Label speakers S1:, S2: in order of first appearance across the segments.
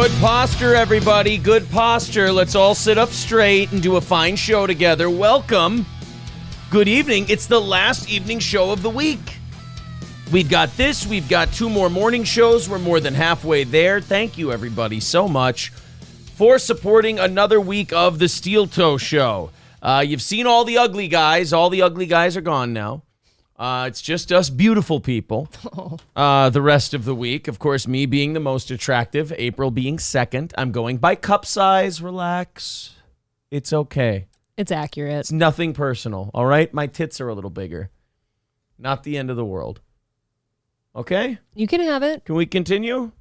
S1: Good posture, everybody. Good posture. Let's all sit up straight and do a fine show together. Welcome. Good evening. It's the last evening show of the week. We've got this. We've got 2 more morning shows. We're more than halfway there. Thank you, everybody, so much for supporting another week of the Steel Toe Show. You've seen all the ugly guys. All the ugly guys are gone now. It's just us beautiful people the rest of the week. Of course, me being the most attractive, April being second. I'm going by cup size. Relax. It's okay.
S2: It's accurate.
S1: It's nothing personal, all right? My tits are a little bigger. Not the end of the world. Okay?
S2: You can have it.
S1: Can we continue?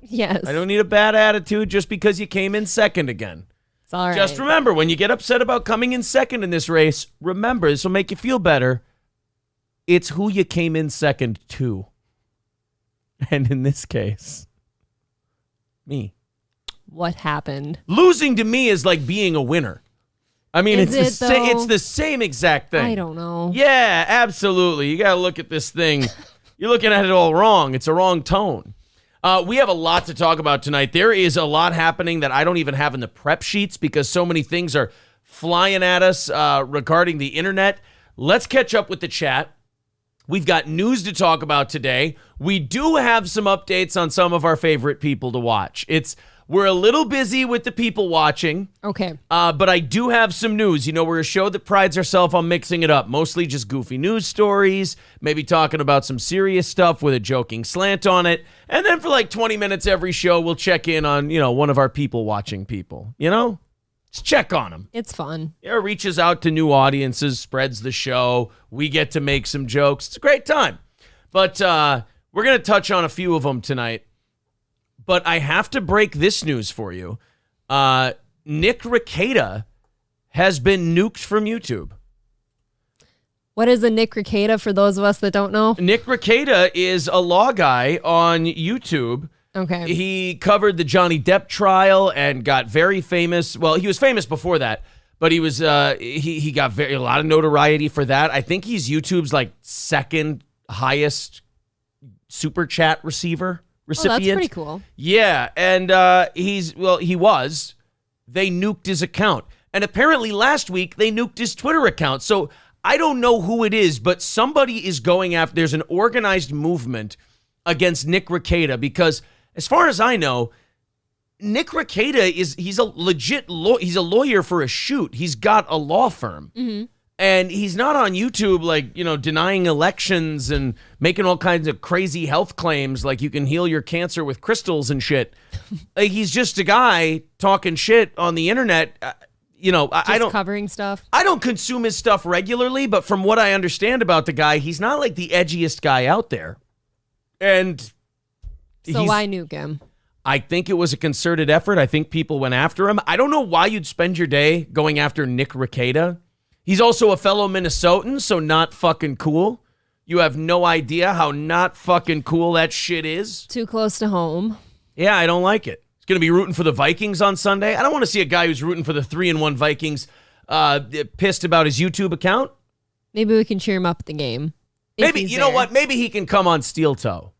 S2: Yes.
S1: I don't need a bad attitude just because you came in second again.
S2: It's all right.
S1: Just remember, when you get upset about coming in second in this race, remember, this will make you feel better. It's who you came in second to. And in this case, me.
S2: What happened?
S1: Losing to me is like being a winner. I mean, it's the same exact thing.
S2: I don't know.
S1: Yeah, absolutely. You got to look at this thing. You're looking at it all wrong. It's a wrong tone. We have a lot to talk about tonight. There is a lot happening that I don't even have in the prep sheets because so many things are flying at us regarding the internet. Let's catch up with the chat. We've got news to talk about today. We do have some updates on some of our favorite people to watch. We're a little busy with the people watching.
S2: Okay.
S1: But I do have some news. You know, we're a show that prides ourselves on mixing it up. Mostly just goofy news stories, maybe talking about some serious stuff with a joking slant on it. And then for like 20 minutes every show, we'll check in on, one of our people watching people, Just check on them.
S2: It's fun.
S1: It reaches out to new audiences, spreads the show. We get to make some jokes. It's a great time. But we're going to touch on a few of them tonight. But I have to break this news for you. Nick Rekieta has been nuked from YouTube.
S2: What is a Nick Rekieta for those of us that don't know?
S1: Nick Rekieta is a law guy on YouTube.
S2: Okay.
S1: He covered the Johnny Depp trial and got very famous. Well, he was famous before that, but he was he got a lot of notoriety for that. I think he's YouTube's like second highest super chat recipient.
S2: Oh, that's pretty cool.
S1: Yeah, and he was. They nuked his account. And apparently last week they nuked his Twitter account. So I don't know who it is, but somebody is going after, there's an organized movement against Nick Rekieta because as far as I know, Nick Rekieta he's a legit he's a lawyer for a shoot. He's got a law firm. Mm-hmm. And he's not on YouTube like, denying elections and making all kinds of crazy health claims like you can heal your cancer with crystals and shit. Like, he's just a guy talking shit on the internet. I don't
S2: covering stuff.
S1: I don't consume his stuff regularly, but from what I understand about the guy, he's not like the edgiest guy out there. And
S2: so why nuke him?
S1: I think it was a concerted effort. I think people went after him. I don't know why you'd spend your day going after Nick Rekieta. He's also a fellow Minnesotan, so not fucking cool. You have no idea how not fucking cool that shit is.
S2: Too close to home.
S1: Yeah, I don't like it. He's going to be rooting for the Vikings on Sunday. I don't want to see a guy who's rooting for the 3-1 Vikings pissed about his YouTube account.
S2: Maybe we can cheer him up at the game.
S1: Maybe, you know what? Maybe he can come on Steel Toe.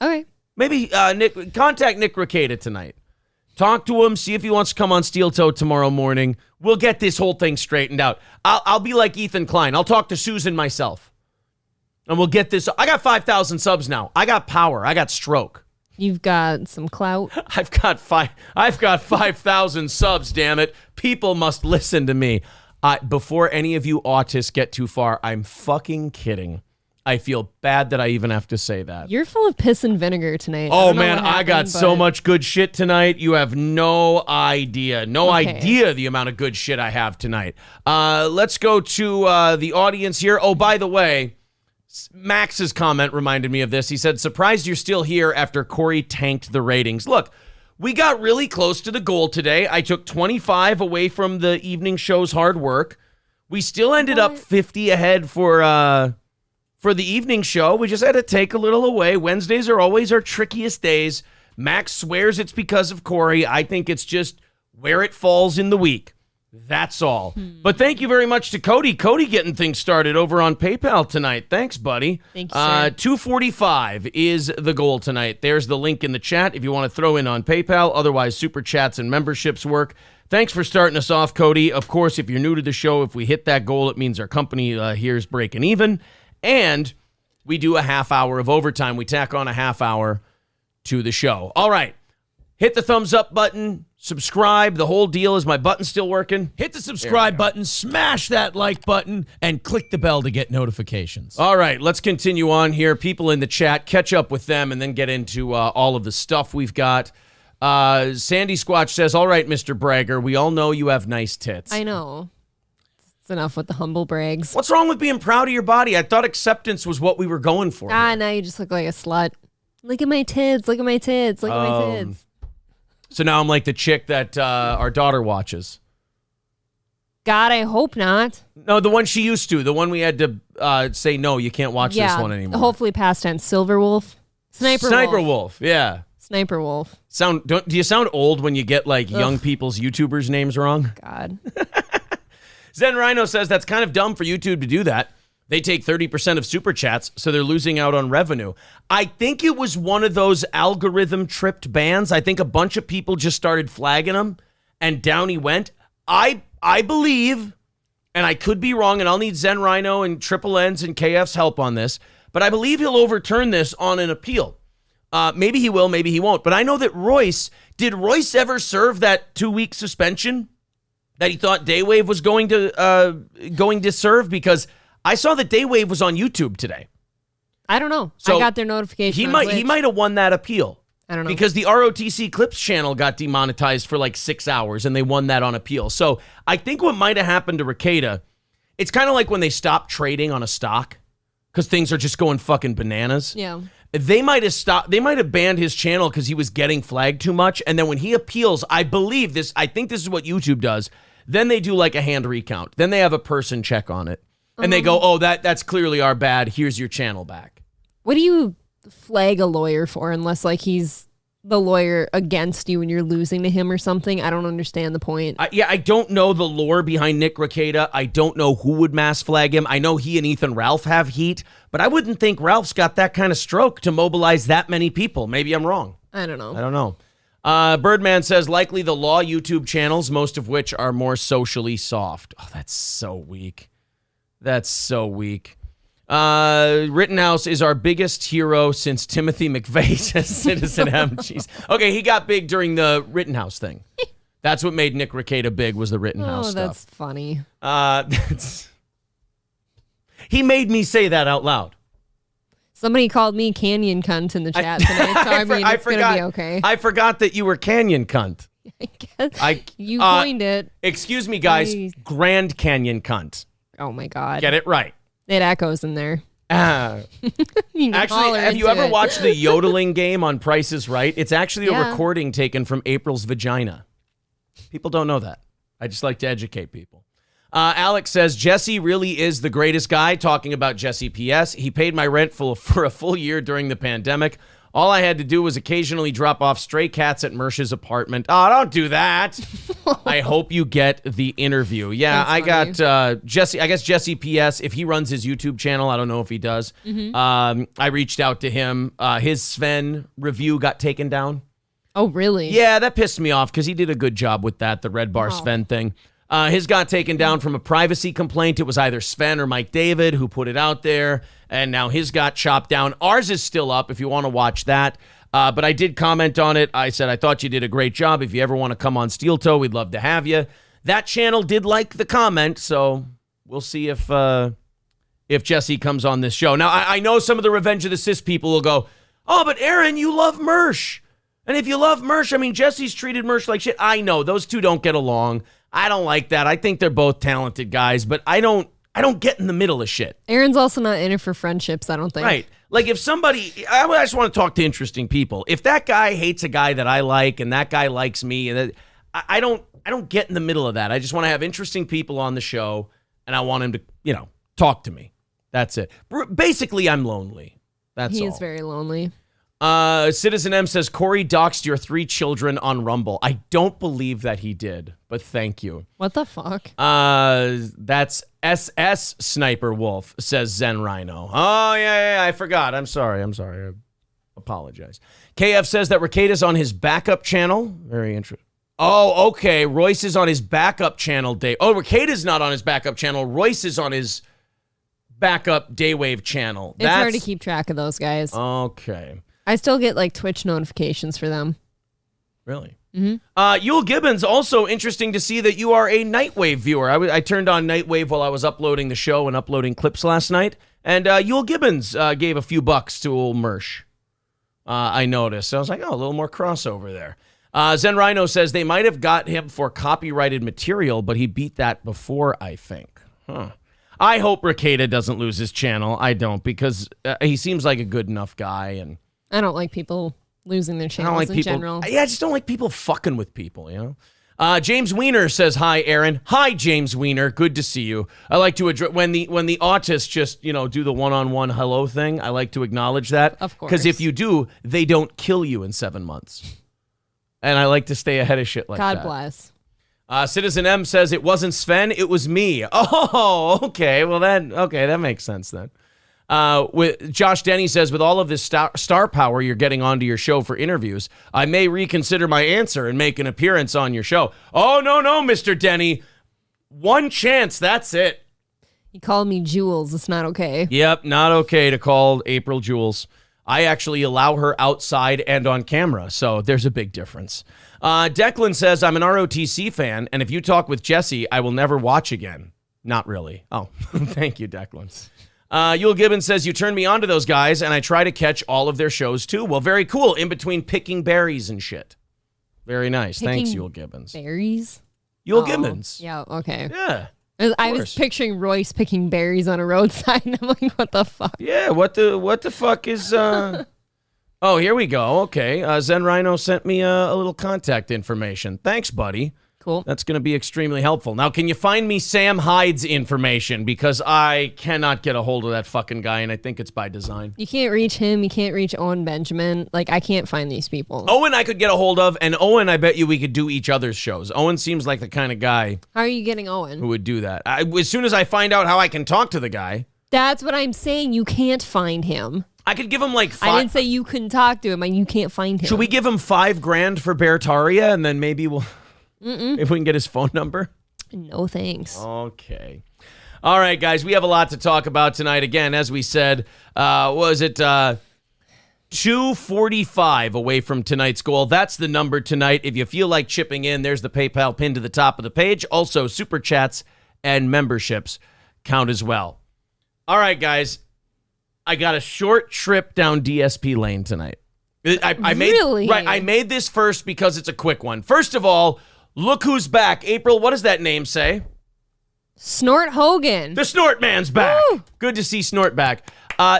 S2: Okay.
S1: Maybe contact Nick Rekieta tonight. Talk to him, see if he wants to come on Steel Toe tomorrow morning. We'll get this whole thing straightened out. I'll be like Ethan Klein. I'll talk to Susan myself. And we'll get this. I got 5,000 subs now. I got power. I got stroke.
S2: You've got some clout.
S1: I've got 5,000 subs, damn it. People must listen to me. Before any of you autists get too far, I'm fucking kidding. I feel bad that I even have to say that.
S2: You're full of piss and vinegar tonight.
S1: Oh, man, I got so much good shit tonight. You have no idea. No idea the amount of good shit I have tonight. Let's go to the audience here. Oh, by the way, Max's comment reminded me of this. He said, surprised you're still here after Corey tanked the ratings. Look, we got really close to the goal today. I took 25 away from the evening show's hard work. We still ended up 50 ahead for the evening show. We just had to take a little away. Wednesdays are always our trickiest days. Max swears it's because of Corey. I think it's just where it falls in the week. That's all. But thank you very much to Cody. Cody getting things started over on PayPal tonight. Thanks, buddy.
S2: Thank you, sir.
S1: 245 is the goal tonight. There's the link in the chat if you want to throw in on PayPal. Otherwise, super chats and memberships work. Thanks for starting us off, Cody. Of course, if you're new to the show, if we hit that goal, it means our company here is breaking even. And we do a half hour of overtime. We tack on a half hour to the show. All right. Hit the thumbs up button. Subscribe. The whole deal. Is my button still working?
S3: Hit the subscribe button, smash that like button, and click the bell to get notifications.
S1: All right, let's continue on here. People in the chat, catch up with them, and then get into all of the stuff we've got. Sandy Squatch says, all right, Mr. Bragger, we all know you have nice tits.
S2: I know. It's enough with the humble brags.
S1: What's wrong with being proud of your body? I thought acceptance was what we were going for.
S2: Now you just look like a slut. Look at my tits. Look at my tits. Look at my tits.
S1: So now I'm like the chick that our daughter watches.
S2: God, I hope not.
S1: No, the one she used to. The one we had to say, no, you can't watch this one anymore.
S2: Hopefully past tense. Silver Wolf.
S1: Sniper Wolf, yeah.
S2: Sniper Wolf.
S1: Do you sound old when you get like young people's YouTubers' names wrong?
S2: God.
S1: Zen Rhino says that's kind of dumb for YouTube to do that. They take 30% of super chats, so they're losing out on revenue. I think it was one of those algorithm-tripped bans. I think a bunch of people just started flagging him, and down he went. I believe, and I could be wrong, and I'll need Zen Rhino and Triple N's and KF's help on this, but I believe he'll overturn this on an appeal. Maybe he will, maybe he won't. But I know that did Royce ever serve that 2-week suspension that he thought Daywave was going to serve? Because I saw that Daywave was on YouTube today.
S2: I don't know.
S1: So
S2: I got their notification.
S1: He might have won that appeal.
S2: I don't know.
S1: Because the ROTC Clips channel got demonetized for like 6 hours, and they won that on appeal. So I think what might have happened to Rekieta, it's kind of like when they stop trading on a stock because things are just going fucking bananas.
S2: Yeah.
S1: They might have banned his channel because he was getting flagged too much. And then when he appeals, I think this is what YouTube does. Then they do like a hand recount. Then they have a person check on it. And they go, oh, that's clearly our bad. Here's your channel back.
S2: What do you flag a lawyer for unless like he's the lawyer against you and you're losing to him or something? I don't understand the point.
S1: I don't know the lore behind Nick Rekieta. I don't know who would mass flag him. I know he and Ethan Ralph have heat, but I wouldn't think Ralph's got that kind of stroke to mobilize that many people. Maybe I'm wrong.
S2: I don't know.
S1: I don't know. Birdman says, likely the law YouTube channels, most of which are more socially soft. Oh, that's so weak. That's so weak. Rittenhouse is our biggest hero since Timothy McVeigh, says Citizen M. Jeez. Okay, he got big during the Rittenhouse thing. That's what made Nick Rekieta big, was the Rittenhouse stuff.
S2: Oh, that's funny.
S1: He made me say that out loud.
S2: Somebody called me Canyon cunt in the chat tonight, so I mean, it's going to be okay.
S1: I forgot that you were Canyon cunt.
S2: I guess you coined it.
S1: Excuse me, guys. Grand Canyon cunt.
S2: Oh, my God.
S1: Get it right.
S2: It echoes in there.
S1: Actually, have you ever watched the yodeling game on Price is Right? It's actually a recording taken from April's vagina. People don't know that. I just like to educate people. Alex says, Jesse really is the greatest guy, talking about Jesse PS. He paid my rent for a full year during the pandemic. All I had to do was occasionally drop off stray cats at Mersh's apartment. Oh, don't do that. I hope you get the interview. Yeah, I got Jesse. I guess Jesse PS, if he runs his YouTube channel, I don't know if he does. I reached out to him. His Sven review got taken down.
S2: Oh, really?
S1: Yeah, that pissed me off because he did a good job with that, the Red Bar Sven thing. His got taken down from a privacy complaint. It was either Sven or Mike David who put it out there, and now his got chopped down. Ours is still up if you want to watch that. But I did comment on it. I said, I thought you did a great job. If you ever want to come on Steel Toe, we'd love to have you. That channel did like the comment, so we'll see if Jesse comes on this show. Now, I know some of the Revenge of the Cis people will go, oh, but Aaron, you love Mersh. And if you love Mersh, I mean, Jesse's treated Mersh like shit. I know, those two don't get along. I don't like that. I think they're both talented guys, but I don't get in the middle of shit.
S2: Aaron's also not in it for friendships, I don't think.
S1: Right. Like if somebody, I just want to talk to interesting people. If that guy hates a guy that I like and that guy likes me, and I don't get in the middle of that. I just want to have interesting people on the show, and I want him to, talk to me. That's it. Basically, I'm lonely. That's all.
S2: He is very lonely.
S1: Citizen M says, Corey doxed your 3 children on Rumble. I don't believe that he did, but thank you.
S2: What the fuck?
S1: That's SS Sniper Wolf, says Zen Rhino. Oh, yeah, I forgot. I'm sorry. I apologize. KF says that Recaita's on his backup channel. Very interesting. Oh, okay. Royce is on his backup channel. Recaita's not on his backup channel. Royce is on his backup Daywave channel.
S2: It's hard to keep track of those guys.
S1: Okay.
S2: I still get like Twitch notifications for them.
S1: Really? Mm-hmm. Yule Gibbons, also interesting to see that you are a Nightwave viewer. I turned on Nightwave while I was uploading the show and uploading clips last night. And Yule Gibbons gave a few bucks to old Mersh. I noticed. So I was like, oh, a little more crossover there. Zen Rhino says they might have got him for copyrighted material, but he beat that before, I think. Huh. I hope Recaita doesn't lose his channel. I don't, because he seems like a good enough guy. And
S2: I don't like people losing their channels in general.
S1: Yeah, I just don't like people fucking with people, you know? James Wiener says, hi, Aaron. Hi, James Wiener. Good to see you. I like to address when the autists just, do the one-on-one hello thing. I like to acknowledge that.
S2: Of course.
S1: Because if you do, they don't kill you in 7 months. And I like to stay ahead of shit like that.
S2: God bless.
S1: Citizen M says, it wasn't Sven, it was me. Oh, okay. Well, that makes sense then. With Josh Denny says, with all of this star power you're getting onto your show for interviews, I may reconsider my answer and make an appearance on your show. Oh, no, Mr. Denny. One chance, that's it.
S2: He called me Jules. It's not okay.
S1: Yep, not okay to call April Jules. I actually allow her outside and on camera, so there's a big difference. Declan says, I'm an ROTC fan, and if you talk with Jesse, I will never watch again. Not really. Oh, thank you, Declan. Yule Gibbons says, you turned me on to those guys, and I try to catch all of their shows, too. Well, very cool. In between picking berries and shit. Very nice. Thanks, Yule Gibbons.
S2: Berries?
S1: Yule Gibbons.
S2: Yeah, okay.
S1: Yeah.
S2: I was picturing Royce picking berries on a roadside, and I'm like, what the fuck?
S1: Yeah, what the fuck is... Oh, here we go. Okay. Zen Rhino sent me a little contact information. Thanks, buddy.
S2: Cool.
S1: That's going to be extremely helpful. Now, can you find me Sam Hyde's information? Because I cannot get a hold of that fucking guy, and I think it's by design.
S2: You can't reach him. You can't reach Owen Benjamin. Like, I can't find these people.
S1: Owen I could get a hold of, and Owen, I bet you we could do each other's shows. Owen seems like the kind of guy...
S2: How are you getting Owen?
S1: ...who would do that. As soon as I find out how I can talk to the guy...
S2: That's what I'm saying. You can't find him.
S1: I could give him like five...
S2: I didn't say you couldn't talk to him. I mean, you can't find him.
S1: Should we give him $5,000 for Bertaria, and then maybe we'll... If we can get his phone number?
S2: No, thanks.
S1: Okay. All right, guys, we have a lot to talk about tonight. Again, as we said, 2:45 away from tonight's goal. That's the number tonight. If you feel like chipping in, there's the PayPal pin to the top of the page. Also, super chats and memberships count as well. All right, guys, I got a short trip down DSP lane tonight. I made this first because it's a quick one. First of all, look who's back. April, what does that name say?
S2: Snort Hogan.
S1: The Snort Man's back.
S2: Woo!
S1: Good to see Snort back.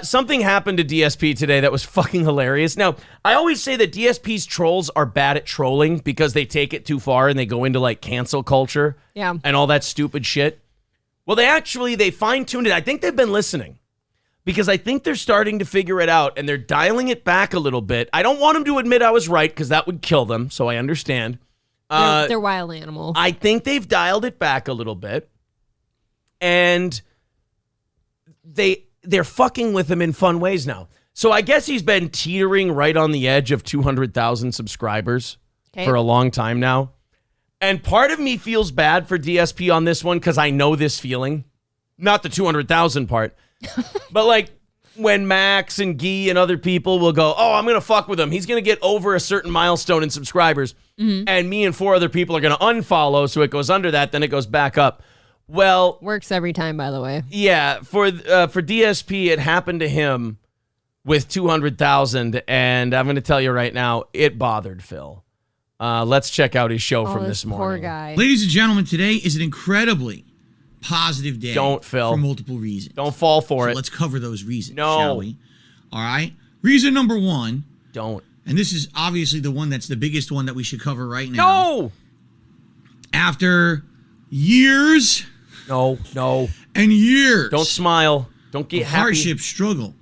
S1: Something happened to DSP today that was fucking hilarious. Now, I always say that DSP's trolls are bad at trolling because they take it too far and they go into like cancel culture and all that stupid shit. Well, they fine-tuned it. I think they've been listening because I think they're starting to figure it out and they're dialing it back a little bit. I don't want them to admit I was right because that would kill them, so I understand.
S2: They're wild animals.
S1: I think they've dialed it back a little bit, and they're fucking with him in fun ways now. So I guess he's been teetering right on the edge of 200,000 subscribers for a long time now. And part of me feels bad for DSP on this one because I know this feeling. Not the 200,000 part, but like when Max and Guy and other people will go, oh, I'm going to fuck with him. He's going to get over a certain milestone in subscribers. And me and 4 other people are going to unfollow, so it goes under that, then it goes back up. Well,
S2: works every time, by the way.
S1: Yeah, for DSP, it happened to him with 200,000, and I'm going to tell you right now, it bothered Phil. Let's check out his show from this morning.
S2: Poor guy.
S4: Ladies and gentlemen, today is an incredibly positive day.
S1: Don't, Phil.
S4: For multiple reasons.
S1: Don't fall for it.
S4: Let's cover those reasons,
S1: No.
S4: shall we? All right. Reason number 1.
S1: Don't.
S4: And this is obviously the one that's the biggest one that we should cover right now.
S1: No!
S4: After years
S1: No.
S4: and years.
S1: Don't smile. Don't get happy.
S4: Hardship, struggle,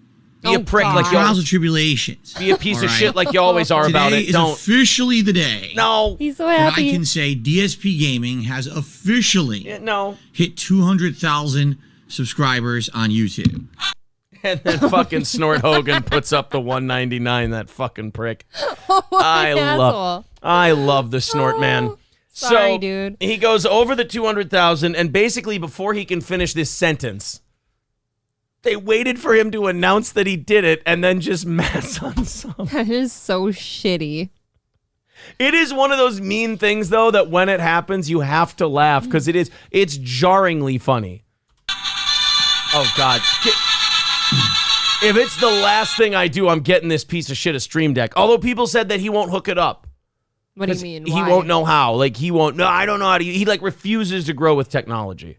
S1: Be a prick like you
S4: trials and tribulations.
S1: Be a piece of
S4: All right?
S1: shit like you always are about
S4: Today
S1: it.
S4: is
S1: Don't.
S4: officially the day.
S1: No.
S2: He's so
S4: that
S2: happy.
S4: I can say DSP Gaming has officially
S1: No.
S4: hit 200,000 subscribers on YouTube.
S1: And then fucking Snort Hogan puts up the 199. That fucking prick. I love the Snort man.
S2: Sorry,
S1: So
S2: dude.
S1: he goes over the 200,000, and basically before he can finish this sentence, they waited for him to announce that he did it, and then just mass on some.
S2: That is so shitty.
S1: It is one of those mean things, though, that when it happens, you have to laugh because it's jarringly funny. Oh God. If it's the last thing I do, I'm getting this piece of shit a Stream Deck. Although people said that he won't hook it up.
S2: What do you mean?
S1: He
S2: Why?
S1: won't know how. Like, he won't. No, I don't know how to. He, like, refuses to grow with technology.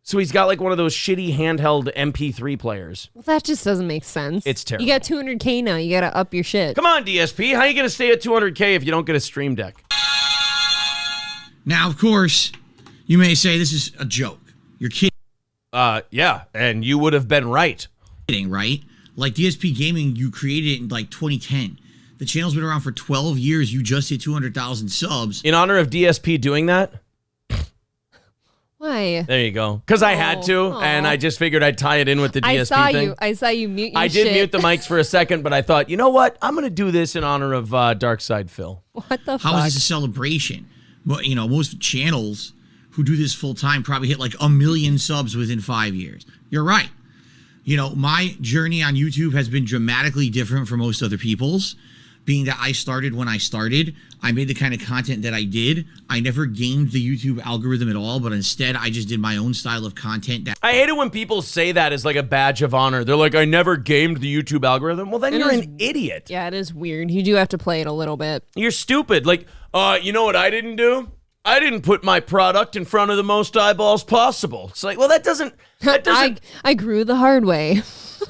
S1: So he's got, like, one of those shitty handheld MP3 players.
S2: Well, that just doesn't make sense.
S1: It's terrible.
S2: You got 200K now. You got to up your shit.
S1: Come on, DSP. How are you going to stay at 200K if you don't get a Stream Deck?
S4: Now, of course, you may say this is a joke. You're kidding.
S1: Yeah, and you would have been right.
S4: Right? Like DSP Gaming, you created it in like 2010. The channel's been around for 12 years. You just hit 200,000 subs.
S1: In honor of DSP doing that,
S2: Why?
S1: there you go. Because I had to, and I just figured I'd tie it in with the DSP thing.
S2: I saw you mute your
S1: I did
S2: shit.
S1: mute the mics for a second, but I thought, you know what? I'm going to do this in honor of Darkside Phil.
S2: What the
S4: How
S2: fuck?
S4: is this a celebration? Well, you know, most channels who do this full time probably hit like 1 million subs within 5 years. You're right. You know, my journey on YouTube has been dramatically different from most other people's, being that I started when I started. I made the kind of content that I did. I never gamed the YouTube algorithm at all, but instead I just did my own style of content. That
S1: I hate it when people say that as like a badge of honor. They're like, I never gamed the YouTube algorithm. Well, then you're an idiot.
S2: Yeah, it is weird. You do have to play it a little bit.
S1: You're stupid. Like, you know what I didn't do? I didn't put my product in front of the most eyeballs possible. It's like, well, that doesn't
S2: I grew the hard way.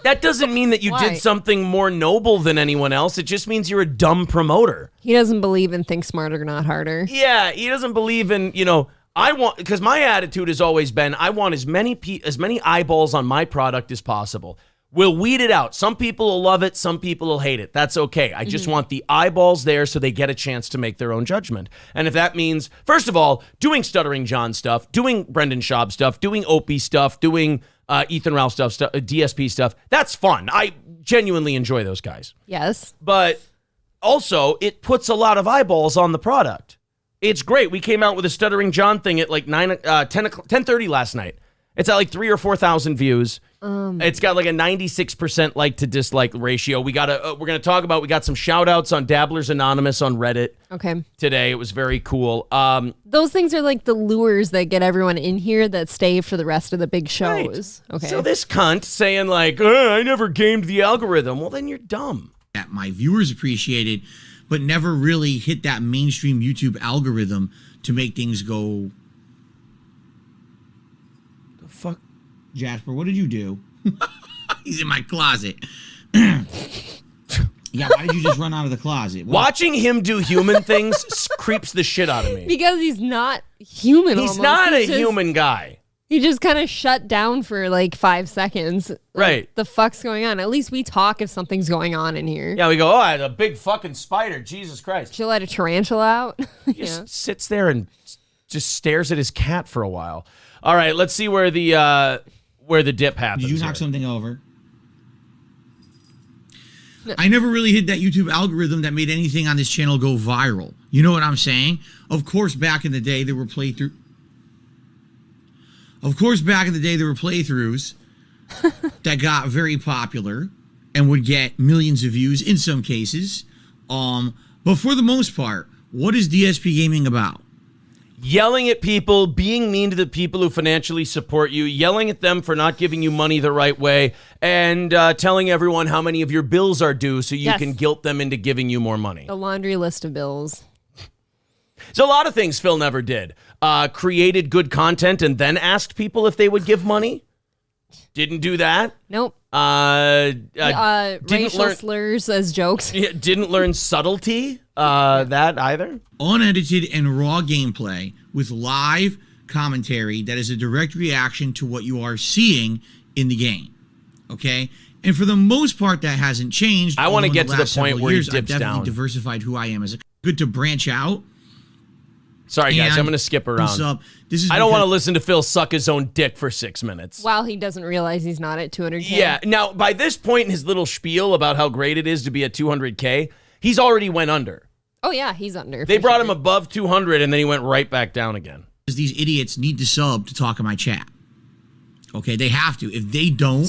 S1: that doesn't mean that you
S2: Why?
S1: did something more noble than anyone else. It just means you're a dumb promoter.
S2: He doesn't believe in think smarter, not harder.
S1: Yeah, he doesn't believe in, because my attitude has always been, I want as many eyeballs on my product as possible. We'll weed it out. Some people will love it. Some people will hate it. That's okay. I just want the eyeballs there so they get a chance to make their own judgment. And if that means, first of all, doing Stuttering John stuff, doing Brendan Schaub stuff, doing Opie stuff, doing Ethan Ralph stuff, DSP stuff, that's fun. I genuinely enjoy those guys.
S2: Yes.
S1: But also, it puts a lot of eyeballs on the product. It's great. We came out with a Stuttering John thing at like 10:30 last night. It's at like 3,000 or 4,000 views. It's got like a 96% like to dislike ratio. We're gonna talk about. We got some shout outs on Dabblers Anonymous on Reddit
S2: Okay.
S1: today. It was very cool.
S2: Those things are like the lures that get everyone in here that stay for the rest of the big shows.
S1: Right.
S2: Okay.
S1: So this cunt saying like, I never gamed the algorithm. Well, then you're dumb.
S4: that my viewers appreciated, but never really hit that mainstream YouTube algorithm to make things go.
S1: The fuck?
S4: Jasper, what did you do? He's in my closet. Yeah, why did you just run out of the closet? What?
S1: Watching him do human things creeps the shit out of me.
S2: Because he's not human.
S1: He's
S2: almost.
S1: not a
S2: He's just-
S1: human guy.
S2: He just kind of shut down for like 5 seconds. Like,
S1: Right.
S2: The fuck's going on? At least we talk if something's going on in here.
S1: Yeah, we go, oh, it's a big fucking spider. Jesus Christ.
S2: She'll let a tarantula out.
S1: He just sits there and just stares at his cat for a while. All right, let's see where the dip happens.
S4: Did you knock
S1: here.
S4: something over? I never really hit that YouTube algorithm that made anything on this channel go viral. You know what I'm saying? Of course, back in the day, there were playthroughs that got very popular and would get millions of views in some cases. But for the most part, what is DSP Gaming about?
S1: Yelling at people, being mean to the people who financially support you, yelling at them for not giving you money the right way, and telling everyone how many of your bills are due so you
S2: Yes.
S1: can guilt them into giving you more money.
S2: A laundry list of bills.
S1: So a lot of things Phil never did. Created good content and then asked people if they would give money. Didn't do that.
S2: Nope.
S1: Didn't
S2: Racial
S1: learn.
S2: slurs as jokes.
S1: Didn't learn subtlety. That either.
S4: Unedited and raw gameplay with live commentary that is a direct reaction to what you are seeing in the game. Okay? And for the most part, that hasn't changed.
S1: I want to
S4: Although in
S1: get to the
S4: last
S1: point
S4: several
S1: where he
S4: years, I've
S1: dips
S4: definitely
S1: down.
S4: diversified who I am as a good to branch out.
S1: Sorry, guys,
S4: And
S1: I'm going to skip around.
S4: This is
S1: I don't want to
S4: because-
S1: listen to Phil suck his own dick for 6 minutes.
S2: While he doesn't realize he's not at 200K.
S1: Yeah. Now, by this point in his little spiel about how great it is to be at 200K, he's already went under.
S2: Oh, yeah, he's under.
S1: They
S2: for
S1: brought
S2: sure.
S1: him above 200, and then he went right back down again.
S4: these idiots need to sub to talk in my chat. Okay, they have to. If they don't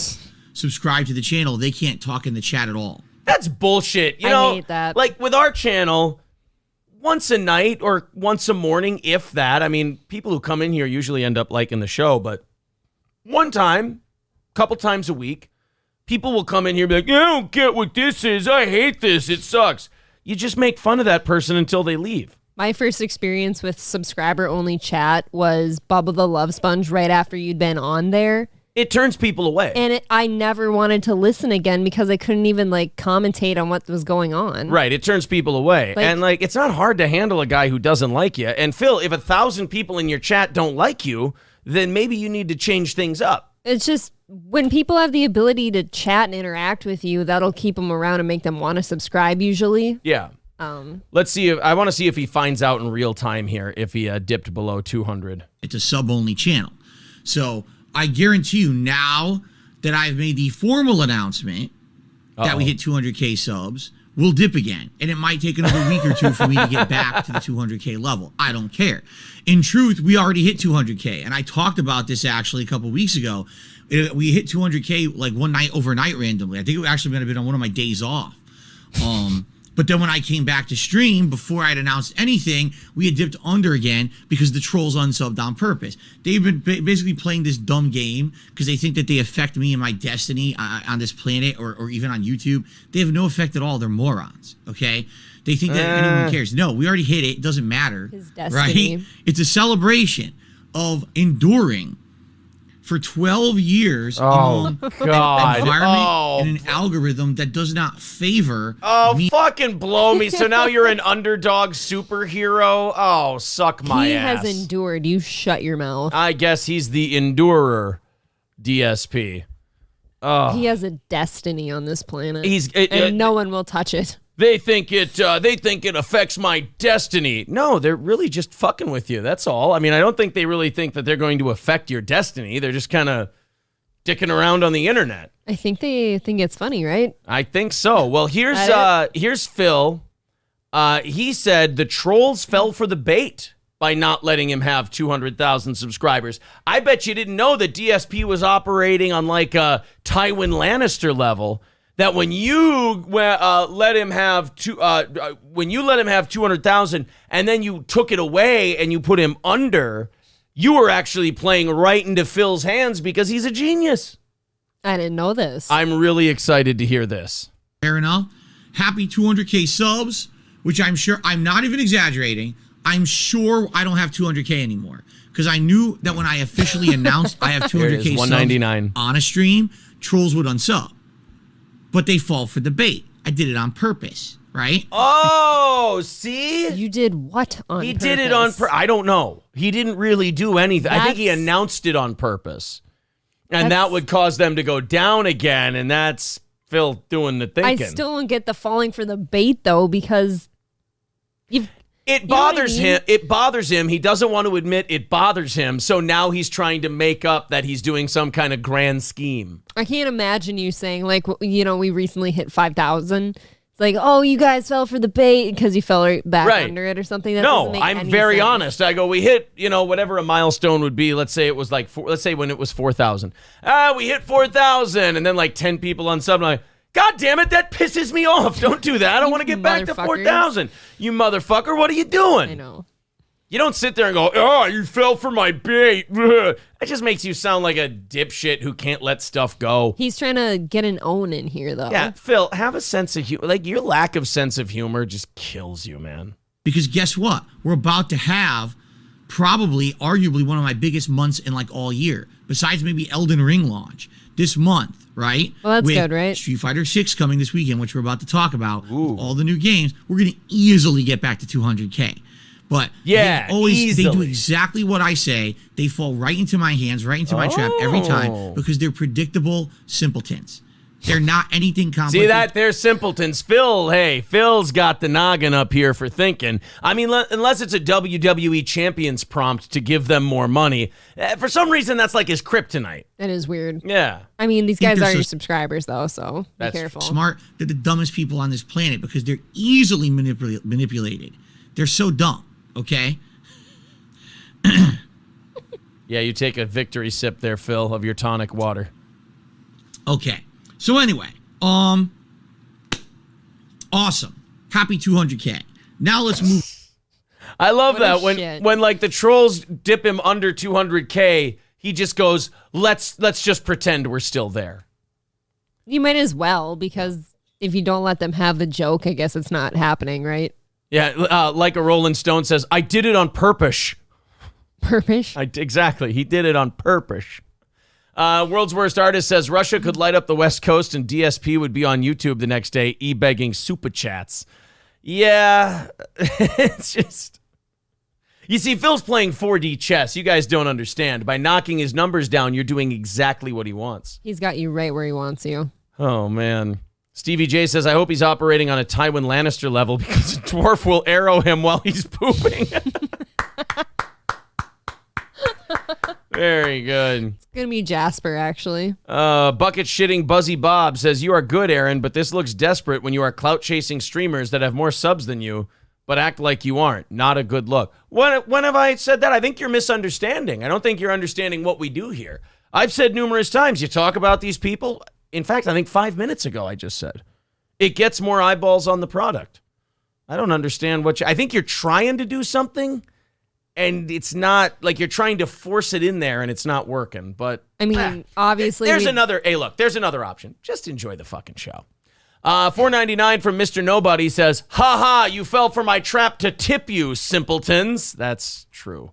S4: subscribe to the channel, they can't talk in the chat at all.
S1: That's bullshit. You
S2: I
S1: know,
S2: hate that.
S1: Like with our channel, once a night or once a morning, if that. I mean, people who come in here usually end up liking the show, but one time, couple times a week, people will come in here and be like, I don't get what this is. I hate this. It sucks. You just make fun of that person until they leave.
S2: My first experience with subscriber-only chat was Bubba the Love Sponge right after you'd been on there.
S1: It turns people away.
S2: And I never wanted to listen again because I couldn't even, like, commentate on what was going on.
S1: Right, it turns people away. And, like, it's not hard to handle a guy who doesn't like you. And, Phil, if 1,000 people in your chat don't like you, then maybe you need to change things up.
S2: It's just when people have the ability to chat and interact with you, that'll keep them around and make them want to subscribe usually.
S1: Yeah. Let's see. I want to see if he finds out in real time here if he dipped below 200.
S4: It's a sub-only channel. So I guarantee you now that I've made the formal announcement that we hit 200K subs, we'll dip again. And it might take another week or two for me to get back to the 200K level. I don't care. In truth, we already hit 200K. And I talked about this actually a couple weeks ago. We hit 200K like one night overnight randomly. I think it actually might have been on one of my days off. But then when I came back to stream, before I'd announced anything, we had dipped under again because the trolls unsubbed on purpose. They've been basically playing this dumb game because they think that they affect me and my destiny on this planet or even on YouTube. They have no effect at all. They're morons, okay? They think that anyone cares. No, we already hit it. It doesn't matter.
S2: His destiny.
S4: Right? It's a celebration of enduring for 12 years
S1: God.
S4: an environment
S1: Oh.
S4: and an algorithm that does not favor me.
S1: Fucking blow me. So now you're an underdog superhero? Oh, suck my
S2: He
S1: ass.
S2: has endured. You shut your mouth.
S1: I guess he's the endurer DSP.
S2: He has a destiny on this planet.
S1: He's
S2: no one will touch it.
S1: They think it affects my destiny. No, they're really just fucking with you. That's all. I mean, I don't think they really think that they're going to affect your destiny. They're just kind of dicking around on the internet.
S2: I think they think it's funny, right?
S1: I think so. Well, here's Phil. He said the trolls fell for the bait by not letting him have 200,000 subscribers. I bet you didn't know that DSP was operating on like a Tywin Lannister level. That when you let him have 200,000 and then you took it away and you put him under, you were actually playing right into Phil's hands because he's a genius.
S2: I didn't know this.
S1: I'm really excited to hear this.
S4: Fair enough. Happy 200K subs, which I'm sure, I'm not even exaggerating. I'm sure I don't have 200K anymore because I knew that when I officially announced I have 200K subs
S1: 199
S4: on a stream, trolls would unsub. But they fall for the bait. I did it on purpose, right?
S1: Oh, see?
S2: You did what on
S1: He
S2: purpose?
S1: did it on purpose. I don't know. He didn't really do anything. I think he
S2: That's-
S1: announced it on purpose. And that
S2: That's-
S1: would cause them to go down again, and that's Phil doing the
S2: I
S1: thinking.
S2: still don't get the falling for the bait, though, because you've...
S1: It
S2: know what I
S1: bothers
S2: mean?
S1: him. It bothers him. He doesn't want to admit it bothers him. So now he's trying to make up that he's doing some kind of grand scheme.
S2: I can't imagine you saying, like, you know, we recently hit 5,000. It's like, oh, you guys fell for the bait because you fell right back
S1: Right.
S2: under it or something. That doesn't
S1: No,
S2: make
S1: I'm
S2: any
S1: very
S2: sense.
S1: honest. I go, we hit, whatever a milestone would be. Let's say it was like, let's say when it was 4,000. We hit 4,000. And then like 10 people unsub. I'm like, God damn it, that pisses me off. Don't do that. I don't want to get back to
S2: motherfuckers.
S1: 4,000. You motherfucker, what are you doing?
S2: I know.
S1: You don't sit there and go, oh, you fell for my bait. Ugh. That just makes you sound like a dipshit who can't let stuff go.
S2: He's trying to get an own in here, though.
S1: Yeah, Phil, have a sense of humor. Like, your lack of sense of humor just kills you, man.
S4: Because guess what? We're about to have arguably one of my biggest months in like all year. Besides maybe Elden Ring launch this month, right?
S2: Well, that's
S4: With
S2: good, right?
S4: Street Fighter 6 coming this weekend, which we're about to talk about. All the new games. We're going to easily get back to 200K. But
S1: Yeah,
S4: they do
S1: easily.
S4: exactly what I say. They fall right into my hands, right into my trap every time because they're predictable simpletons. They're not anything complicated.
S1: See that? They're simpletons. Phil's got the noggin up here for thinking. I mean, unless it's a WWE Champions prompt to give them more money. For some reason, that's like his kryptonite.
S2: That is weird.
S1: Yeah.
S2: I mean, these guys
S4: they're
S2: are your
S4: so
S2: subscribers, though, so be
S1: That's
S2: careful.
S4: Smart. They're the dumbest people on this planet because they're easily manipulated. They're so dumb, okay?
S1: Yeah, you take a victory sip there, Phil, of your tonic water.
S4: Okay. So anyway, awesome. Happy 200K. Now let's move.
S1: I love
S2: What a
S1: that
S2: shit.
S1: when like the trolls dip him under 200K, he just goes, let's just pretend we're still there.
S2: You might as well, because if you don't let them have the joke, I guess it's not happening, right?
S1: Yeah, like a Rolling Stone says, I did it on purpose.
S2: Purpose.
S1: Exactly. He did it on purpose. World's Worst Artist says Russia could light up the West Coast and DSP would be on YouTube the next day, e-begging super chats. Yeah, it's just... You see, Phil's playing 4D chess. You guys don't understand. By knocking his numbers down, you're doing exactly what he wants.
S2: He's got you right where he wants you.
S1: Oh, man. Stevie J says, I hope he's operating on a Tywin Lannister level because a dwarf will arrow him while he's pooping. Very good.
S2: It's going to be Jasper, actually.
S1: Bucket shitting Buzzy Bob says, you are good, Aaron, but this looks desperate when you are clout chasing streamers that have more subs than you, but act like you aren't. Not a good look. When have I said that? I think you're misunderstanding. I don't think you're understanding what we do here. I've said numerous times, you talk about these people. In fact, I think 5 minutes ago I just said, it gets more eyeballs on the product. I don't understand I think you're trying to do something. And it's not like you're trying to force it in there and it's not working. But
S2: I mean, obviously.
S1: there's another option. Just enjoy the fucking show. $4.99 from Mr. Nobody says, ha, you fell for my trap to tip you, simpletons. That's true.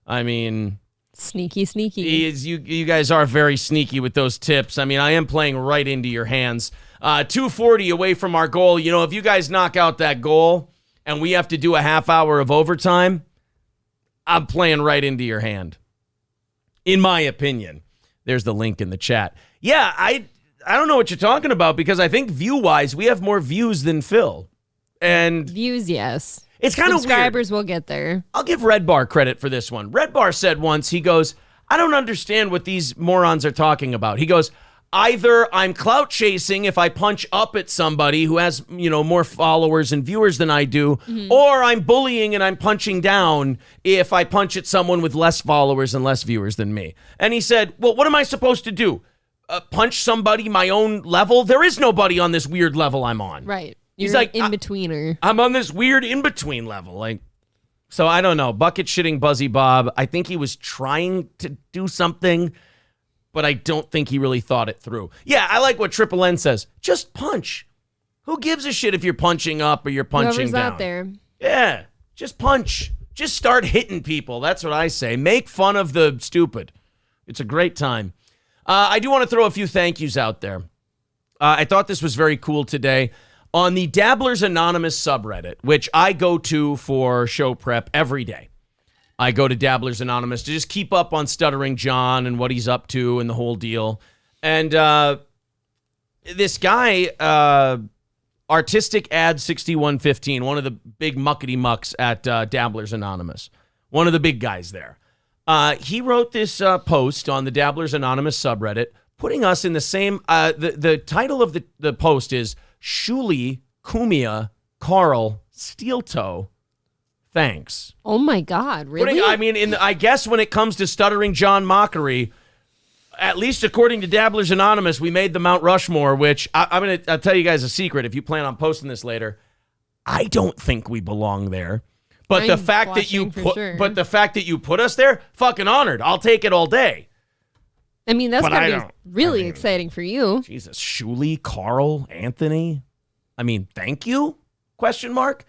S1: I mean,
S2: Sneaky.
S1: you guys are very sneaky with those tips. I mean, I am playing right into your hands. 240 away from our goal. You know, if you guys knock out that goal and we have to do a half hour of overtime, I'm playing right into your hand. In my opinion. There's the link in the chat. Yeah, I don't know what you're talking about because I think view-wise, we have more views than Phil. And
S2: Views, yes.
S1: it's kind of weird.
S2: Subscribers will get there.
S1: I'll give Red Bar credit for this one. Red Bar said once, he goes, I don't understand what these morons are talking about. He goes, either I'm clout chasing if I punch up at somebody who has, more followers and viewers than I do, or I'm bullying and I'm punching down if I punch at someone with less followers and less viewers than me. And he said, well, what am I supposed to do? Punch somebody my own level? There is nobody on this weird level I'm on.
S2: Right.
S1: He's
S2: You're
S1: like,
S2: in-betweener.
S1: I'm on this weird in-between level. So I don't know. Bucket shitting Buzzy Bob. I think he was trying to do something, but I don't think he really thought it through. Yeah, I like what Triple N says. Just punch. Who gives a shit if you're punching up or you're punching
S2: Whoever's
S1: down?
S2: out there.
S1: Yeah, just punch. Just start hitting people. That's what I say. Make fun of the stupid. It's a great time. I do want to throw a few thank yous out there. I thought this was very cool today. On the Dabblers Anonymous subreddit, which I go to for show prep every day. I go to Dabblers Anonymous to just keep up on Stuttering John and what he's up to and the whole deal. And this guy, Artistic Ad 6115, one of the big muckety mucks at Dabblers Anonymous, one of the big guys there. He wrote this post on the Dabblers Anonymous subreddit, putting us in the same. The title of the post is Shuli, Kumia, Carl, Steel Toe. Thanks.
S2: Oh my God, really?
S1: I guess when it comes to Stuttering John mockery, at least according to Dabblers Anonymous, we made the Mount Rushmore, which I'll tell you guys a secret if you plan on posting this later. I don't think we belong there. But the fact that you put us there, fucking honored. I'll take it all day.
S2: I mean, that's gonna be really exciting for you.
S1: Jesus, Shuli, Carl, Anthony. I mean, thank you? Question mark.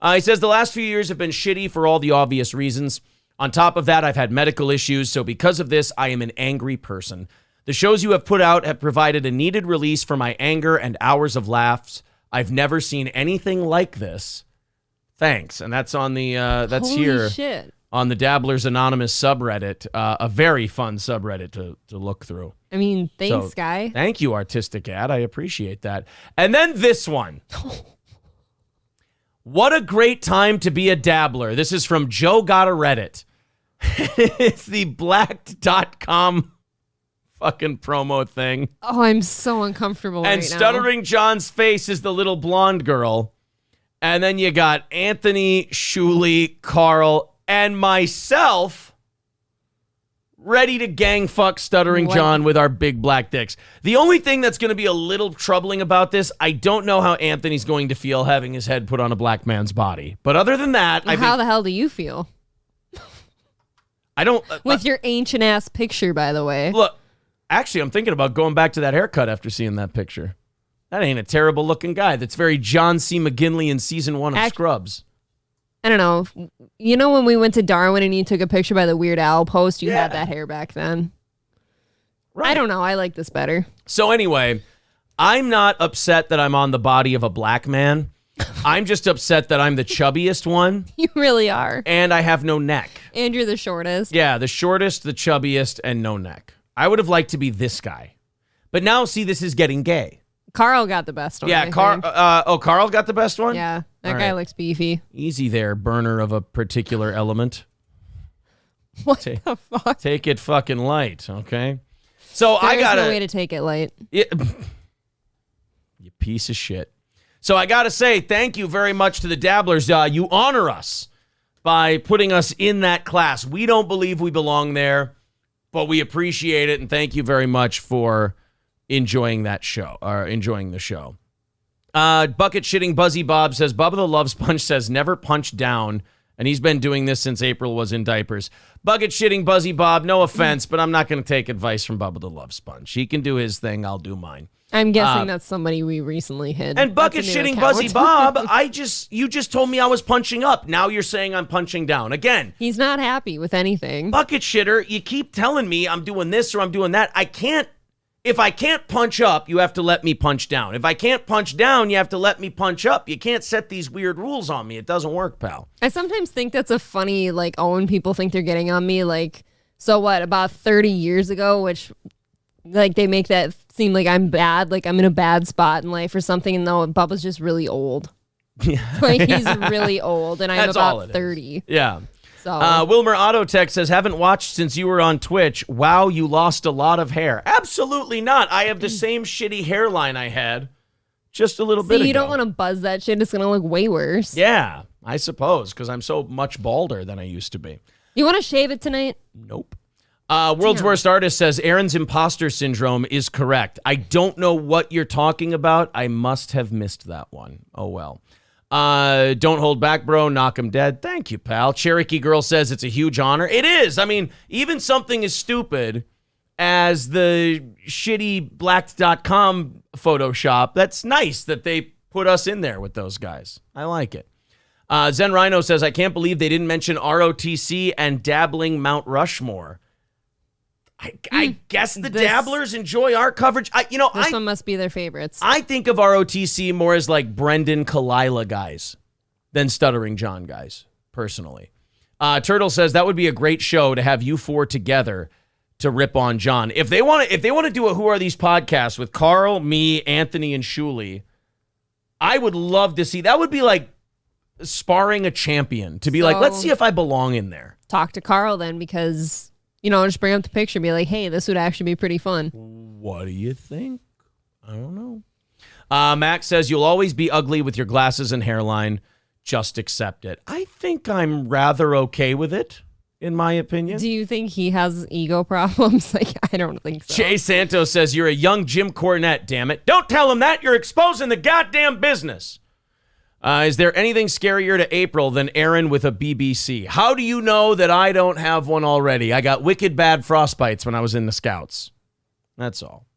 S1: He says the last few years have been shitty for all the obvious reasons. On top of that, I've had medical issues, so because of this, I am an angry person. The shows you have put out have provided a needed release for my anger and hours of laughs. I've never seen anything like this. Thanks. And that's on the, that's
S2: Holy
S1: here.
S2: Shit.
S1: on the Dabblers Anonymous subreddit. A very fun subreddit to look through.
S2: I mean, thanks,
S1: So,
S2: guy.
S1: Thank you, Artistic Ad. I appreciate that. And then this one. What a great time to be a dabbler. This is from Joe Got a Reddit. It's the blacked.com fucking promo thing.
S2: Oh, I'm so uncomfortable
S1: And
S2: right now.
S1: Stuttering John's face is the little blonde girl. And then you got Anthony, Shuli, Carl, and myself ready to gang fuck Stuttering
S2: What?
S1: John with our big black dicks. The only thing that's going to be a little troubling about this, I don't know how Anthony's going to feel having his head put on a black man's body. But other than that,
S2: Well, how the hell do you feel?
S1: I don't...
S2: With your ancient ass picture, by the way.
S1: Look, actually, I'm thinking about going back to that haircut after seeing that picture. That ain't a terrible looking guy. That's very John C. McGinley in season 1 of Scrubs.
S2: I don't know. You know when we went to Darwin and you took a picture by the Weird Al post? You had that hair back then.
S1: Right.
S2: I don't know. I like this better.
S1: So anyway, I'm not upset that I'm on the body of a black man. I'm just upset that I'm the chubbiest one
S2: You really are.
S1: and I have no neck.
S2: And you're the shortest.
S1: Yeah, the shortest, the chubbiest, and no neck. I would have liked to be this guy. But now, see, this is getting gay.
S2: Carl got the best one.
S1: Yeah,
S2: I think.
S1: Carl got the best one?
S2: Yeah, that
S1: All
S2: guy
S1: right.
S2: looks beefy.
S1: Easy there, burner of a particular element.
S2: What the fuck?
S1: Take it fucking light, okay? So I
S2: There's
S1: gotta...
S2: no way to take it light.
S1: you piece of shit. So I gotta say, thank you very much to the Dabblers. You honor us by putting us in that class. We don't believe we belong there, but we appreciate it, and thank you very much for enjoying that show, or enjoying the show. Bucket Shitting Buzzy Bob says, Bubba the Love Sponge says, never punch down, and he's been doing this since April was in diapers. Bucket Shitting Buzzy Bob, no offense, but I'm not going to take advice from Bubba the Love Sponge. He can do his thing, I'll do mine.
S2: I'm guessing that's somebody we recently hid.
S1: And Bucket
S2: That's a new
S1: Shitting
S2: account.
S1: Buzzy Bob, you just told me I was punching up. Now you're saying I'm punching down. Again,
S2: He's not happy with anything.
S1: Bucket Shitter, you keep telling me I'm doing this or I'm doing that. If I can't punch up, you have to let me punch down. If I can't punch down, you have to let me punch up. You can't set these weird rules on me. It doesn't work, pal.
S2: I sometimes think that's a funny, like, when people think they're getting on me, like, so what, about 30 years ago, which, like, they make that seem like I'm bad, like I'm in a bad spot in life or something, and no, Bubba's just really old. Like, he's really old, and I'm
S1: That's all
S2: about
S1: it is.
S2: 30.
S1: Yeah.
S2: So,
S1: Wilmer Autotech says, haven't watched since you were on Twitch. Wow, you lost a lot of hair. Absolutely not. I have the same shitty hairline I had just a little bit ago.
S2: you don't want to buzz that shit. It's going to look way worse.
S1: Yeah, I suppose, because I'm so much balder than I used to be.
S2: You want to shave it tonight?
S1: Nope. World's Worst Artist says, Aaron's imposter syndrome is correct. I don't know what you're talking about. I must have missed that one. Oh, well. Don't hold back, bro. Knock 'em dead. Thank you, pal. Cherokee Girl says it's a huge honor. It is. I mean, even something as stupid as the shitty blacked.com Photoshop, that's nice that they put us in there with those guys. I like it. Zen Rhino says, I can't believe they didn't mention ROTC and dabbling Mount Rushmore. I guess the Dabblers enjoy our coverage.
S2: This one must be their favorites.
S1: I think of ROTC more as like Brendan Kalila guys than Stuttering John guys, personally. Turtle says that would be a great show to have you four together to rip on John. If they want to do a Who Are These podcasts with Carl, me, Anthony, and Shuli, I would love to see. That would be like sparring a champion to be like, let's see if I belong in there.
S2: Talk to Carl then, because, just bring up the picture and be like, hey, this would actually be pretty fun.
S1: What do you think? I don't know. Max says, you'll always be ugly with your glasses and hairline. Just accept it. I think I'm rather okay with it, in my opinion.
S2: Do you think he has ego problems? Like, I don't think so.
S1: Jay Santos says, you're a young Jim Cornette, damn it. Don't tell him that. You're exposing the goddamn business. Is there anything scarier to April than Aaron with a BBC? How do you know that I don't have one already? I got wicked bad frostbites when I was in the Scouts. That's all.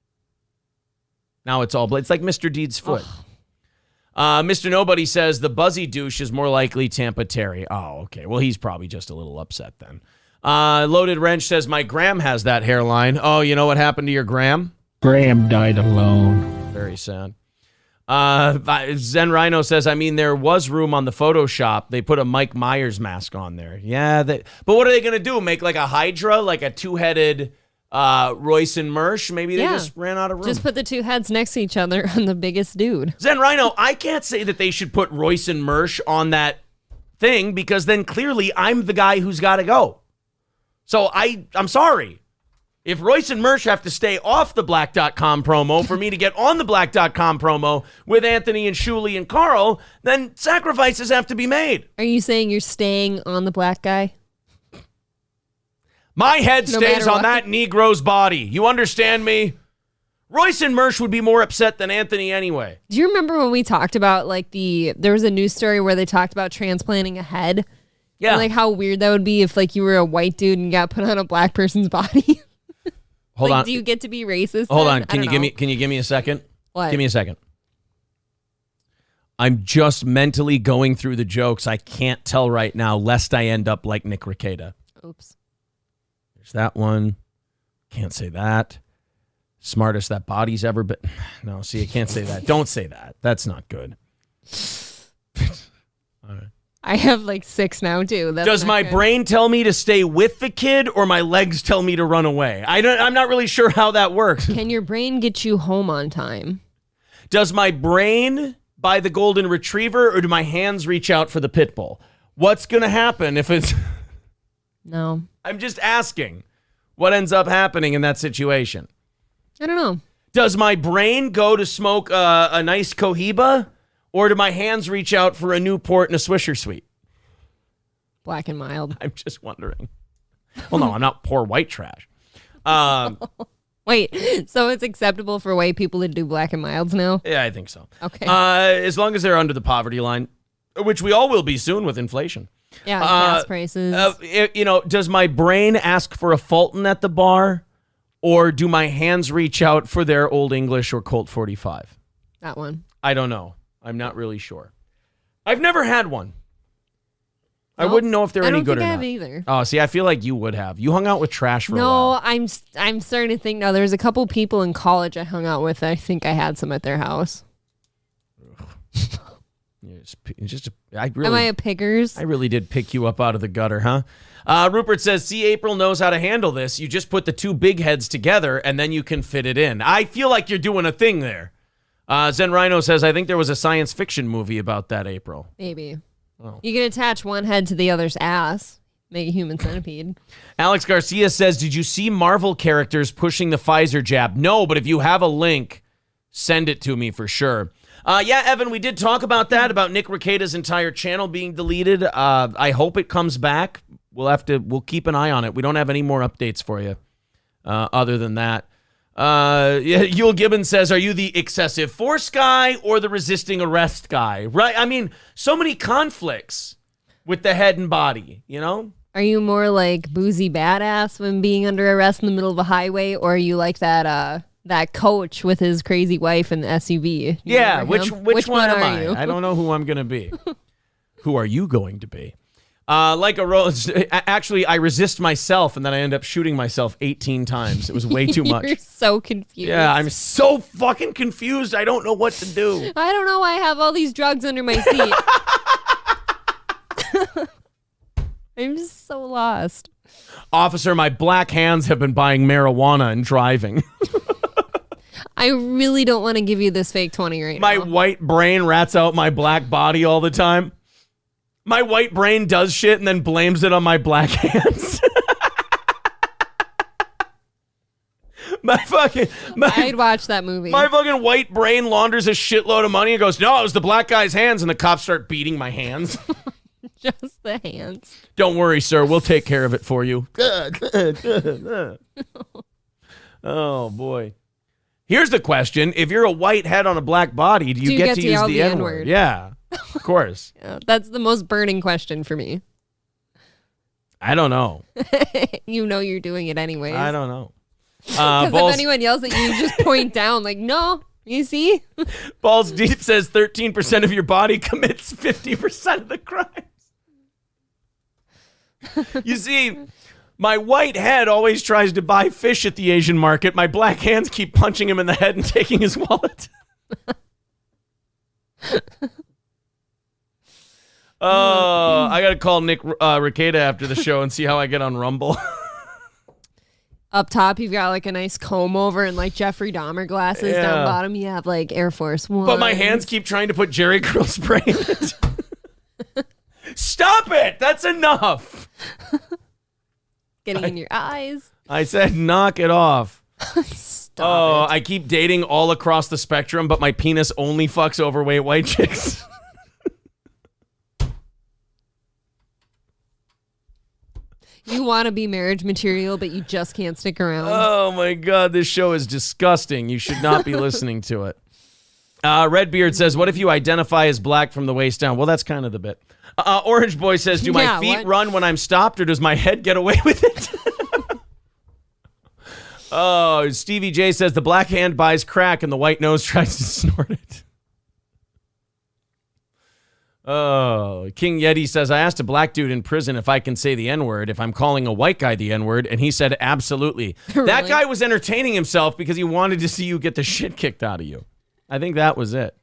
S1: Now it's all... It's like Mr. Deed's foot. Mr. Nobody says the buzzy douche is more likely Tampa Terry. Oh, okay. Well, he's probably just a little upset then. Loaded Wrench says, my Graham has that hairline. Oh, you know what happened to your Graham?
S5: Graham died alone.
S1: Very sad. Zen Rhino says, I mean, there was room on the Photoshop. They put a Mike Myers mask on there. Yeah, but what are they going to do? Make like a Hydra, like a two-headed Royce and Mersch? Maybe they just ran out of room.
S2: Just put the two heads next to each other on the biggest dude.
S1: Zen Rhino, I can't say that they should put Royce and Mersch on that thing because then clearly I'm the guy who's got to go. So I'm sorry. If Royce and Mersch have to stay off the Black.com promo for me to get on the Black.com promo with Anthony and Shuli and Carl, then sacrifices have to be made.
S2: Are you saying you're staying on the black guy?
S1: My head
S2: No
S1: stays
S2: matter
S1: on
S2: what?
S1: that Negro's body. You understand me? Royce and Mersch would be more upset than Anthony anyway.
S2: Do you remember when we talked about there was a news story where they talked about transplanting a head?
S1: Yeah.
S2: And like how weird that would be if like you were a white dude and got put on a black person's body.
S1: Hold
S2: like,
S1: on.
S2: do you get to be racist?
S1: Hold
S2: then?
S1: on. Can you give me a second?
S2: What?
S1: Give me a second. I'm just mentally going through the jokes. I can't tell right now, lest I end up like Nick Rekieta.
S2: Oops.
S1: There's that one. Can't say that. Smartest that body's ever been. No, see, I can't say that. Don't say that. That's not good. All right.
S2: I have like 6 now too. That's
S1: Does
S2: not
S1: my
S2: good.
S1: brain tell me to stay with the kid or my legs tell me to run away? I'm not really sure how that works.
S2: Can your brain get you home on time?
S1: Does my brain buy the golden retriever or do my hands reach out for the pit bull? What's going to happen if it's...
S2: No.
S1: I'm just asking what ends up happening in that situation.
S2: I don't know.
S1: Does my brain go to smoke a nice Cohiba or do my hands reach out for a Newport and a Swisher Sweet?
S2: Black and mild.
S1: I'm just wondering. Well, no, I'm not poor white trash.
S2: Wait, so it's acceptable for white people to do black and milds now?
S1: Yeah, I think so.
S2: Okay.
S1: As long as they're under the poverty line, which we all will be soon with inflation.
S2: Yeah, gas prices.
S1: Does my brain ask for a Fulton at the bar or do my hands reach out for their Old English or Colt 45?
S2: That one.
S1: I don't know. I'm not really sure. I've never had one. I
S2: Nope.
S1: wouldn't know if they're any good or
S2: I
S1: not.
S2: don't think I have either.
S1: Oh, see, I feel like you would have. You hung out with trash for a while.
S2: No, I'm starting to think now. There's a couple people in college I hung out with. I think I had some at their house. Am I a pickers?
S1: I really did pick you up out of the gutter, huh? Rupert says, see, April knows how to handle this. You just put the two big heads together and then you can fit it in. I feel like you're doing a thing there. Zen Rhino says, I think there was a science fiction movie about that, April.
S2: Maybe.
S1: Oh.
S2: You can attach one head to the other's ass. Make a human centipede.
S1: Alex Garcia says, did you see Marvel characters pushing the Pfizer jab? No, but if you have a link, send it to me for sure. Yeah, Evan, we did talk about that, about Nick Rekieta's entire channel being deleted. I hope it comes back. We'll keep an eye on it. We don't have any more updates for you other than that. Yul Gibbons says, are you the excessive force guy or the resisting arrest guy? Right? I mean, so many conflicts with the head and body, you know?
S2: Are you more like boozy badass when being under arrest in the middle of a highway, or are you like that coach with his crazy wife in the SUV?
S1: Yeah, which one am
S2: are
S1: I?
S2: you?
S1: I don't know who I'm going to be. Who are you going to be? Like a rose. Actually, I resist myself, and then I end up shooting myself 18 times. It was way too much.
S2: You're so confused.
S1: Yeah, I'm so fucking confused. I don't know what to do.
S2: I don't know why I have all these drugs under my seat. I'm just so lost.
S1: Officer, my black hands have been buying marijuana and driving.
S2: I really don't want to give you this fake 20 right
S1: My
S2: now.
S1: white brain rats out my black body all the time. My white brain does shit and then blames it on my black hands.
S2: I'd watch that movie.
S1: My fucking white brain launders a shitload of money and goes, no, it was the black guy's hands, and the cops start beating my hands.
S2: Just the hands.
S1: Don't worry, sir. We'll take care of it for you. Oh, boy. Here's the question. If you're a white head on a black body, do you get to use
S2: yell
S1: the N-word? Yeah, of course.
S2: Yeah, that's the most burning question for me.
S1: I don't know.
S2: You know you're doing it anyways.
S1: I don't know.
S2: Because if anyone yells at you, you just point down like, no, you see?
S1: Balls Deep says 13% of your body commits 50% of the crimes. You see, my white head always tries to buy fish at the Asian market. My black hands keep punching him in the head and taking his wallet. Oh, I got to call Nick Ricada after the show and see how I get on Rumble.
S2: Up top, you've got like a nice comb over and like Jeffrey Dahmer glasses.
S1: Yeah.
S2: Down bottom, you have like Air Force One.
S1: But my hands keep trying to put Jerry Curl spray in it. Stop it! That's enough.
S2: Getting in your eyes.
S1: I said knock it off.
S2: Stop it.
S1: I keep dating all across the spectrum, but my penis only fucks overweight white chicks.
S2: You want to be marriage material, but you just can't stick around.
S1: Oh my God, this show is disgusting. You should not be listening to it. Redbeard says, what if you identify as black from the waist down? Well, that's kind of the bit. Orange Boy says, do my feet run when I'm stopped or does my head get away with it? Oh, Stevie J says, the black hand buys crack and the white nose tries to snort it. Oh, King Yeti says, I asked a black dude in prison if I can say the N-word, if I'm calling a white guy the N-word, and he said absolutely.
S2: Really?
S1: That guy was entertaining himself because he wanted to see you get the shit kicked out of you. I think that was it.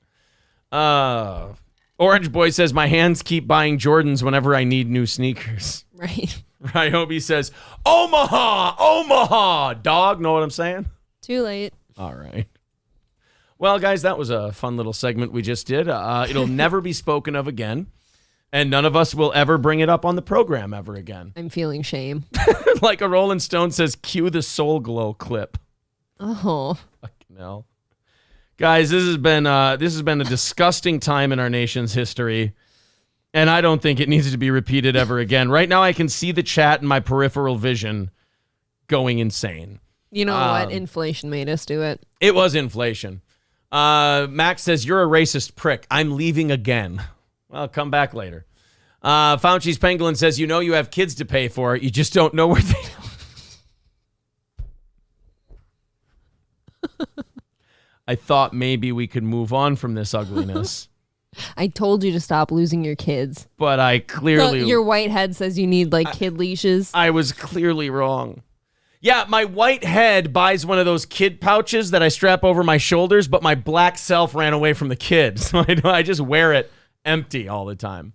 S1: Orange Boy says, my hands keep buying Jordans whenever I need new sneakers.
S2: Right.
S1: Ryobi says, Omaha, dog. Know what I'm saying?
S2: Too late.
S1: All right. Well, guys, that was a fun little segment we just did. It'll never be spoken of again, and none of us will ever bring it up on the program ever again.
S2: I'm feeling shame.
S1: Like a Rolling Stone says, cue the Soul Glow clip.
S2: Oh.
S1: Fucking hell. Guys, this has been a disgusting time in our nation's history, and I don't think it needs to be repeated ever again. Right now, I can see the chat in my peripheral vision going insane.
S2: You know what? Inflation made us do it.
S1: It was inflation. Max says, you're a racist prick. I'm leaving again. Well, come back later. Fauci's Pangolin says, you know you have kids to pay for. You just don't know where they are. I thought maybe we could move on from this ugliness.
S2: I told you to stop losing your kids.
S1: But I clearly...
S2: Your white head says you need like kid leashes.
S1: I was clearly wrong. Yeah, my white head buys one of those kid pouches that I strap over my shoulders, but my black self ran away from the kid. So I just wear it empty all the time.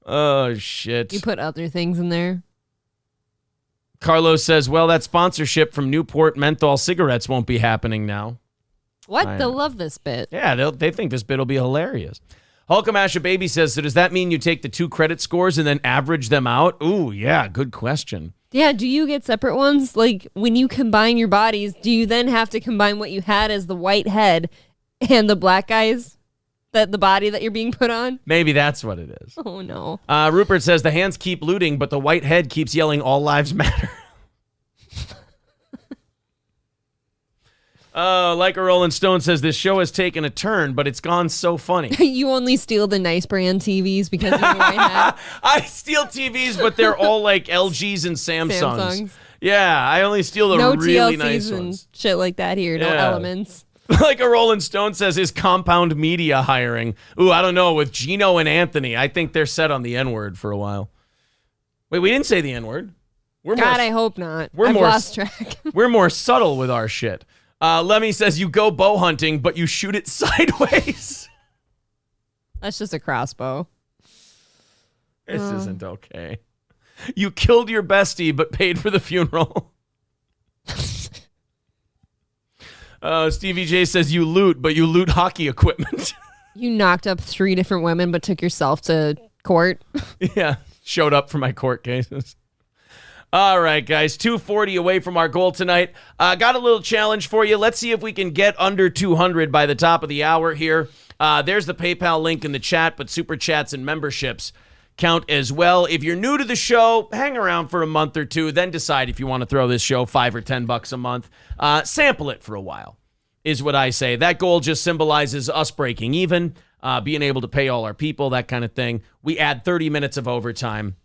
S1: Oh, shit.
S2: You put other things in there.
S1: Carlos says, well, that sponsorship from Newport menthol cigarettes won't be happening now.
S2: What? They'll love this bit.
S1: Yeah, they think this bit will be hilarious. Hulkamasha Baby says, so does that mean you take the 2 credit scores and then average them out? Ooh, yeah, good question.
S2: Yeah, do you get separate ones? Like, when you combine your bodies, do you then have to combine what you had as the white head and the black guys? The body that you're being put on?
S1: Maybe that's what it is.
S2: Oh, no.
S1: Rupert says, the hands keep looting, but the white head keeps yelling, all lives matter. Like a Rolling Stone says, this show has taken a turn, but it's gone so funny.
S2: You only steal the nice brand TVs because of your white hat?
S1: I steal TVs, but they're all like LGs and Samsungs.
S2: Samsungs.
S1: Yeah, I only steal the
S2: No
S1: really
S2: TLCs
S1: nice
S2: and
S1: ones.
S2: shit like that here. No
S1: Yeah.
S2: elements.
S1: Like a Rolling Stone says, his compound media hiring. Ooh, I don't know. With Gino and Anthony, I think they're set on the N-word for a while. Wait, we didn't say the N-word.
S2: God, I hope not. I've lost track.
S1: We're more subtle with our shit. Lemmy says, you go bow hunting, but you shoot it sideways.
S2: That's just a crossbow.
S1: This isn't okay. You killed your bestie, but paid for the funeral. Stevie J says, you loot, but you loot hockey equipment.
S2: You knocked up 3 different women, but took yourself to court.
S1: Yeah, showed up for my court cases. All right, guys, 240 away from our goal tonight. Got a little challenge for you. Let's see if we can get under 200 by the top of the hour here. There's the PayPal link in the chat, but Super Chats and memberships count as well. If you're new to the show, hang around for a month or two, then decide if you want to throw this show $5 or $10 a month. Sample it for a while, is what I say. That goal just symbolizes us breaking even, being able to pay all our people, that kind of thing. We add 30 minutes of overtime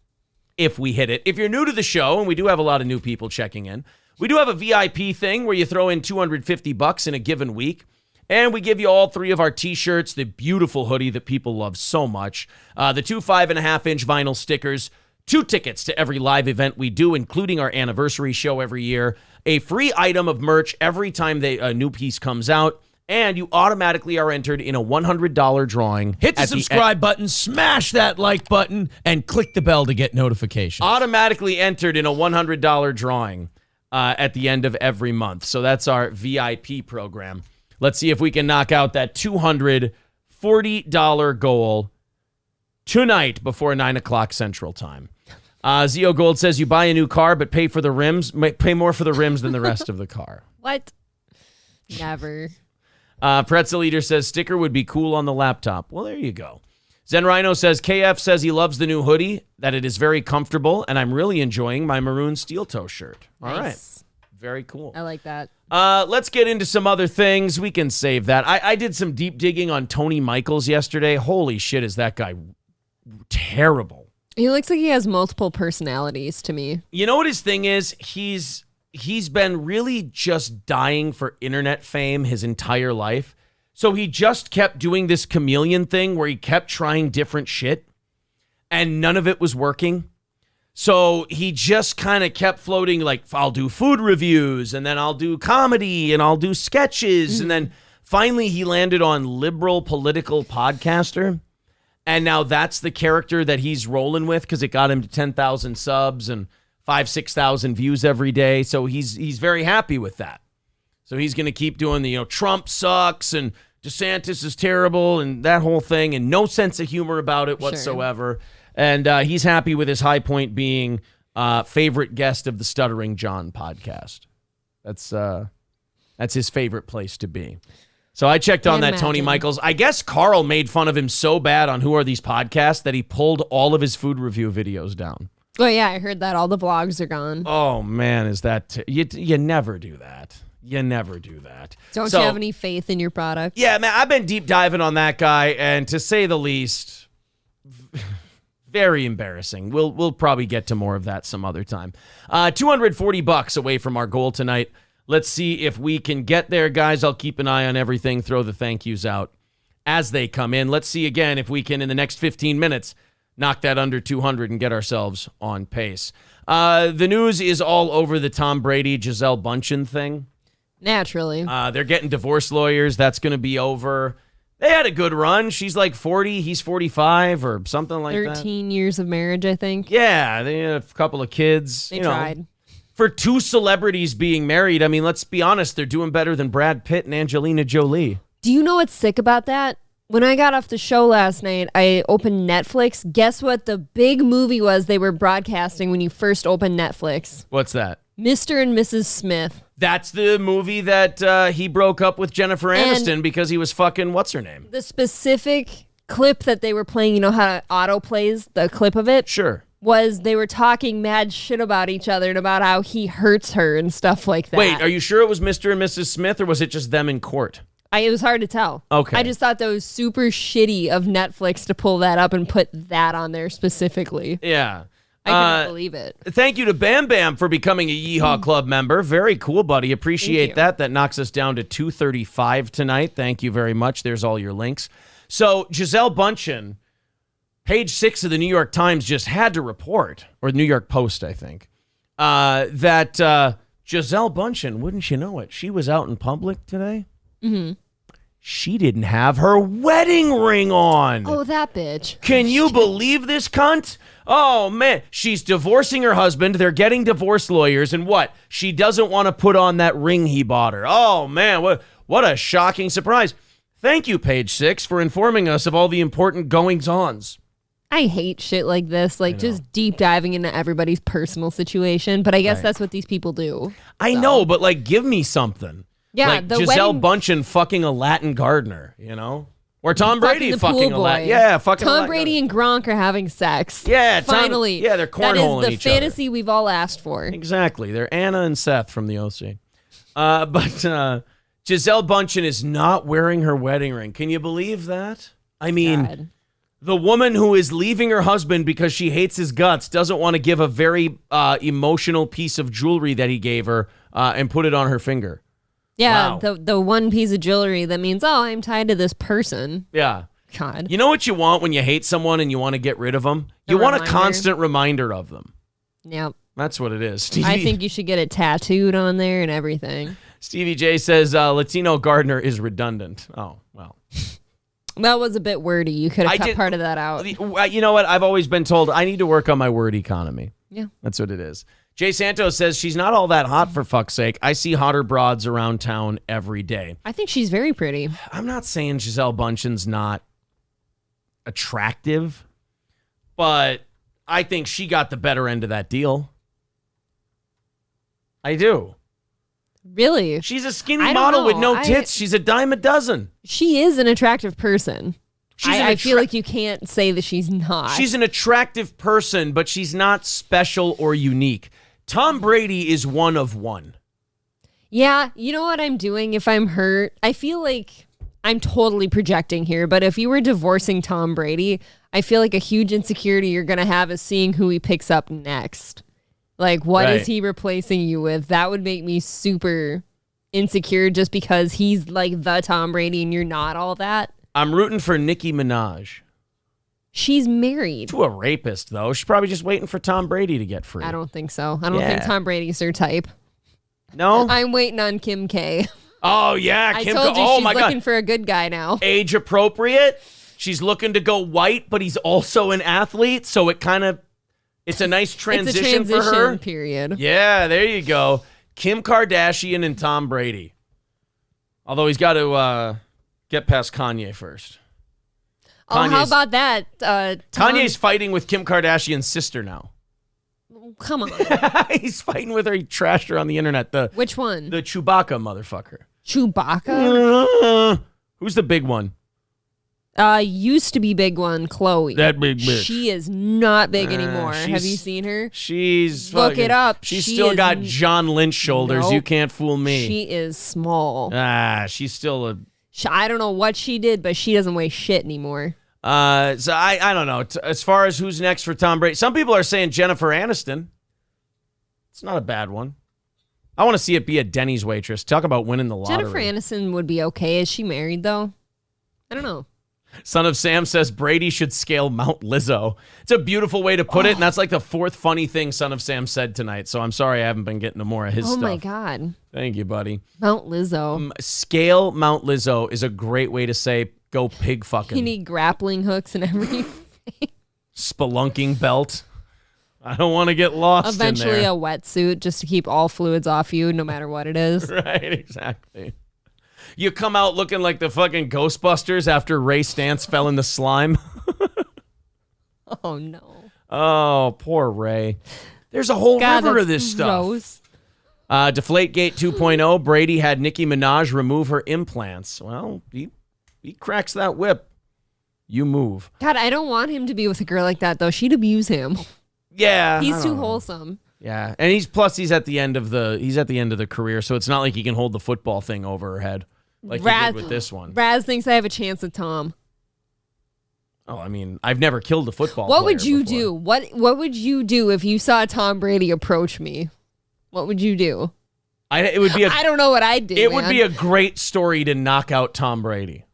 S1: if we hit it. If you're new to the show, and we do have a lot of new people checking in, we do have a VIP thing where you throw in $250 in a given week, and we give you all 3 of our t-shirts, the beautiful hoodie that people love so much, the 2 5.5-inch vinyl stickers, 2 tickets to every live event we do, including our anniversary show every year, a free item of merch every time a new piece comes out, And you automatically are entered in a $100 drawing.
S3: Hit the
S1: at
S3: subscribe button, smash that like button, and click the bell to get notifications.
S1: Automatically entered in a $100 drawing at the end of every month. So that's our VIP program. Let's see if we can knock out that $240 goal tonight before 9 o'clock Central Time. Zio Gold says you buy a new car, but pay for the rims. Pay more for the rims than the rest of the car.
S2: What? Never.
S1: Pretzel Eater says sticker would be cool on the laptop. Well, there you go. Zen Rhino says KF says he loves the new hoodie, that it is very comfortable, and I'm really enjoying my maroon steel toe shirt. All right. Very cool.
S2: I like that.
S1: Let's get into some other things. We can save that. I did some deep digging on Tony Michaels yesterday. Holy shit, is that guy terrible.
S2: He looks like he has multiple personalities to me.
S1: You know what his thing is? He's been really just dying for internet fame his entire life. So he just kept doing this chameleon thing where he kept trying different shit and none of it was working. So he just kind of kept floating like, I'll do food reviews and then I'll do comedy and I'll do sketches. And then finally he landed on liberal political podcaster. And now that's the character that he's rolling with because it got him to 10,000 subs and 6,000 views every day. So he's very happy with that. So he's going to keep doing the, Trump sucks and DeSantis is terrible and that whole thing and no sense of humor about it whatsoever. Sure. And he's happy with his high point being favorite guest of the Stuttering John podcast. That's his favorite place to be. So I checked on that Tony Michaels. I guess Carl made fun of him so bad on Who Are These Podcasts that he pulled all of his food review videos down.
S2: Oh, yeah, I heard that. All the vlogs are gone.
S1: Oh, man, is that... you never do that. You never do that.
S2: Don't you have any faith in your product?
S1: Yeah, man, I've been deep diving on that guy, and to say the least, very embarrassing. We'll probably get to more of that some other time. $240 away from our goal tonight. Let's see if we can get there, guys. I'll keep an eye on everything, throw the thank yous out as they come in. Let's see again if we can, in the next 15 minutes, knock that under 200 and get ourselves on pace. The news is all over the Tom Brady, Gisele Bündchen thing.
S2: Naturally.
S1: They're getting divorce lawyers. That's going to be over. They had a good run. She's like 40. He's 45 or something like
S2: 13 years of marriage, I think.
S1: Yeah, they had a couple of kids.
S2: They tried.
S1: For two celebrities being married, I mean, let's be honest, they're doing better than Brad Pitt and Angelina Jolie.
S2: Do you know what's sick about that? When I got off the show last night, I opened Netflix. Guess what the big movie was they were broadcasting when you first opened Netflix?
S1: What's that?
S2: Mr. and Mrs. Smith.
S1: That's the movie that he broke up with Jennifer Aniston because he was fucking what's-her-name.
S2: The specific clip that they were playing, you know how it auto-plays the clip of it?
S1: Sure.
S2: Was they were talking mad shit about each other and about how he hurts her and stuff like that.
S1: Wait, are you sure it was Mr. and Mrs. Smith or was it just them in court?
S2: It was hard to tell.
S1: Okay.
S2: I just thought that was super shitty of Netflix to pull that up and put that on there specifically.
S1: Yeah.
S2: I couldn't believe it.
S1: Thank you to Bam Bam for becoming a Yeehaw Club member. Very cool, buddy. Appreciate that. That knocks us down to 235 tonight. Thank you very much. There's all your links. So Gisele Bündchen, page 6 of the New York Times just had to report, or the New York Post, I think, that Gisele Bündchen, wouldn't you know it, she was out in public today. Mm-hmm. She didn't have her wedding ring on.
S2: Oh, that bitch.
S1: Can you believe this cunt? Oh, man. She's divorcing her husband. They're getting divorce lawyers. And what? She doesn't want to put on that ring he bought her. Oh, man. What a shocking surprise. Thank you, Page 6, for informing us of all the important goings-ons.
S2: I hate shit like this, like just deep diving into everybody's personal situation. But I guess that's what these people do.
S1: I know, but like, give me something.
S2: Yeah,
S1: like
S2: the
S1: Gisele
S2: wedding...
S1: Bündchen fucking a Latin gardener, you know? Or Tom Brady
S2: fucking
S1: a Latin. Yeah, fucking
S2: Tom Brady and Gronk are having sex.
S1: Yeah,
S2: finally.
S1: They're cornholing
S2: That
S1: each
S2: is the fantasy we've all asked for.
S1: Exactly. They're Anna and Seth from the OC. But Gisele Bündchen is not wearing her wedding ring. Can you believe that? I mean,
S2: God.
S1: The woman who is leaving her husband because she hates his guts doesn't want to give a very emotional piece of jewelry that he gave her and put it on her finger.
S2: Yeah,
S1: wow.
S2: the one piece of jewelry that means, oh, I'm tied to this person.
S1: Yeah.
S2: God.
S1: You know what you want when you hate someone and you want to get rid of them? You want a constant reminder of them.
S2: Yep.
S1: That's what it is, Stevie.
S2: I think you should get it tattooed on there and everything.
S1: Stevie J says Latino gardener is redundant. Oh, well.
S2: That was a bit wordy. You could have cut part of that out.
S1: You know what? I've always been told I need to work on my word economy.
S2: Yeah.
S1: That's what it is. Jay Santos says she's not all that hot for fuck's sake. I see hotter broads around town every day.
S2: I think she's very pretty.
S1: I'm not saying Gisele Bundchen's not attractive, but I think she got the better end of that deal. I do.
S2: Really?
S1: She's a skinny model with no tits. She's a dime a dozen.
S2: She is an attractive person. I feel like you can't say that she's not.
S1: She's an attractive person, but she's not special or unique. Tom Brady is one of one.
S2: Yeah, you know what I'm doing if I'm hurt? I feel like I'm totally projecting here, but if you were divorcing Tom Brady, I feel like a huge insecurity you're going to have is seeing who he picks up next. Like, what is he replacing you with? That would make me super insecure just because he's like the Tom Brady and you're not all that.
S1: I'm rooting for Nicki Minaj.
S2: She's married.
S1: To a rapist, though. She's probably just waiting for Tom Brady to get free.
S2: I don't think so. I don't think Tom Brady's her type.
S1: No?
S2: I'm waiting on Kim K.
S1: Oh, yeah.
S2: I told you she's looking for a good guy now.
S1: Age appropriate. She's looking to go white, but he's also an athlete, so it's a nice transition, for her.
S2: Period.
S1: Yeah, there you go. Kim Kardashian and Tom Brady. Although he's got to get past Kanye first.
S2: Oh, how about that?
S1: Kanye's fighting with Kim Kardashian's sister now.
S2: Come on.
S1: He's fighting with her. He trashed her on the internet.
S2: Which one?
S1: The Chewbacca motherfucker.
S2: Chewbacca?
S1: Who's the big one?
S2: Used to be big one, Chloe.
S1: That big bitch.
S2: She is not big anymore. Have you seen her?
S1: She's
S2: Look it up.
S1: She's still got John Lynch shoulders.
S2: Nope.
S1: You can't fool me.
S2: She is small.
S1: She's still
S2: I don't know what she did, but she doesn't weigh shit anymore.
S1: So I don't know. As far as who's next for Tom Brady, some people are saying Jennifer Aniston. It's not a bad one. I want to see it be a Denny's waitress. Talk about winning the lottery.
S2: Jennifer Aniston would be okay. Is she married, though? I don't know.
S1: Son of Sam says Brady should scale Mount Lizzo. It's a beautiful way to put it, and that's like the fourth funny thing Son of Sam said tonight, so I'm sorry I haven't been getting to more of his stuff.
S2: Oh, my God.
S1: Thank you, buddy.
S2: Mount Lizzo.
S1: Scale Mount Lizzo is a great way to say go pig fucking.
S2: You need grappling hooks and everything.
S1: Spelunking belt. I don't want to get lost
S2: Eventually
S1: in there.
S2: a wetsuit just to keep all fluids off you, no matter what it is.
S1: Right, exactly. You come out looking like the fucking Ghostbusters after Ray Stantz fell in the slime.
S2: Oh, no.
S1: Oh, poor Ray. There's a whole river of this stuff. Deflategate 2.0, Brady had Nicki Minaj remove her implants. Well, he cracks that whip. You move.
S2: God, I don't want him to be with a girl like that, though. She'd abuse him.
S1: Yeah.
S2: He's too wholesome.
S1: Yeah. And he's at the end of the career, so it's not like he can hold the football thing over her head like he did with this one.
S2: Raz thinks I have a chance with Tom.
S1: Oh, I mean, I've never killed a football
S2: What
S1: player
S2: would you
S1: before.
S2: do? What would you do if you saw Tom Brady approach me? What would you do?
S1: It would be
S2: I don't know what I'd do.
S1: It would be a great story to knock out Tom Brady.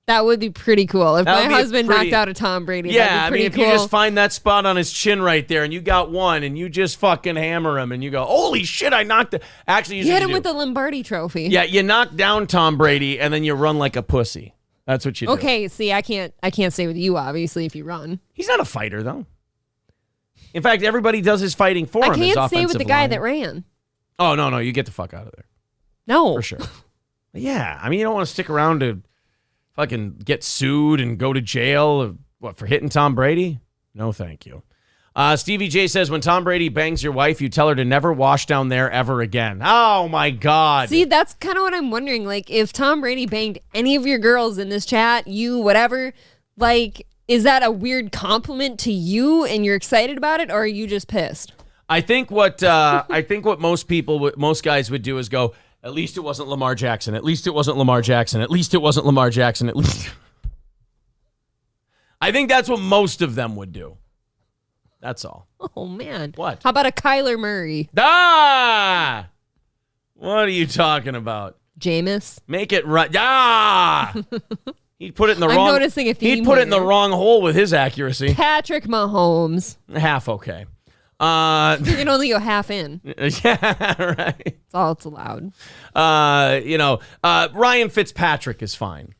S2: That would be pretty cool. If
S1: That
S2: my
S1: would be
S2: husband knocked out a Tom Brady,
S1: yeah,
S2: that'd be pretty
S1: if
S2: cool.
S1: you just find that spot on his chin right there and you got one and you just fucking hammer him and you go, holy shit, I knocked it. Actually,
S2: you hit him with the Lombardi trophy.
S1: Yeah, you knock down Tom Brady and then you run like a pussy. That's what you do.
S2: Okay, see, I can't stay with you, obviously, if you run.
S1: He's not a fighter, though. In fact, everybody does his fighting for him.
S2: I can't stay with the guy that ran.
S1: Oh, no, you get the fuck out of there.
S2: No.
S1: For sure. Yeah, I mean, you don't want to stick around to fucking get sued and go to jail, for hitting Tom Brady? No, thank you. Stevie J says, when Tom Brady bangs your wife, you tell her to never wash down there ever again. Oh, my God.
S2: See, that's kind of what I'm wondering. Like, if Tom Brady banged any of your girls in this chat, you, whatever, like, is that a weird compliment to you and you're excited about it, or are you just pissed?
S1: I think what most guys would do is go, at least it wasn't Lamar Jackson. At least it wasn't Lamar Jackson. At least it wasn't Lamar Jackson. At least. I think that's what most of them would do. That's all.
S2: Oh, man.
S1: What?
S2: How about a Kyler Murray?
S1: Ah! What are you talking about?
S2: Jameis?
S1: Make it right. Ah! He'd put it in the wrong.
S2: I'm noticing a theme
S1: He'd put it in the
S2: here.
S1: wrong hole with his accuracy.
S2: Patrick Mahomes.
S1: Half okay.
S2: You can only go half in.
S1: Yeah, right.
S2: That's all it's allowed.
S1: Ryan Fitzpatrick is fine.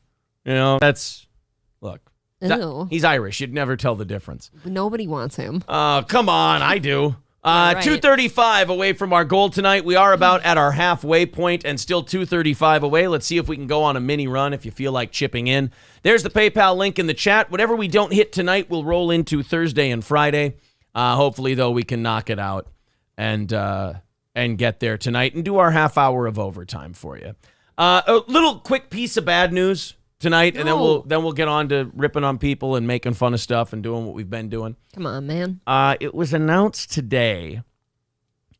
S1: Look,
S2: Ew.
S1: he's Irish. You'd never tell the difference.
S2: Nobody wants him.
S1: Come on, I do.
S2: Right.
S1: 235 away from our goal tonight. We are about at our halfway point and still 235 away. Let's see if we can go on a mini run if you feel like chipping in. There's the PayPal link in the chat. Whatever we don't hit tonight, we'll roll into Thursday and Friday. Hopefully, though, we can knock it out and get there tonight and do our half hour of overtime for you. A little quick piece of bad news tonight, and then we'll get on to ripping on people and making fun of stuff and doing what we've been doing.
S2: Come on, man.
S1: It was announced today.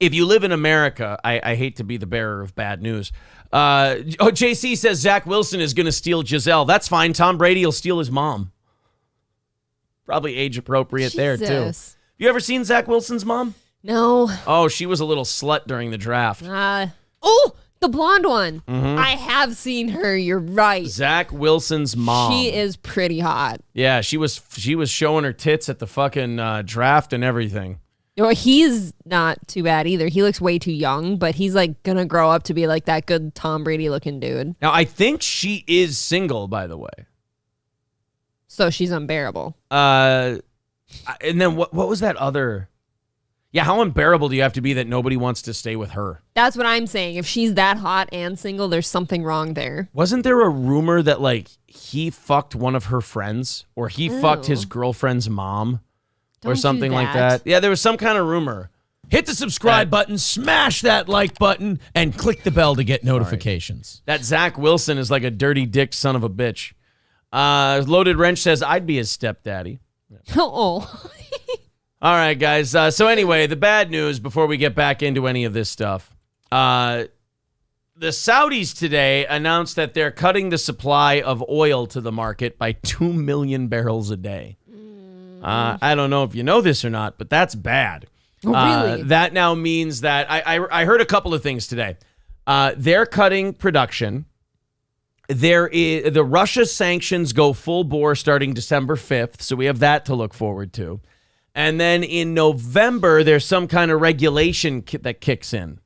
S1: If you live in America, I hate to be the bearer of bad news. JC says Zach Wilson is going to steal Giselle. That's fine. Tom Brady will steal his mom. Probably age appropriate there too. You ever seen Zach Wilson's mom?
S2: No.
S1: Oh, she was a little slut during the draft.
S2: The blonde one.
S1: Mm-hmm.
S2: I have seen her. You're right.
S1: Zach Wilson's mom.
S2: She is pretty hot.
S1: Yeah, she was showing her tits at the fucking draft and everything.
S2: Well, he's not too bad either. He looks way too young, but he's like gonna grow up to be like that good Tom Brady looking dude.
S1: Now, I think she is single, by the way.
S2: So she's unbearable.
S1: And then what was that other? Yeah, how unbearable do you have to be that nobody wants to stay with her?
S2: That's what I'm saying. If she's that hot and single, there's something wrong there.
S1: Wasn't there a rumor that like he fucked one of her friends or he fucked his girlfriend's mom or something like that? Yeah, there was some kind of rumor.
S3: Hit the subscribe button, smash that like button, and click the bell to get notifications.
S1: That Zach Wilson is like a dirty dick son of a bitch. Loaded Wrench says, I'd be his stepdaddy.
S2: Oh.
S1: All right, guys. So anyway, the bad news before we get back into any of this stuff. The Saudis today announced that they're cutting the supply of oil to the market by 2 million barrels a day. I don't know if you know this or not, but that's bad.
S2: Oh, really?
S1: That now means that I heard a couple of things today. They're cutting production. The Russia sanctions go full bore starting December 5th, so we have that to look forward to. And then in November, there's some kind of regulation that kicks in.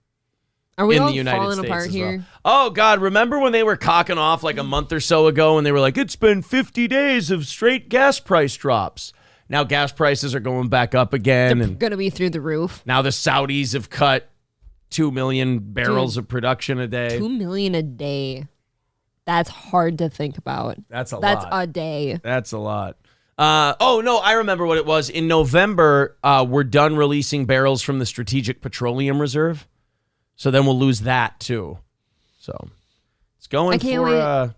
S2: Are we
S1: in
S2: all
S1: the United
S2: falling
S1: States
S2: apart
S1: as well.
S2: here?
S1: Oh, God, remember when they were cocking off like a month or so ago and they were like, it's been 50 days of straight gas price drops. Now gas prices are going back up again.
S2: They're
S1: and
S2: going to be through the roof.
S1: now the Saudis have cut 2 million barrels of production a day.
S2: 2 million a day. That's hard to think about.
S1: That's a lot.
S2: That's a day.
S1: That's a lot. Oh, no, I remember what it was. In November, we're done releasing barrels from the Strategic Petroleum Reserve. So then we'll lose that, too. So it's going for...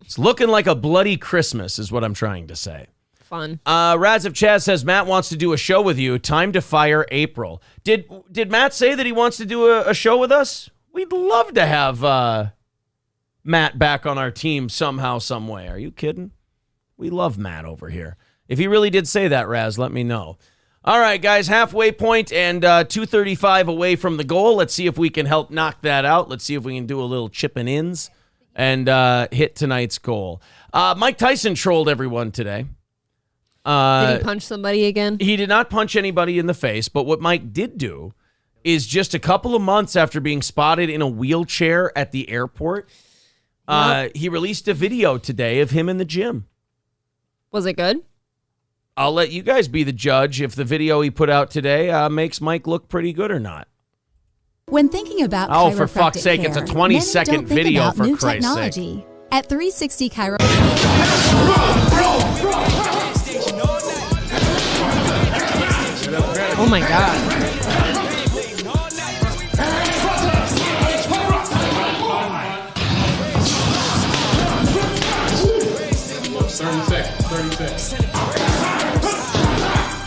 S1: it's looking like a bloody Christmas is what I'm trying to say.
S2: Fun.
S1: Raz of Chaz says, Matt wants to do a show with you. Time to fire April. Did Matt say that he wants to do a show with us? We'd love to have Matt back on our team somehow, some way. Are you kidding? We love Matt over here. If he really did say that, Raz, let me know. All right, guys, halfway point and 235 away from the goal. Let's see if we can help knock that out. Let's see if we can do a little chipping ins and hit tonight's goal. Mike Tyson trolled everyone today.
S2: Did he punch somebody again?
S1: He did not punch anybody in the face, but what Mike did do is just a couple of months after being spotted in a wheelchair at the airport, he released a video today of him in the gym.
S2: Was it good?
S1: I'll let you guys be the judge if the video he put out today makes Mike look pretty good or not.
S5: When thinking about
S1: for fuck's sake, it's a 20-second video, for Christ's sake.
S5: At 360 Chiro.
S2: Oh my God.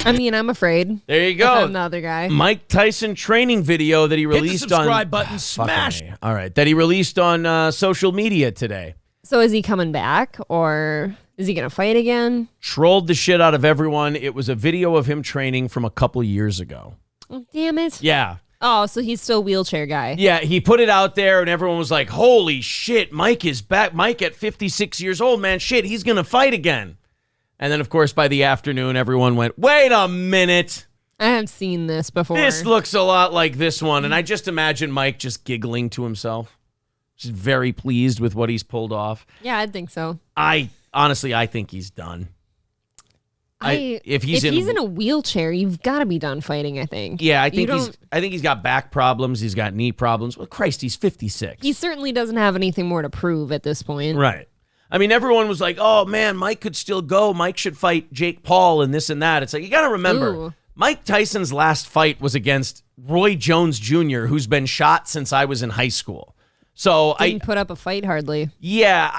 S2: I mean, I'm afraid.
S1: There you go.
S2: I'm the other guy.
S1: Mike Tyson training video that he released
S3: Hit the subscribe
S1: on...
S3: button, smash.
S1: All right, that he released on social media today.
S2: So is he coming back or is he going to fight again?
S1: Trolled the shit out of everyone. It was a video of him training from a couple years ago.
S2: Oh, damn it.
S1: Yeah.
S2: Oh, so he's still a wheelchair guy.
S1: Yeah, he put it out there and everyone was like, holy shit, Mike is back. Mike at 56 years old, man, shit, he's going to fight again. And then, of course, by the afternoon, everyone went, wait a minute.
S2: I have seen this before.
S1: This looks a lot like this one, and I just imagine Mike just giggling to himself. Just very pleased with what he's pulled off.
S2: Yeah, I think so.
S1: I think he's done.
S2: If he's in a wheelchair, you've got to be done fighting, I think.
S1: Yeah, I think he's got back problems. He's got knee problems. Well, Christ, he's 56.
S2: He certainly doesn't have anything more to prove at this point.
S1: Right. I mean, everyone was like, oh, man, Mike could still go. Mike should fight Jake Paul and this and that. It's like, you got to remember,
S2: Ooh.
S1: Mike Tyson's last fight was against Roy Jones Jr., who's been shot since I was in high school. So
S2: Didn't put up a fight hardly.
S1: Yeah,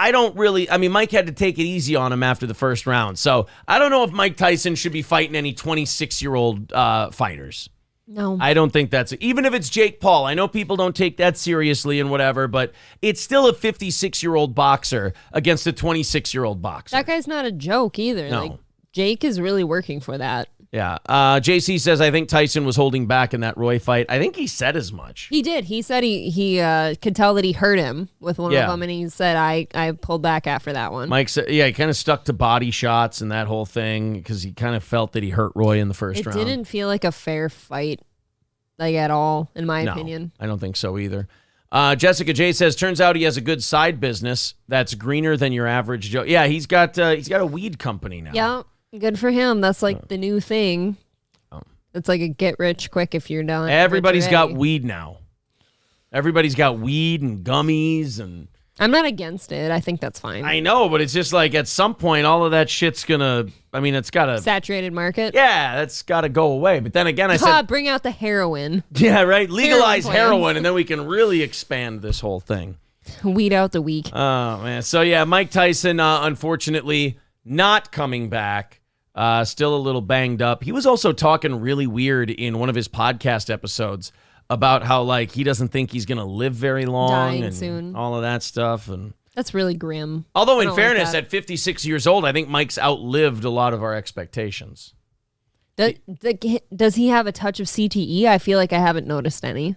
S1: Mike had to take it easy on him after the first round. So I don't know if Mike Tyson should be fighting any 26-year-old fighters.
S2: No.
S1: I don't think that's it. Even if it's Jake Paul. I know people don't take that seriously and whatever, but it's still a 56-year-old boxer against a 26-year-old boxer.
S2: That guy's not a joke either.
S1: No.
S2: Like, Jake is really working for that.
S1: Yeah. JC says, I think Tyson was holding back in that Roy fight. I think he said as much.
S2: He did. He said he could tell that he hurt him with one of them, and he said, I pulled back after that one.
S1: Mike said, he kind of stuck to body shots and that whole thing because he kind of felt that he hurt Roy in the first round.
S2: It didn't feel like a fair fight, like at all, in my opinion.
S1: I don't think so either. Jessica J says, turns out he has a good side business that's greener than your average Joe. Yeah, he's got a weed company now.
S2: Yeah. Good for him. That's like the new thing. It's like a get rich quick if you're done.
S1: Everybody's got weed now. Everybody's got weed and gummies and.
S2: I'm not against it. I think that's fine.
S1: I know, but it's just like at some point all of that shit's gonna. I mean, it's gotta.
S2: Saturated market.
S1: Yeah, that's gotta go away. But then again, I said,
S2: bring out the heroin.
S1: Yeah, right. Legalize
S2: Heroin
S1: and then we can really expand this whole thing.
S2: Weed out the weak.
S1: Oh man. So yeah, Mike Tyson, unfortunately, not coming back. Still a little banged up. He was also talking really weird in one of his podcast episodes about how like he doesn't think he's gonna live very long
S2: Dying
S1: and
S2: soon.
S1: all of that stuff. And
S2: That's really grim.
S1: although
S2: I
S1: in
S2: don't like
S1: fairness,
S2: that.
S1: at 56 years old, I think Mike's outlived a lot of our expectations.
S2: Does he have a touch of CTE? I feel like I haven't noticed any.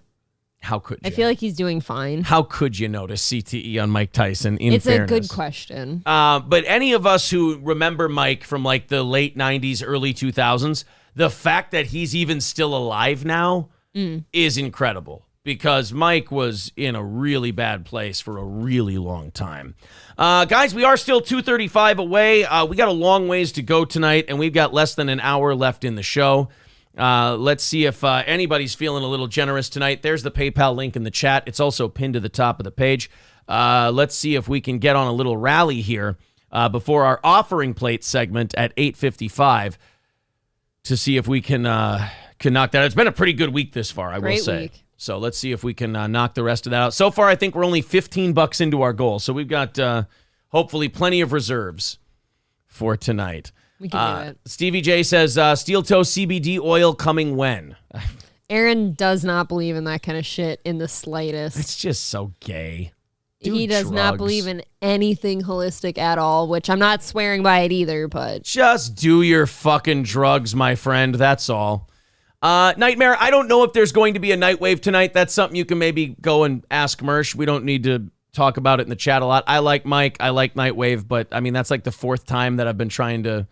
S1: How could you?
S2: I feel like he's doing fine.
S1: How could you notice CTE on Mike Tyson? In
S2: It's
S1: fairness?
S2: a good question.
S1: But any of us who remember Mike from like the late 90s, early 2000s, the fact that he's even still alive now is incredible because Mike was in a really bad place for a really long time. Guys, we are still 2:35 away. We got a long ways to go tonight, and we've got less than an hour left in the show. Let's see if anybody's feeling a little generous tonight. There's the PayPal link in the chat. It's also pinned to the top of the page. Let's see if we can get on a little rally here before our offering plate segment at 8:55 to see if we can knock that out. It's been a pretty good week this far, I will say.
S2: Week.
S1: So let's see if we can knock the rest of that out. So far, I think we're only $15 into our goal. So we've got hopefully plenty of reserves for tonight.
S2: We can do it.
S1: Stevie J says, steel toe CBD oil coming when?
S2: Aaron does not believe in that kind of shit in the slightest.
S1: It's just so gay.
S2: He does not
S1: drugs.
S2: believe in anything holistic at all, which I'm not swearing by it either, but
S1: Just do your fucking drugs, my friend. That's all. Nightmare, I don't know if there's going to be a night wave tonight. That's something you can maybe go and ask Mersh. We don't need to talk about it in the chat a lot. I like Mike. I like Nightwave, but I mean, that's like the fourth time that I've been trying to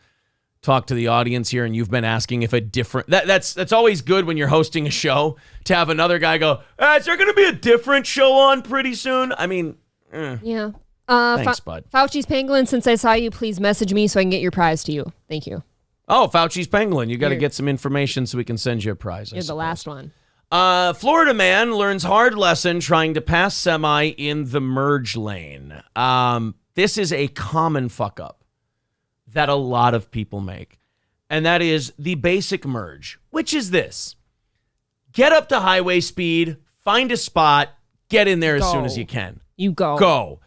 S1: talk to the audience here, and you've been asking if a different that's always good when you're hosting a show to have another guy go, is there going to be a different show on pretty soon? I mean,
S2: yeah.
S1: Thanks, bud.
S2: Fauci's Pangolin, since I saw you, please message me so I can get your prize to you. Thank you.
S1: Oh, Fauci's Pangolin. You got to
S2: You're-
S1: get some information so we can send you a prize. I
S2: You're the
S1: suppose.
S2: last one.
S1: Florida man learns hard lesson trying to pass semi in the merge lane. This is a common fuck up that a lot of people make. And that is the basic merge, which is this. Get up to highway speed, find a spot, get in there as soon as you can.
S2: You go.
S1: Go.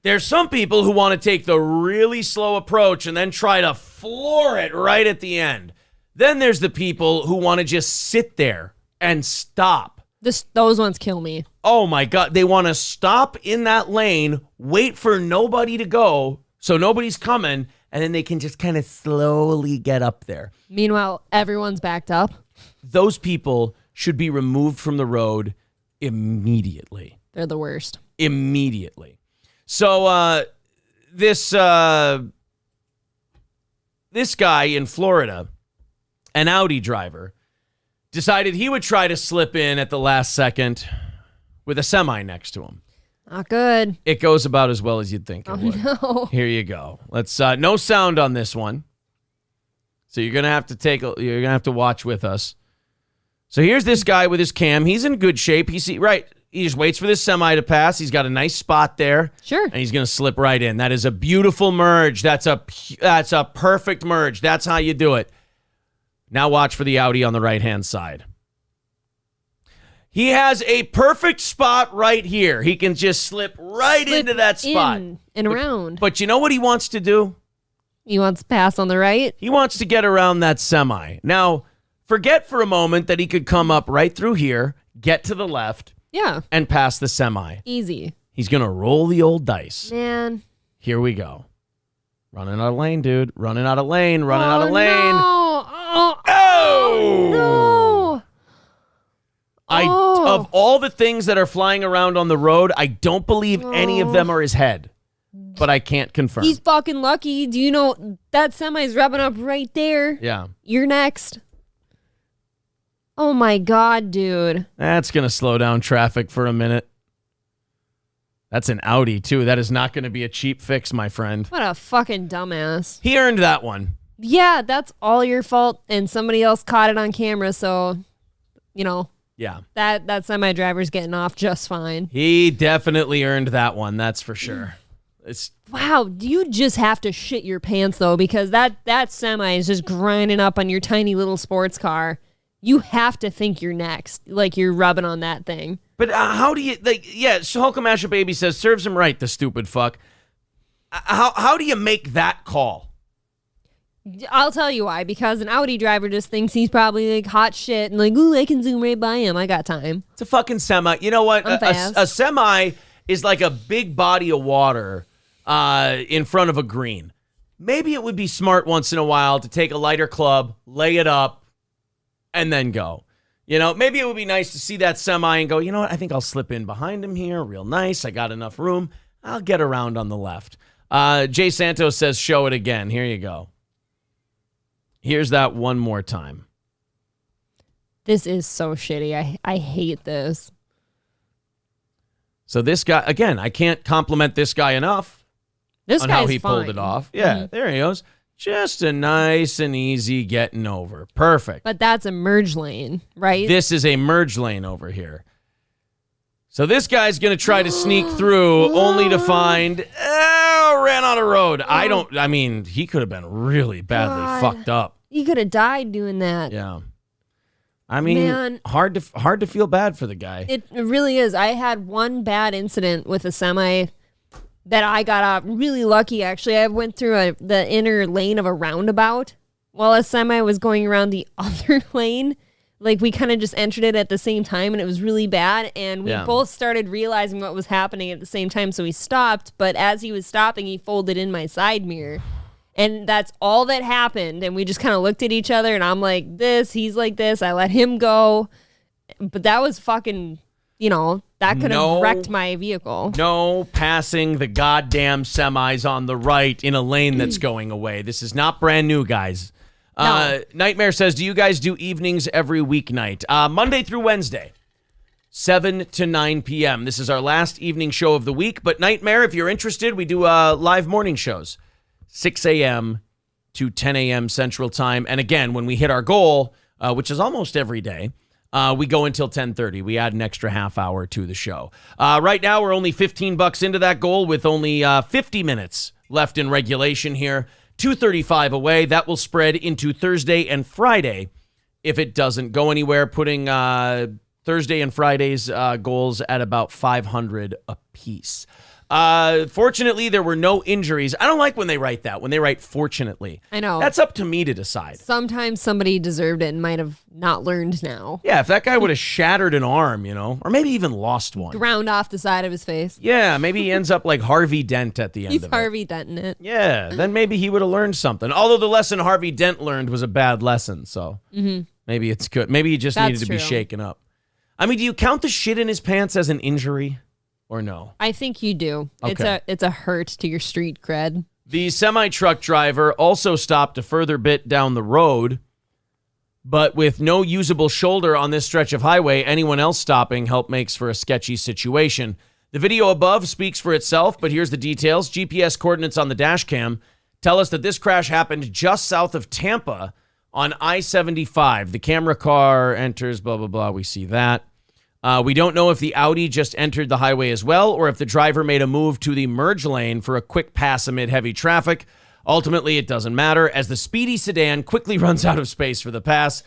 S1: There's some people who want to take the really slow approach and then try to floor it right at the end. Then there's the people who want to just sit there and stop.
S2: Those ones kill me.
S1: Oh my God. They want to stop in that lane, wait for nobody to go, so nobody's coming, and then they can just kind of slowly get up there.
S2: Meanwhile, everyone's backed up.
S1: Those people should be removed from the road immediately.
S2: They're the worst.
S1: Immediately. So this guy in Florida, an Audi driver, decided he would try to slip in at the last second with a semi next to him.
S2: Not good.
S1: It goes about as well as you'd think it would.
S2: No.
S1: Here you go. Let's no sound on this one. So you're gonna have to watch with us. So here's this guy with his cam. He's in good shape. He just waits for this semi to pass. He's got a nice spot there.
S2: Sure.
S1: And he's gonna slip right in. That is a beautiful merge. That's a perfect merge. That's how you do it. Now watch for the Audi on the right-hand side. He has a perfect spot right here. He can just slip into that spot.
S2: And around.
S1: But you know what he wants to do?
S2: He wants to pass on the right.
S1: He wants to get around that semi. Now, forget for a moment that he could come up right through here, get to the left,
S2: Yeah.
S1: and pass the semi.
S2: Easy.
S1: He's going to roll the old dice.
S2: Man.
S1: Here we go. Running out of lane, dude. Running out of lane. Running out of lane.
S2: No.
S1: Oh!
S2: No.
S1: Of all the things that are flying around on the road, I don't believe any of them are his head. But I can't confirm.
S2: He's fucking lucky. Do you know that semi's rubbing up right there?
S1: Yeah.
S2: You're next. Oh my God, dude.
S1: That's going to slow down traffic for a minute. That's an Audi, too. That is not going to be a cheap fix, my friend.
S2: What a fucking dumbass.
S1: He earned that one.
S2: Yeah, that's all your fault, and somebody else caught it on camera, so, you know,
S1: Yeah.
S2: that semi-driver's getting off just fine.
S1: He definitely earned that one, that's for sure.
S2: Wow, do you just have to shit your pants, though, because that semi is just grinding up on your tiny little sports car. You have to think you're next, like you're rubbing on that thing.
S1: But how do you, Hulkamashua Baby says, serves him right, the stupid fuck. How do you make that call?
S2: I'll tell you why, because an Audi driver just thinks he's probably like hot shit and like, ooh, I can zoom right by him. I got time.
S1: It's a fucking semi. You know what?
S2: I'm fast.
S1: A semi is like a big body of water in front of a green. Maybe it would be smart once in a while to take a lighter club, lay it up, and then go. You know, maybe it would be nice to see that semi and go, you know what? I think I'll slip in behind him here. Real nice. I got enough room. I'll get around on the left. Jay Santos says, show it again. Here you go. Here's that one more time.
S2: This is so shitty. I hate this.
S1: So this guy, again, I can't compliment this guy enough
S2: This
S1: on
S2: guy's
S1: how he
S2: fine.
S1: pulled it off. Yeah, there he goes. Just a nice and easy getting over. Perfect.
S2: But that's a merge lane, right?
S1: This is a merge lane over here. So this guy's going to try to sneak through only to find, ran on a road. I mean, he could have been really badly fucked up.
S2: He could have died doing that.
S1: Yeah. I mean,
S2: Man.
S1: hard to feel bad for the guy.
S2: It really is. I had one bad incident with a semi that I got off really lucky, actually. I went through the inner lane of a roundabout while a semi was going around the other lane. Like, we kind of just entered it at the same time, and it was really bad. And we both started realizing what was happening at the same time, so we stopped. But as he was stopping, he folded in my side mirror. And that's all that happened. And we just kind of looked at each other, and I'm like this, he's like this. I let him go. But that was fucking, that could have wrecked my vehicle.
S1: No passing the goddamn semis on the right in a lane that's going away. This is not brand new, guys.
S2: No.
S1: Nightmare says, do you guys do evenings every weeknight? Monday through Wednesday, 7 to 9 p.m. This is our last evening show of the week. But Nightmare, if you're interested, we do live morning shows, 6 a.m. to 10 a.m. Central Time. And again, when we hit our goal, which is almost every day, we go until 10:30. We add an extra half hour to the show. Right now, we're only $15 into that goal with only 50 minutes left in regulation here. 2:35 away. That will spread into Thursday and Friday if it doesn't go anywhere, putting Thursday and Friday's goals at about 500 apiece. Fortunately, there were no injuries. I don't like when they write that, when they write fortunately.
S2: I know.
S1: That's up to me to decide.
S2: Sometimes somebody deserved it and might have not learned now.
S1: Yeah, if that guy would have shattered an arm, or maybe even lost one.
S2: Ground off the side of his face.
S1: Yeah, maybe he ends up like Harvey Dent at the end
S2: He's
S1: of it.
S2: Harvey Denting it.
S1: Yeah, then maybe he would have learned something. Although the lesson Harvey Dent learned was a bad lesson, so maybe it's good. Maybe he just needed to be shaken up. I mean, do you count the shit in his pants as an injury or no?
S2: I think you do.
S1: Okay.
S2: It's a hurt to your street cred.
S1: The semi-truck driver also stopped a further bit down the road But with no usable shoulder on this stretch of highway, anyone else stopping makes for a sketchy situation. The video above speaks for itself, but here's the details. GPS coordinates on the dash cam tell us that this crash happened just south of Tampa on I-75. The camera car enters, blah, blah, blah. We see that. We don't know if the Audi just entered the highway as well or if the driver made a move to the merge lane for a quick pass amid heavy traffic. Ultimately, it doesn't matter as the speedy sedan quickly runs out of space for the pass.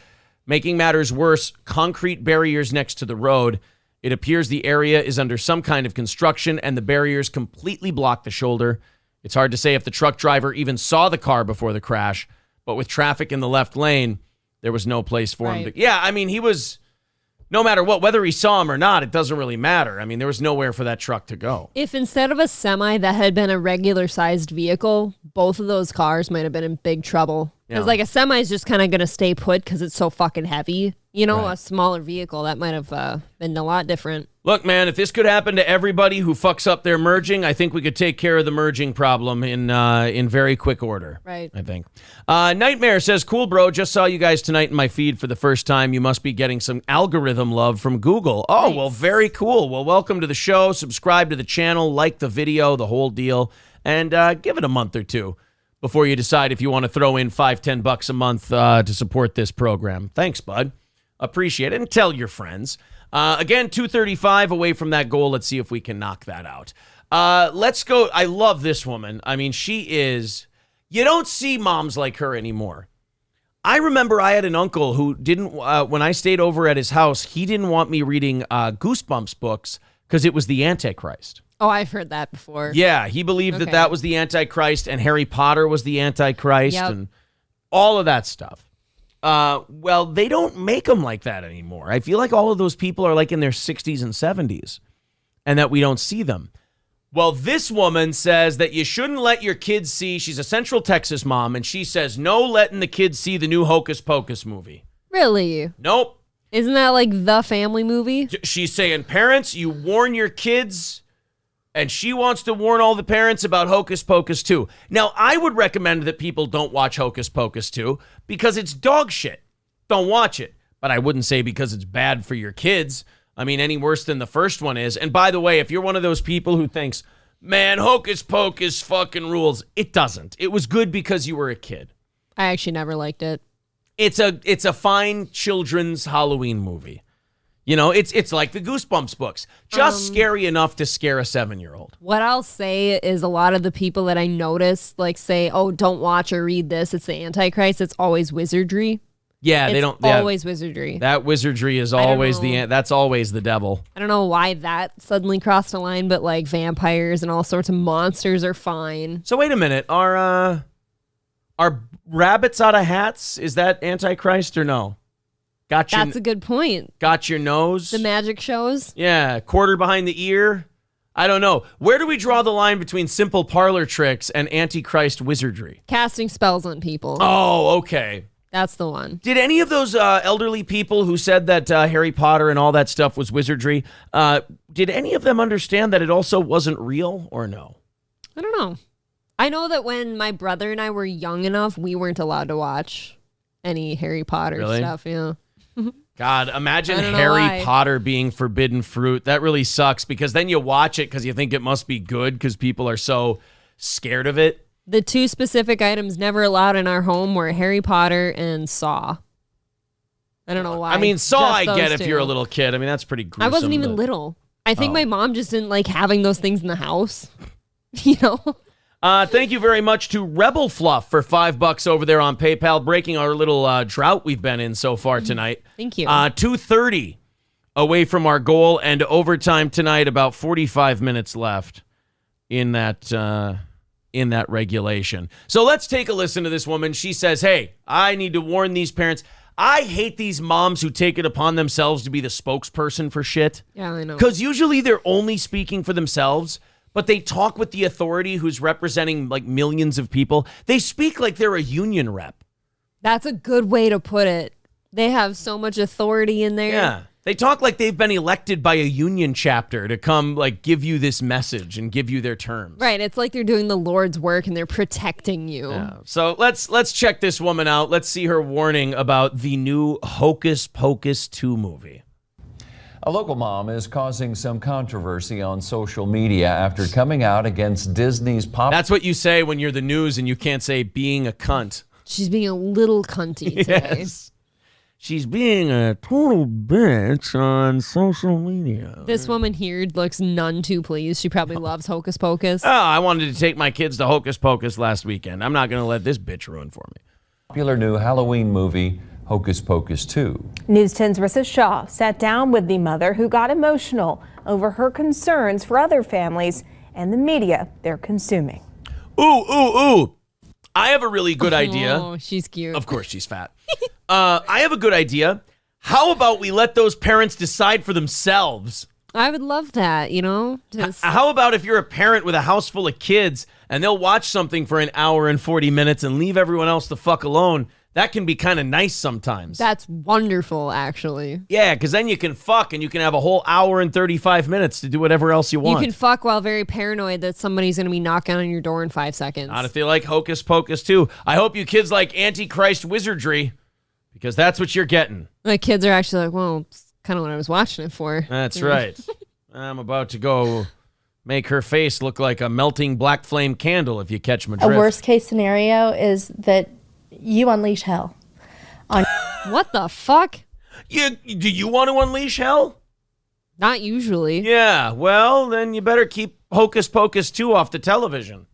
S1: Making matters worse, concrete barriers next to the road. It appears the area is under some kind of construction and the barriers completely block the shoulder. It's hard to say if the truck driver even saw the car before the crash, but with traffic in the left lane, there was no place for him to... Yeah, I mean, he was... No matter what, whether he saw him or not, it doesn't really matter. I mean, there was nowhere for that truck to go.
S2: If instead of a semi that had been a regular-sized vehicle, both of those cars might have been in big trouble. Because, like, a semi is just kind of going to stay put because it's so fucking heavy. You know, a smaller vehicle, that might have been a lot different.
S1: Look, man, if this could happen to everybody who fucks up their merging, I think we could take care of the merging problem in very quick order.
S2: Right.
S1: I think. Nightmare says, cool, bro. Just saw you guys tonight in my feed for the first time. You must be getting some algorithm love from Google. Oh, nice. Well, very cool. Well, welcome to the show. Subscribe to the channel, like the video, the whole deal, and give it a month or two before you decide if you want to throw in $5-10 a month to support this program. Thanks, bud. Appreciate it. And tell your friends. Again, 235 away from that goal. Let's see if we can knock that out. Let's go. I love this woman. I mean, she is... You don't see moms like her anymore. I remember I had an uncle who didn't... when I stayed over at his house, he didn't want me reading Goosebumps books because it was the Antichrist.
S2: Oh, I've heard that before.
S1: Yeah, he believed that was the Antichrist and Harry Potter was the Antichrist and all of that stuff. Well, they don't make them like that anymore. I feel like all of those people are like in their 60s and 70s and that we don't see them. Well, this woman says that you shouldn't let your kids see. She's a Central Texas mom, and she says no letting the kids see the new Hocus Pocus movie.
S2: Really?
S1: Nope.
S2: Isn't that like the family movie?
S1: She's saying, parents, you warn your kids. And she wants to warn all the parents about Hocus Pocus 2. Now, I would recommend that people don't watch Hocus Pocus 2 because it's dog shit. Don't watch it. But I wouldn't say because it's bad for your kids. I mean, any worse than the first one is. And by the way, if you're one of those people who thinks, man, Hocus Pocus fucking rules, it doesn't. It was good because you were a kid.
S2: I actually never liked it.
S1: It's a fine children's Halloween movie. You know, it's like the Goosebumps books. Just scary enough to scare a 7-year-old.
S2: What I'll say is a lot of the people that I notice, like, say, oh, don't watch or read this. It's the Antichrist. It's always wizardry.
S1: Yeah, they don't.
S2: Always wizardry.
S1: That wizardry is always that's always the devil.
S2: I don't know why that suddenly crossed a line, but like vampires and all sorts of monsters are fine.
S1: So wait a minute. Are rabbits out of hats? Is that Antichrist or no?
S2: That's a good point.
S1: Got your nose?
S2: The magic shows?
S1: Yeah, quarter behind the ear? I don't know. Where do we draw the line between simple parlor tricks and Antichrist wizardry?
S2: Casting spells on people.
S1: Oh, okay.
S2: That's the one.
S1: Did any of those elderly people who said that Harry Potter and all that stuff was wizardry, did any of them understand that it also wasn't real or no?
S2: I don't know. I know that when my brother and I were young enough, we weren't allowed to watch any Harry Potter stuff. Yeah.
S1: God, imagine Harry Potter being forbidden fruit. That really sucks because then you watch it because you think it must be good because people are so scared of it.
S2: The two specific items never allowed in our home were Harry Potter and Saw. I don't know why.
S1: I mean, Saw I get if
S2: two.
S1: you're a little kid. I mean, that's pretty gruesome.
S2: I wasn't even little. I think my mom just didn't like having those things in the house. You know?
S1: Thank you very much to Rebel Fluff for $5 over there on PayPal, breaking our little drought we've been in so far tonight.
S2: Thank you.
S1: 2:30 away from our goal and overtime tonight. About 45 minutes left in that regulation. So let's take a listen to this woman. She says, "Hey, I need to warn these parents. I hate these moms who take it upon themselves to be the spokesperson for shit.
S2: Yeah, I know.
S1: Because usually they're only speaking for themselves." But they talk with the authority who's representing like millions of people. They speak like they're a union rep.
S2: That's a good way to put it. They have so much authority in there.
S1: Yeah. They talk like they've been elected by a union chapter to come like give you this message and give you their terms.
S2: Right. It's like they're doing the Lord's work and they're protecting you.
S1: Yeah. So let's check this woman out. Let's see her warning about the new Hocus Pocus 2 movie.
S6: A local mom is causing some controversy on social media after coming out against Disney's pop.
S1: That's what you say when you're the news and you can't say being a cunt.
S2: She's being a little cunty today.
S1: Yes. She's being a total bitch on social media.
S2: This woman here looks none too pleased. She probably loves Hocus Pocus.
S1: Oh, I wanted to take my kids to Hocus Pocus last weekend. I'm not going to let this bitch ruin for me.
S6: Popular new Halloween movie, Hocus Pocus 2.
S7: News 10's Rissa Shaw sat down with the mother who got emotional over her concerns for other families and the media they're consuming.
S1: Ooh. I have a really good idea.
S2: Oh, she's cute.
S1: Of course, she's fat. I have a good idea. How about we let those parents decide for themselves?
S2: I would love that, you know?
S1: How about if you're a parent with a house full of kids and they'll watch something for an hour and 40 minutes and leave everyone else the fuck alone? That can be kind of nice sometimes.
S2: That's wonderful, actually.
S1: Yeah, because then you can fuck and you can have a whole hour and 35 minutes to do whatever else you want.
S2: You can fuck while very paranoid that somebody's going to be knocking on your door in 5 seconds.
S1: Not if they like Hocus Pocus too. I hope you kids like Antichrist wizardry, because that's what you're getting.
S2: My kids are actually like, well, it's kind of what I was watching it for.
S1: That's right. I'm about to go make her face look like a melting black flame candle, if you catch my drift.
S8: A worst case scenario is that you unleash hell.
S2: What the fuck?
S1: Do you want to unleash hell?
S2: Not usually.
S1: Yeah, well, then you better keep Hocus Pocus 2 off the television.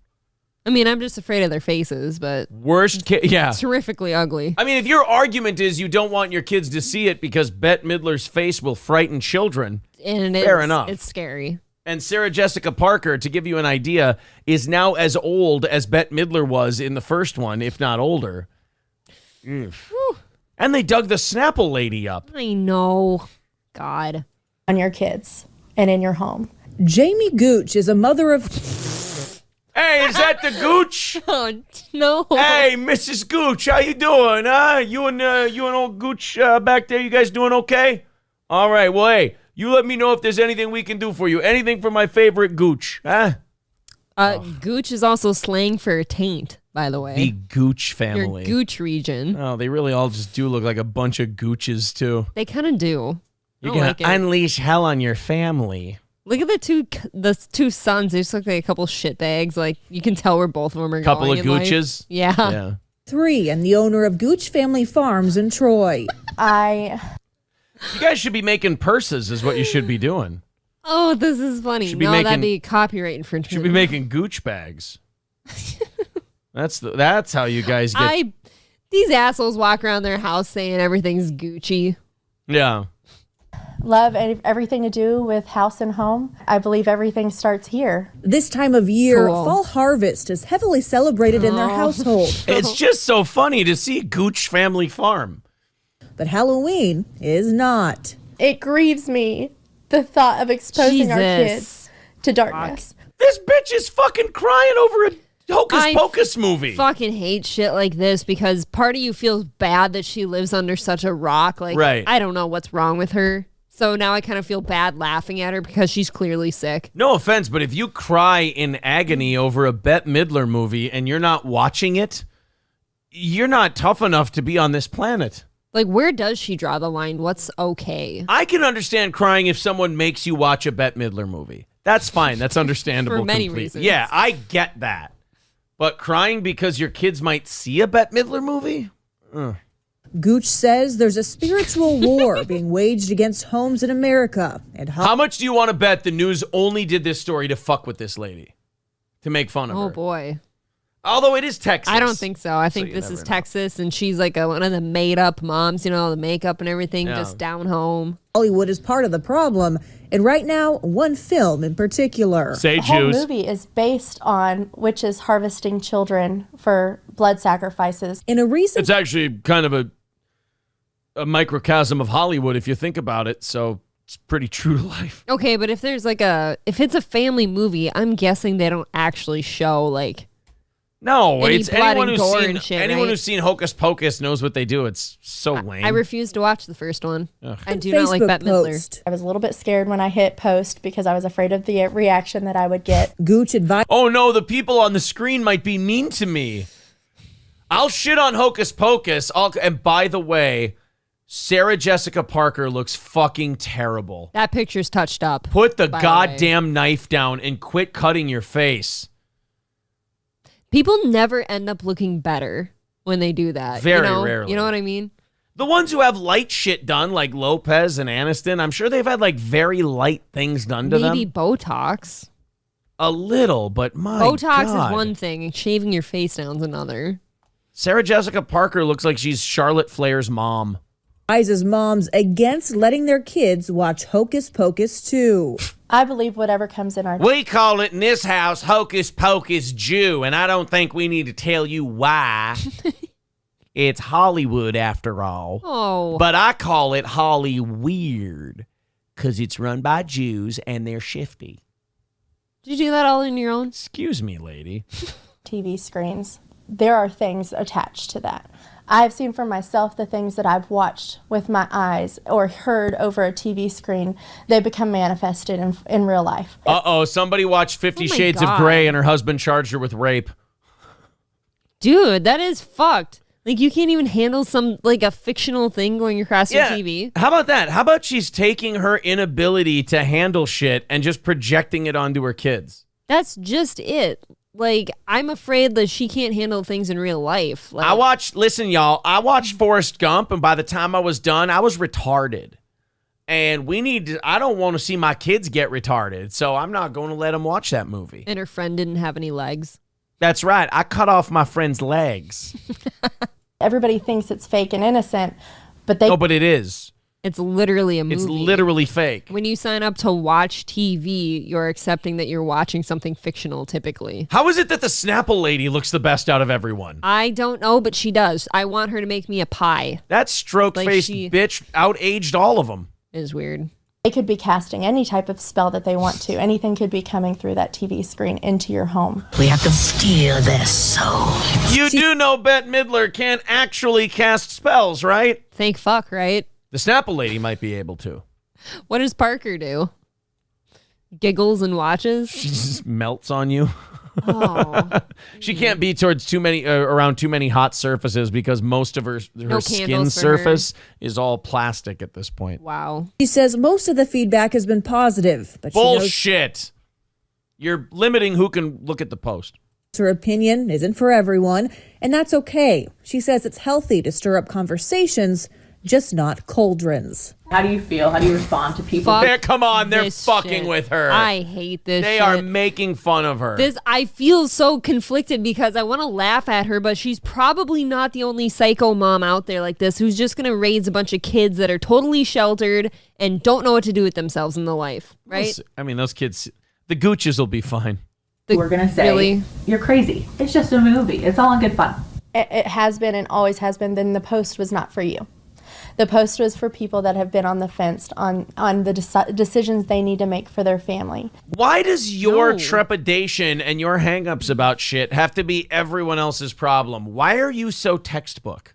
S2: I mean, I'm just afraid of their faces, but
S1: Worst case, yeah.
S2: terrifically ugly.
S1: I mean, if your argument is you don't want your kids to see it because Bette Midler's face will frighten children,
S2: And
S1: fair enough.
S2: It's scary.
S1: And Sarah Jessica Parker, to give you an idea, is now as old as Bette Midler was in the first one, if not older. And they dug the Snapple lady up.
S2: I know. God.
S8: On your kids and in your home.
S9: Jamie Gooch is a mother of...
S1: Hey, is that the Gooch?
S2: Oh, no.
S1: Hey, Mrs. Gooch, how you doing? Huh? You and old Gooch back there, you guys doing okay? All right, well, hey, you let me know if there's anything we can do for you. Anything for my favorite Gooch, huh?
S2: Gooch is also slang for taint, by the way.
S1: The Gooch family.
S2: Your Gooch region.
S1: Oh, they really all just do look like a bunch of Gooches, too.
S2: They kind of do.
S1: You're
S2: I
S1: going
S2: like
S1: to
S2: it.
S1: unleash hell on your family.
S2: Look at the two sons. They just look like a couple shitbags. Like, you can tell where both of them are
S1: Couple
S2: going
S1: of
S2: in life.
S1: Gooches?
S2: Yeah.
S1: Yeah.
S9: 3 and the owner of Gooch Family Farms in Troy.
S1: You guys should be making purses is what you should be doing.
S2: Oh, this is funny.
S1: Should be
S2: No,
S1: making-
S2: that'd be copyright infringement.
S1: Should be making Gooch bags. That's how you guys get...
S2: These assholes walk around their house saying everything's Gucci.
S1: Yeah.
S8: Love everything to do with house and home. I believe everything starts here.
S9: This time of year,
S2: Cool.
S9: fall harvest is heavily celebrated in their household.
S1: It's just so funny to see Gooch Family Farm.
S9: But Halloween is not.
S8: It grieves me, the thought of exposing our
S2: Jesus.
S8: kids to darkness.
S1: This bitch is fucking crying over a Hocus Pocus movie.
S2: Fucking hate shit like this because part of you feels bad that she lives under such a rock. Like,
S1: Right.
S2: I don't know what's wrong with her. So now I kind of feel bad laughing at her because she's clearly sick.
S1: No offense, but if you cry in agony over a Bette Midler movie and you're not watching it, you're not tough enough to be on this planet.
S2: Like, where does she draw the line? What's okay?
S1: I can understand crying if someone makes you watch a Bette Midler movie. That's fine. That's understandable.
S2: For many
S1: completely.
S2: reasons.
S1: Yeah, I get that. But crying because your kids might see a Bette Midler movie?
S9: Gooch says there's a spiritual war being waged against homes in America. And
S1: How much do you want to bet the news only did this story to fuck with this lady? To make fun of her?
S2: Oh, boy.
S1: Although it is Texas.
S2: I don't think so. I think
S1: you
S2: this
S1: never
S2: is
S1: know.
S2: Texas, and she's like one of the made-up moms, you know, the makeup and everything,
S1: Yeah.
S2: just down home.
S9: Hollywood is part of the problem. And right now, one film in particular.
S1: Say
S8: The whole
S1: Jews.
S8: movie is based on witches harvesting children for blood sacrifices.
S9: In a recent
S1: It's actually kind of a microcosm of Hollywood if you think about it, so it's pretty true to life.
S2: Okay, but if there's if it's a family movie, I'm guessing they don't actually show, like,
S1: No,
S2: Any
S1: it's
S2: blood
S1: anyone
S2: and
S1: who's
S2: gore
S1: seen
S2: and shit,
S1: anyone
S2: right?
S1: who's seen Hocus Pocus knows what they do. It's so lame.
S2: I refuse to watch the first one. I do
S9: Facebook
S2: not like Bette Midler.
S9: post.
S8: I was a little bit scared when I hit post because I was afraid of the reaction that I would get.
S9: Gooch advised
S1: Oh no, the people on the screen might be mean to me. I'll shit on Hocus Pocus. And by the way, Sarah Jessica Parker looks fucking terrible.
S2: That picture's touched up.
S1: Put the
S2: by way.
S1: goddamn knife down and quit cutting your face.
S2: People never end up looking better when they do that.
S1: Very
S2: you know?
S1: rarely.
S2: You know what I mean?
S1: The ones who have light shit done, like Lopez and Aniston, I'm sure they've had like very light things done to
S2: Maybe
S1: them.
S2: Botox.
S1: A little, but my
S2: Botox
S1: God.
S2: is one thing, and shaving your face down's another.
S1: Sarah Jessica Parker looks like she's Charlotte Flair's mom.
S9: advises moms against letting their kids watch Hocus Pocus 2.
S8: I believe whatever comes in our
S1: We call it in this house Hocus Pocus Jew, and I don't think we need to tell you why. It's Hollywood after all.
S2: Oh.
S1: But I call it Holly Weird because it's run by Jews and they're shifty.
S2: Did you do that all on your own?
S1: Excuse me, lady.
S8: TV screens. There are things attached to that. I've seen for myself the things that I've watched with my eyes or heard over a TV screen, they become manifested in real life.
S1: Uh-oh, somebody watched 50
S2: Oh my
S1: Shades of
S2: God.
S1: Grey and her husband charged her with rape.
S2: Dude, that is fucked. Like, you can't even handle a fictional thing going across your TV.
S1: How about that? How about she's taking her inability to handle shit and just projecting it onto her kids?
S2: That's just it. Like, I'm afraid that she can't handle things in real life. Like,
S1: I watched Forrest Gump, and by the time I was done, I was retarded. And I don't want to see my kids get retarded, so I'm not going to let them watch that movie.
S2: and her friend didn't have any legs.
S1: That's right. I cut off my friend's legs.
S8: Everybody thinks it's fake and innocent, but
S1: No, but it is.
S2: It's literally a movie.
S1: It's literally fake.
S2: When you sign up to watch TV, you're accepting that you're watching something fictional typically.
S1: How is it that the Snapple lady looks the best out of everyone?
S2: I don't know, but she does. I want her to make me a pie.
S1: That stroke-faced bitch out-aged all of them.
S2: It is weird.
S8: they could be casting any type of spell that they want to. Anything could be coming through that TV screen into your home.
S10: We have to steal their souls.
S1: You do know Bette Midler can't actually cast spells, right?
S2: Thank fuck, right?
S1: The Snapple lady might be able to.
S2: What does Parker do? Giggles and watches?
S1: She just melts on you.
S2: Oh.
S1: She can't be towards around too many hot surfaces because most of her skin
S2: candles for
S1: surface is all plastic at this point.
S2: Wow.
S9: She says most of the feedback has been positive, but she knows
S1: Bullshit. You're limiting who can look at the post.
S9: her opinion isn't for everyone, and that's okay. She says it's healthy to stir up conversations, just not cauldrons.
S11: How do you feel? How do you respond to people?
S1: Come on, they're
S2: this
S1: fucking
S2: shit.
S1: with her.
S2: I hate this
S1: They
S2: shit.
S1: are making fun of her.
S2: I feel so conflicted because I want to laugh at her, but she's probably not the only psycho mom out there like this who's just going to raise a bunch of kids that are totally sheltered and don't know what to do with themselves in the life, right?
S1: I mean, those kids, the Gooches will be fine.
S11: We're going to say,
S2: Really?
S11: you're crazy. It's just a movie. It's all in good fun.
S8: It has been and always has been. Then the post was not for you. The post was for people that have been on the fence on the decisions they need to make for their family.
S1: Why does your
S2: No.
S1: trepidation and your hangups about shit have to be everyone else's problem? Why are you so textbook?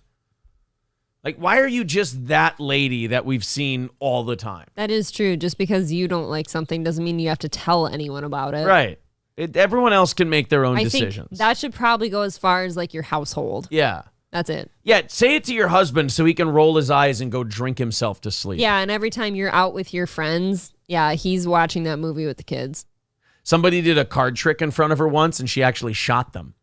S1: Like, why are you just that lady that we've seen all the time?
S2: That is true. Just because you don't like something doesn't mean you have to tell anyone about it.
S1: Right. Everyone else can make their own
S2: I
S1: decisions.
S2: think that should probably go as far as like your household.
S1: Yeah.
S2: That's it.
S1: Yeah, say it to your husband so he can roll his eyes and go drink himself to sleep.
S2: Yeah, and every time you're out with your friends, yeah, he's watching that movie with the kids.
S1: Somebody did a card trick in front of her once and she actually shot them.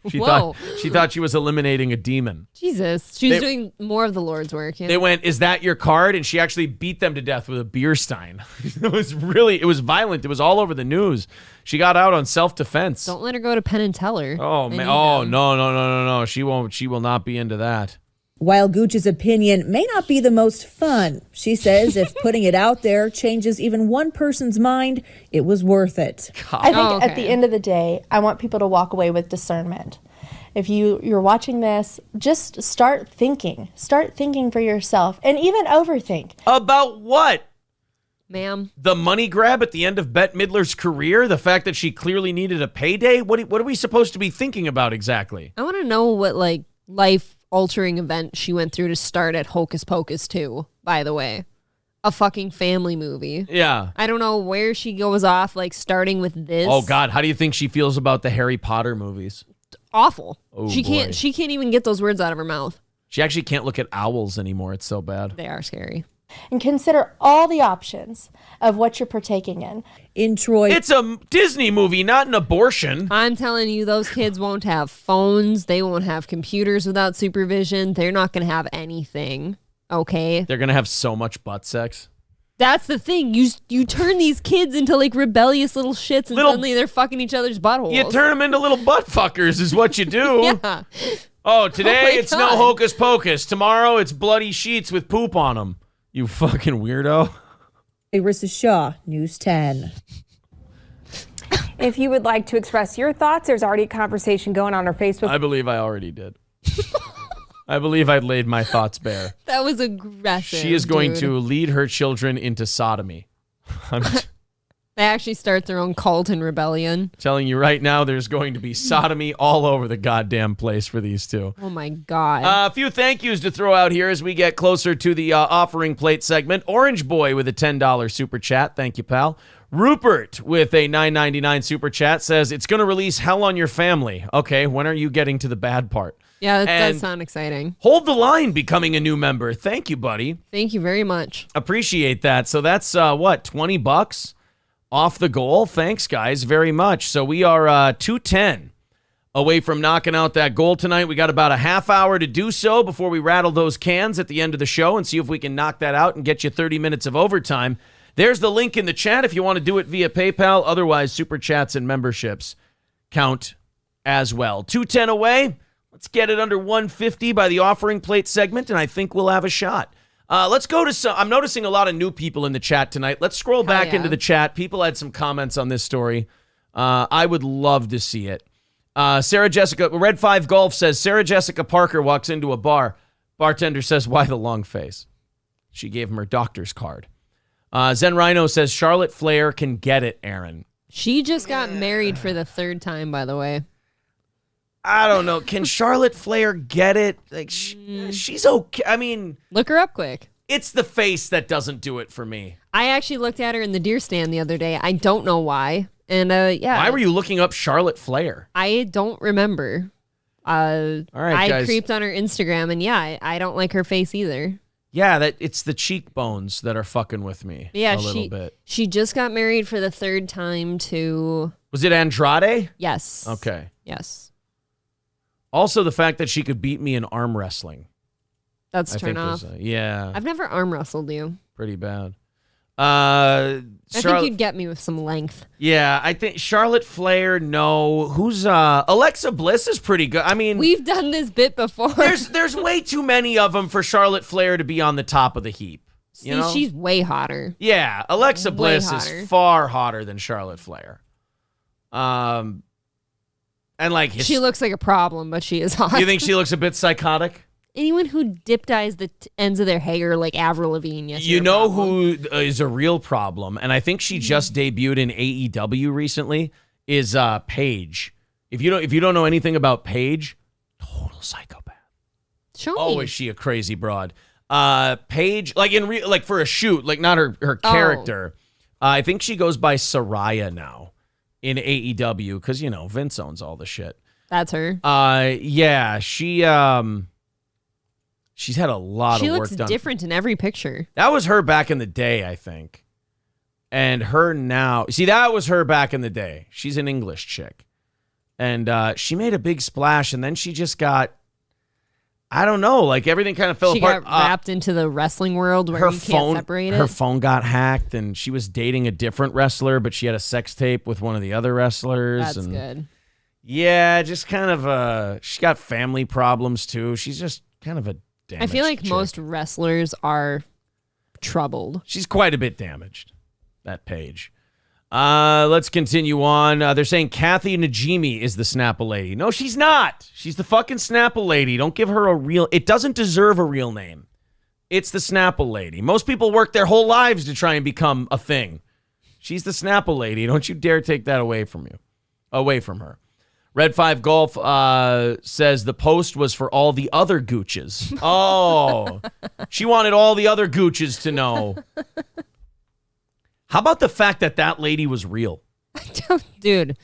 S1: She
S2: Whoa.
S1: thought she was eliminating a demon.
S2: Jesus. She was doing more of the Lord's work. Yeah.
S1: They went, "Is that your card?" And she actually beat them to death with a beer stein. It was violent. It was all over the news. She got out on self-defense.
S2: Don't let her go to Penn and Teller.
S1: Oh
S2: They
S1: man!
S2: need
S1: Oh
S2: them.
S1: no! She won't. She will not be into that.
S9: While Gooch's opinion may not be the most fun, she says if putting it out there changes even one person's mind, it was worth it.
S8: I think
S2: Oh,
S8: at
S2: okay.
S8: the end of the day, I want people to walk away with discernment. If you're watching this, just start thinking. Start thinking for yourself and even overthink.
S1: About what?
S2: Ma'am.
S1: The money grab at the end of Bette Midler's career? The fact that she clearly needed a payday? What are we supposed to be thinking about exactly?
S2: I want to know what, like, life-altering event she went through to start at Hocus Pocus 2, by the way. A fucking family movie.
S1: Yeah.
S2: I don't know where she goes off, like, starting with this.
S1: Oh, God. How do you think she feels about the Harry Potter movies?
S2: Awful.
S1: Oh,
S2: she
S1: boy.
S2: can't even get those words out of her mouth.
S1: She actually can't look at owls anymore. It's so bad.
S2: They are scary.
S8: And consider all the options of what you're partaking in.
S9: In Troy,
S1: It's a Disney movie, not an abortion.
S2: I'm telling you, those kids won't have phones. They won't have computers without supervision. They're not going to have anything. Okay?
S1: They're going to have so much butt sex.
S2: That's the thing. You turn these kids into, like, rebellious little shits, and suddenly they're fucking each other's buttholes.
S1: You turn them into little butt fuckers is what you do.
S2: Yeah.
S1: Oh, today
S2: Oh my
S1: it's
S2: God.
S1: no hocus pocus. Tomorrow it's bloody sheets with poop on them. You fucking weirdo.
S9: Arissa Shaw, News 10.
S7: If you would like to express your thoughts, there's already a conversation going on our Facebook.
S1: I believe I already did. I believe I laid my thoughts bare.
S2: That was aggressive.
S1: She is going
S2: dude.
S1: to lead her children into sodomy. I'm
S2: They actually start their own cult and rebellion.
S1: telling you right now, there's going to be sodomy all over the goddamn place for these two.
S2: Oh my God.
S1: A few thank yous to throw out here as we get closer to the offering plate segment. Orange Boy with a $10 super chat. Thank you, pal. Rupert with a $9.99 super chat says, it's going to release Hell on Your Family. Okay, when are you getting to the bad part?
S2: Yeah, that
S1: And
S2: does sound exciting.
S1: Hold the Line becoming a new member. Thank you, buddy.
S2: Thank you very much.
S1: Appreciate that. So that's, what, $20 off the goal? Thanks, guys, very much. So we are 210 away from knocking out that goal tonight. We got about a half hour to do so before we rattle those cans at the end of the show and see if we can knock that out and get you 30 minutes of overtime. There's the link in the chat if you want to do it via PayPal. Otherwise, super chats and memberships count as well. 210 away. Let's get it under 150 by the offering plate segment, and I think we'll have a shot. Let's go to some. I'm noticing a lot of new people in the chat tonight. Let's scroll back into the chat. People had some comments on this story. I would love to see it. Sarah Jessica, Red 5 Golf says, Sarah Jessica Parker walks into a bar. Bartender says, why the long face? She gave him her doctor's card. Zen Rhino says, Charlotte Flair can get it, Aaron.
S2: She just got married for the third time, by the way.
S1: I don't know. Can Charlotte Flair get it? Like she's okay. I mean,
S2: look her up quick.
S1: It's the face that doesn't do it for me.
S2: I actually looked at her in the deer stand the other day. I don't know why. And yeah.
S1: Why were you looking up Charlotte Flair?
S2: I don't remember. All
S1: right,
S2: I
S1: guys.
S2: creeped on her Instagram, and yeah, I don't like her face either.
S1: Yeah, that it's the cheekbones that are fucking with me.
S2: Yeah,
S1: a little bit.
S2: She just got married for the third time to.
S1: Was it Andrade?
S2: Yes.
S1: Okay.
S2: Yes.
S1: Also, the fact that she could beat me in arm wrestling.
S2: That's
S1: I
S2: turn
S1: think
S2: off.
S1: Yeah.
S2: I've never arm wrestled you.
S1: Pretty bad.
S2: I think you'd get me with some length.
S1: Yeah, I think Charlotte Flair, no. Who's Alexa Bliss is pretty good. I mean,
S2: we've done this bit before.
S1: There's way too many of them for Charlotte Flair to be on the top of the heap.
S2: See,
S1: You know?
S2: she's way hotter.
S1: Yeah, Alexa
S2: Way
S1: Bliss
S2: hotter.
S1: is far hotter than Charlotte Flair. And like
S2: She looks like a problem, but she is hot.
S1: You think she looks a bit psychotic?
S2: Anyone who dip dyes the ends of their hair like Avril Lavigne, yes.
S1: You
S2: you're a
S1: know
S2: problem.
S1: who is a real problem, and I think she just debuted in AEW recently, is Paige. If you don't know anything about Paige, total psychopath.
S2: Show me.
S1: Oh, is she a crazy broad? Paige, like like for a shoot, like not her character. I think she goes by Saraya now in AEW because Vince owns all the shit.
S2: That's her.
S1: Yeah, she's had a lot
S2: She
S1: of work
S2: looks
S1: done.
S2: different in every picture.
S1: That was her back in the day, I think. And her now. See, that was her back in the day. She's an English chick. And she made a big splash, and then she just got, I don't know, like everything kind of fell
S2: She
S1: apart.
S2: got wrapped into the wrestling world where you can't separate it.
S1: Her phone got hacked, and she was dating a different wrestler, but she had a sex tape with one of the other wrestlers.
S2: That's
S1: and
S2: good.
S1: Yeah, just kind of, she got family problems, too. She's just kind of a damaged
S2: I feel like
S1: chick.
S2: most wrestlers are troubled.
S1: She's quite a bit damaged, that Paige. Let's continue on. They're saying Kathy Najimy is the Snapple lady. No, she's not. She's the fucking Snapple lady. Don't give her a real... It doesn't deserve a real name. It's the Snapple lady. Most people work their whole lives to try and become a thing. She's the Snapple lady. Don't you dare take that away from her. Red 5 Golf says the post was for all the other gooches. Oh, she wanted all the other gooches to know. How about the fact that lady was real?
S2: Dude,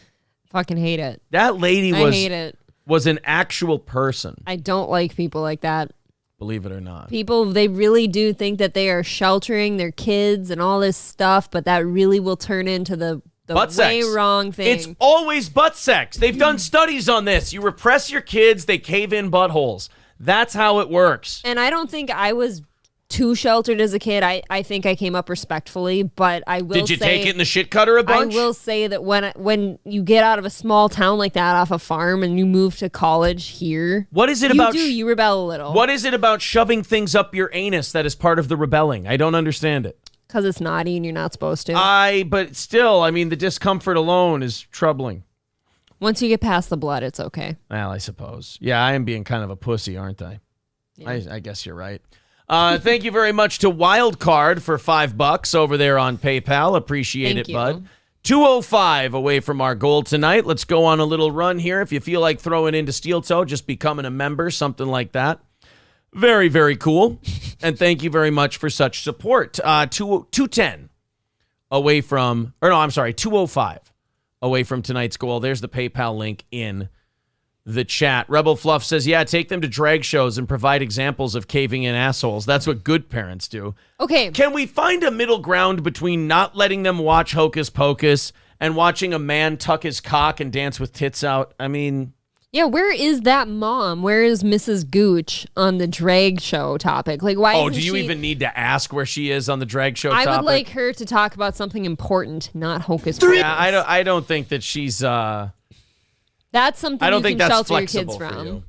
S2: fucking hate it.
S1: That lady
S2: I hate it.
S1: was an actual person.
S2: I don't like people like that.
S1: Believe it or not.
S2: People, they really do think that they are sheltering their kids and all this stuff, but that really will turn into the
S1: butt
S2: way
S1: sex.
S2: wrong thing.
S1: It's always butt sex. They've done studies on this. You repress your kids, they cave in buttholes. That's how it works.
S2: And I don't think I was too sheltered as a kid. I think I came up respectfully, but I will say...
S1: Did you take it in the shit cutter a bunch?
S2: I will say that when you get out of a small town like that off a farm and you move to college here...
S1: What is it
S2: you rebel a little.
S1: What is it about shoving things up your anus that is part of the rebelling? I don't understand it.
S2: Because it's naughty and you're not supposed to.
S1: But still, I mean, the discomfort alone is troubling.
S2: Once you get past the blood, it's okay.
S1: Well, I suppose. Yeah, I am being kind of a pussy, aren't I? Yeah. I guess you're right. Thank you very much to Wildcard for $5 over there on PayPal. Appreciate it, bud. 2:05 away from our goal tonight. Let's go on a little run here. If you feel like throwing into Steel Toe, just becoming a member, something like that. Very, very cool. And thank you very much for such support. 2:10 away from, 2:05 away from tonight's goal. There's the PayPal link in the chat. Rebel Fluff says, yeah, take them to drag shows and provide examples of caving in assholes. That's what good parents do.
S2: Okay.
S1: Can we find a middle ground between not letting them watch Hocus Pocus and watching a man tuck his cock and dance with tits out? I mean...
S2: Yeah, where is that mom? Where is Mrs. Gooch on the drag show topic? Like, why?
S1: Do you even need to ask where she is on the drag show topic?
S2: I would like her to talk about something important, not Hocus Pocus.
S1: Yeah, I don't think that she's...
S2: That's something you can shelter your kids from.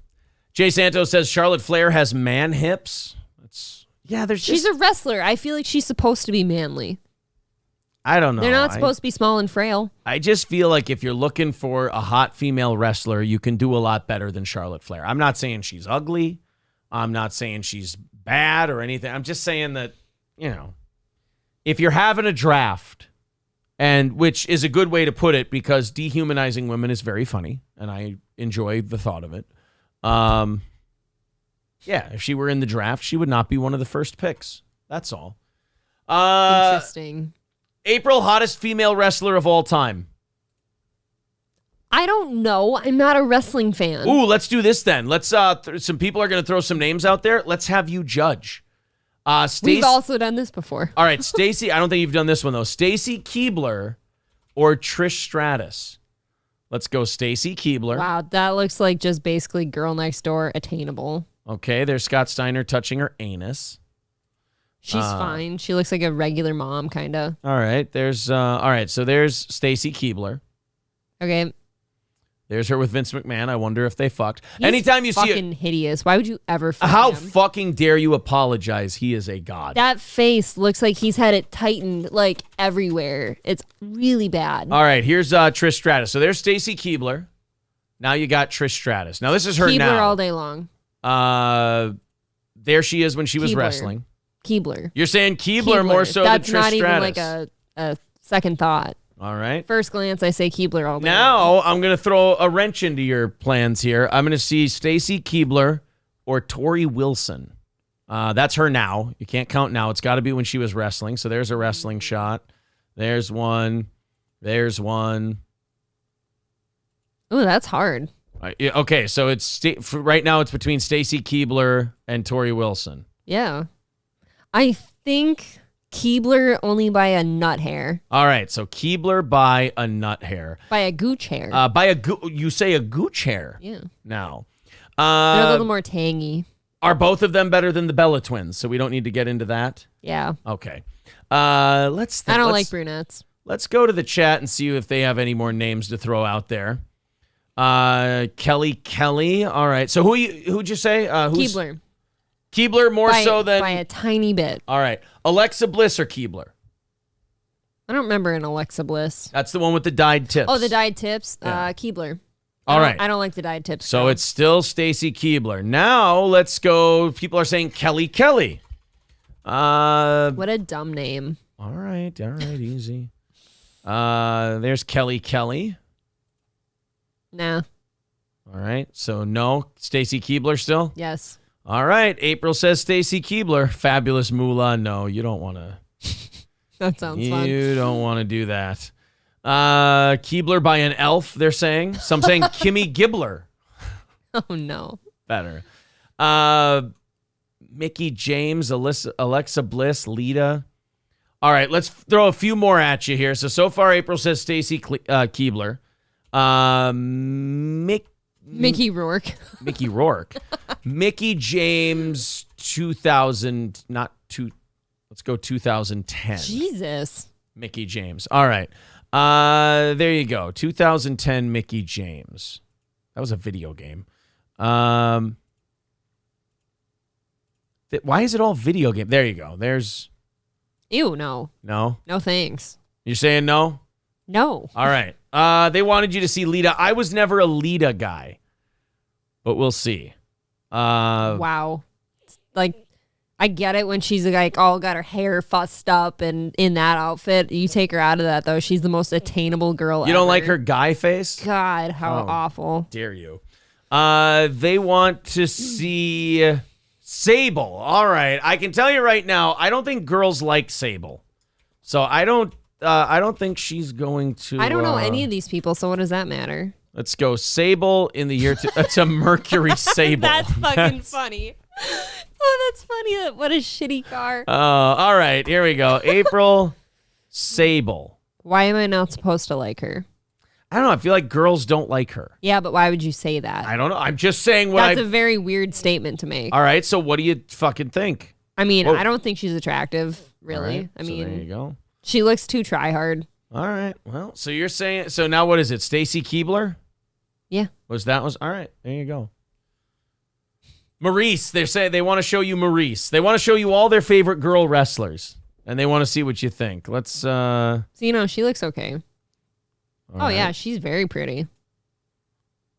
S1: Jay Santos says Charlotte Flair has man hips.
S2: She's a wrestler. I feel like she's supposed to be manly.
S1: I don't know.
S2: They're not supposed to be small and frail.
S1: I just feel like if you're looking for a hot female wrestler, you can do a lot better than Charlotte Flair. I'm not saying she's ugly. I'm not saying she's bad or anything. I'm just saying that, if you're having a draft, and which is a good way to put it because dehumanizing women is very funny, and I enjoy the thought of it. If she were in the draft, she would not be one of the first picks. That's all.
S2: Interesting.
S1: April, hottest female wrestler of all time.
S2: I don't know. I'm not a wrestling fan.
S1: Ooh, let's do this then. Let's. Some people are going to throw some names out there. Let's have you judge.
S2: We've also done this before.
S1: All right, Stacy. I don't think you've done this one though. Stacy Keibler or Trish Stratus. Let's go, Stacy Keibler.
S2: Wow, that looks like just basically Girl Next Door attainable.
S1: Okay, there's Scott Steiner touching her anus.
S2: She's fine. She looks like a regular mom, kind of.
S1: All right, so there's Stacy Keibler.
S2: Okay.
S1: There's her with Vince McMahon. I wonder if they fucked.
S2: He's
S1: Anytime you see
S2: fucking hideous. Why would you ever fuck
S1: How
S2: him?
S1: fucking dare you apologize? He is a god.
S2: That face looks like he's had it tightened like everywhere. It's really bad.
S1: All right, here's Trish Stratus. So there's Stacy Keibler. Now you got Trish Stratus. Now this is her
S2: Keibler
S1: now.
S2: all day long.
S1: There she is when she was
S2: Keibler.
S1: wrestling.
S2: Keibler.
S1: You're saying Keibler more so
S2: That's
S1: than Trish
S2: not
S1: Stratus.
S2: even like a second thought.
S1: All right.
S2: First glance, I say Keibler all day
S1: Now
S2: long.
S1: I'm going to throw a wrench into your plans here. I'm going to see Stacy Keibler or Tori Wilson. That's her now. You can't count now. It's got to be when she was wrestling. So there's a wrestling shot. There's one. There's one.
S2: Ooh, that's hard.
S1: Okay, so it's right now it's between Stacy Keibler and Tori Wilson.
S2: Yeah. I think Keibler only by a nut hair.
S1: All right, so Keibler by a nut hair.
S2: By a gooch hair.
S1: You say a gooch hair?
S2: Yeah.
S1: Now.
S2: They're a little more tangy.
S1: Are both of them better than the Bella twins? So we don't need to get into that?
S2: Yeah.
S1: Okay. Let's think.
S2: I don't like brunettes.
S1: Let's go to the chat and see if they have any more names to throw out there. Kelly. All right. So who'd you say?
S2: Keibler.
S1: Keibler more so than
S2: by a tiny bit.
S1: All right. Alexa Bliss or Keibler?
S2: I don't remember an Alexa Bliss.
S1: That's the one with the dyed tips.
S2: Oh, the dyed tips.
S1: Yeah.
S2: Keibler.
S1: All right.
S2: I don't like the dyed tips.
S1: So it's still Stacy Keibler. Now let's go. People are saying Kelly.
S2: What a dumb name.
S1: All right, easy. There's Kelly.
S2: Nah.
S1: All right, so no, Stacy Keebler still?
S2: Yes.
S1: All right, April says Stacy Keebler. Fabulous moolah. No, you don't want to.
S2: That sounds fun.
S1: You don't want to do that. Keebler by an elf, they're saying. Some saying Kimmy Gibbler.
S2: Oh, no.
S1: Better. Mickey James, Alexa Bliss, Lita. All right, let's throw a few more at you here. So far, April says Stacy Keebler.
S2: Mickey Rourke.
S1: Mickey Rourke. Mickey James, 2000, not two. Let's go 2010.
S2: Jesus.
S1: Mickey James. All right. There you go. 2010 Mickey James. That was a video game. Why is it all video game? There you go. There's.
S2: Ew, no.
S1: No?
S2: No thanks.
S1: You're saying no?
S2: No.
S1: All right. They wanted you to see Lita. I was never a Lita guy, but we'll see.
S2: Wow. Like, I get it when she's like all got her hair fussed up and in that outfit. You take her out of that, though. She's the most attainable girl
S1: You don't
S2: ever.
S1: like her guy face?
S2: God, how awful.
S1: Dare you. They want to see Sable. All right. I can tell you right now, I don't think girls like Sable. So I don't think she's going to.
S2: I don't know any of these people, so what does that matter?
S1: Let's go Sable in the year. That's a Mercury Sable.
S2: That's fucking funny. Oh, that's funny. What a shitty car.
S1: All right. Here we go. April Sable.
S2: Why am I not supposed to like her?
S1: I don't know. I feel like girls don't like her.
S2: Yeah, but why would you say that?
S1: I don't know. I'm just saying what
S2: That's a very weird statement to make.
S1: All right. So what do you fucking think?
S2: I mean,
S1: Whoa.
S2: I don't think she's attractive, really.
S1: All right,
S2: I
S1: so
S2: mean,
S1: there you go.
S2: she looks too try hard.
S1: All right. Well, so you're saying, so now what is it? Stacy Keebler?
S2: Yeah.
S1: All right. There you go. Maurice, they're saying they want to show you Maurice. They want to show you all their favorite girl wrestlers, and they want to see what you think. Let's.
S2: So, she looks okay.
S1: Yeah,
S2: she's very pretty.